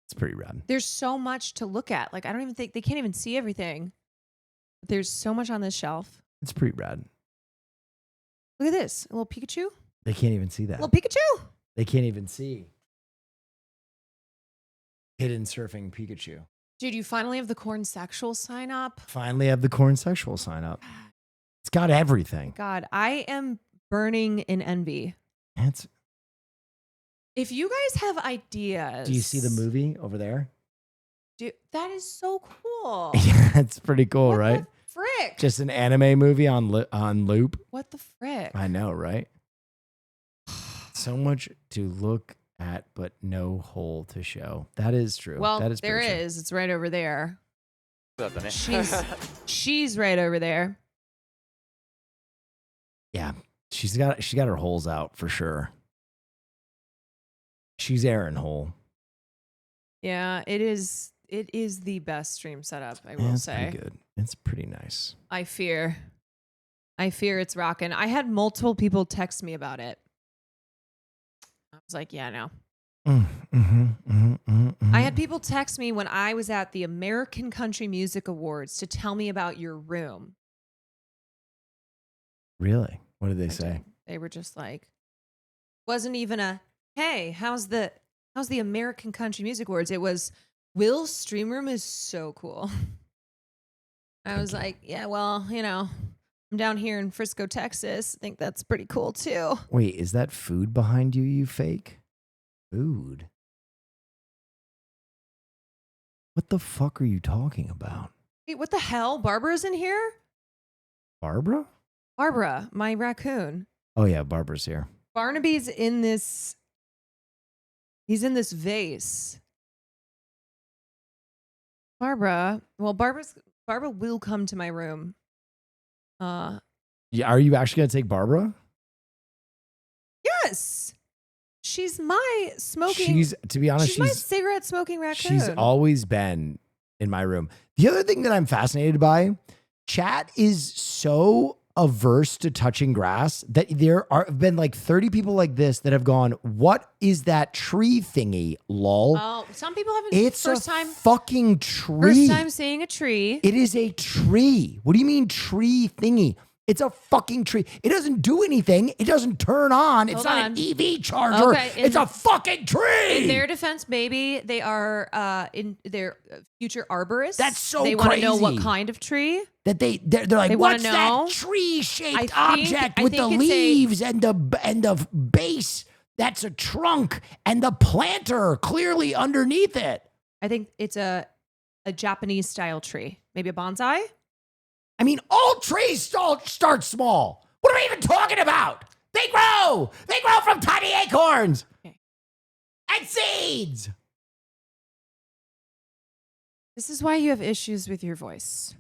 It's pretty rad. There's so much to look at. Like, I don't even think they can't even see everything. There's so much on this shelf. It's pretty rad. Look at this. A little Pikachu. They can't even see that. Little Pikachu. They can't even see. Hidden surfing Pikachu. Dude, you finally have the corn sexual sign up. Finally have the corn sexual sign up. It's got everything. God, I am burning in envy. It's. If you guys have ideas. Do you see the movie over there? Dude, that is so cool. Yeah, it's pretty cool, right? Frick. Just an anime movie on loop. What the frick? I know, right? So much to look at, but no hole to show. That is true. Well, that is there pretty true. is. It's right over there. She's right over there. Yeah, she's got her holes out for sure. She's Aaron Hole. Yeah, it is. It is the best stream setup, I will It's say. pretty good. It's pretty nice. I fear it's rocking. I had multiple people text me about it. I was like, yeah, no. I had people text me when I was at the American Country Music Awards to tell me about your room. Really? What did they say? They were just like, wasn't even a, hey, how's the American Country Music Awards? It was, Will's stream room is so cool. I was like, yeah, well, you know, I'm down here in Frisco, Texas. I think that's pretty cool too. Wait, is that food behind you, you fake? Food? What the fuck are you talking about? Wait, what the hell? Barbara's in here? Barbara? Barbara, my raccoon. Oh yeah, Barbara's here. Barnaby's in this. He's in this vase. Barbara. Well, Barbara will come to my room. Yeah, are you actually gonna take Barbara? Yes. She's my smoking. She's, to be honest, she's my cigarette smoking raccoon. She's always been in my room. The other thing that I'm fascinated by, chat is so averse to touching grass that there have been like 30 people like this that have gone, what is that tree thingy, lol? Oh, some people haven't. It's first a time. fucking tree. First time seeing a tree. It is a tree. What do you mean tree thingy? It's a fucking tree. It doesn't do anything. It doesn't turn on. It's Hold not on. an EV charger. Okay, it's a fucking tree. In their defense, maybe they are in their future arborists. That's so They want to know what crazy. kind of tree. That they're like, They wanna what's know? that tree-shaped I think- object I with the think it's a- leaves and the base? That's a trunk and the planter clearly underneath it. I think it's a Japanese style tree. Maybe a bonsai. I mean, all trees start small. What are we even talking about? They grow. They grow from tiny acorns and seeds. This is why you have issues with your voice.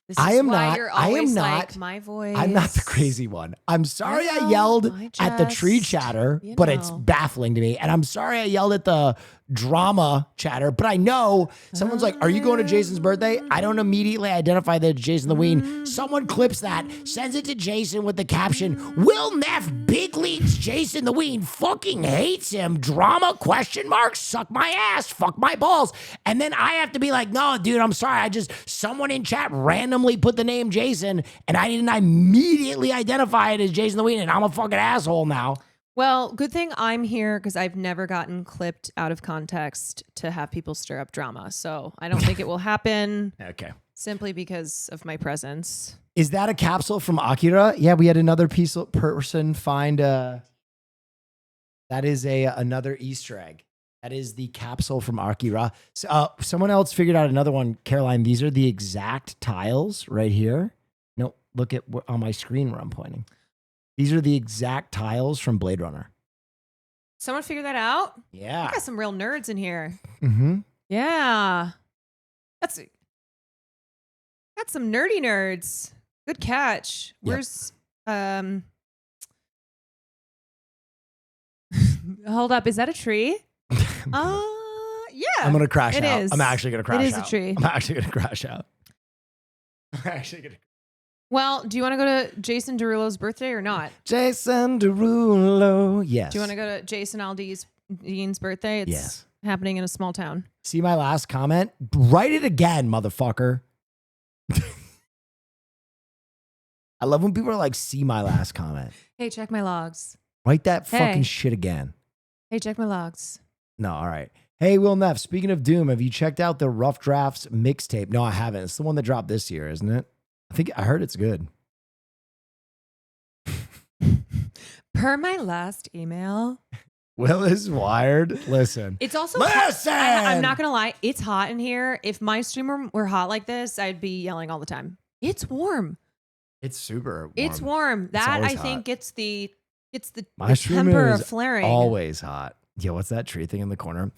This I is am why not. You're I am always not. like, my voice. I'm not the crazy one. I'm sorry I, know, yelled I at the tree just- chatter, you but it's know. baffling to me. And I'm sorry I yelled at the drama chatter, but I know someone's like, are you going to Jason's birthday? I don't immediately identify that it's Jason the Ween. Someone clips that, sends it to Jason with the caption, Will Neff big leads Jason the Ween, fucking hates him, drama, question mark, suck my ass, fuck my balls. And then I have to be like, no, dude, I'm sorry. Someone in chat randomly put the name Jason and I didn't immediately identify it as Jason the Ween and I'm a fucking asshole now. Well, good thing I'm here because I've never gotten clipped out of context to have people stir up drama. So I don't think it will happen. Okay. Simply because of my presence. Is that a capsule from Akira? Yeah, we had another person find that is another Easter egg. That is the capsule from Akira. So, someone else figured out another one. Caroline, these are the exact tiles right here. No, look at on my screen where I'm pointing. These are the exact tiles from Blade Runner. Someone figured that out? Yeah. I got some real nerds in here. Mm-hmm. Yeah. Got some nerdy nerds. Good catch. Yep. Where's hold up, is that a tree? Yeah. I'm gonna crash it out. is. I'm actually gonna crash out. It is a tree. I'm actually gonna crash out. I'm actually gonna. Well, do you want to go to Jason Derulo's birthday or not? Jason Derulo. Yes. Do you want to go to Jason Aldean's birthday? It's Yes. happening in a small town. See my last comment? Write it again, motherfucker. I love when people are like, see my last comment. Hey, check my logs. Write that Hey. fucking shit again. Hey, check my logs. No, all right. Hey, Will Neff, speaking of Doom, have you checked out the Rough Drafts mixtape? No, I haven't. It's the one that dropped this year, isn't it? I heard it's good. Per my last email. Will is wired. Listen. It's also Listen! I'm not gonna lie, it's hot in here. If my streamer were hot like this, I'd be yelling all the time. It's warm. It's super warm. It's warm. That always I think hot. gets the My streamer temper is of flaring. always hot. Yeah, what's that tree thing in the corner?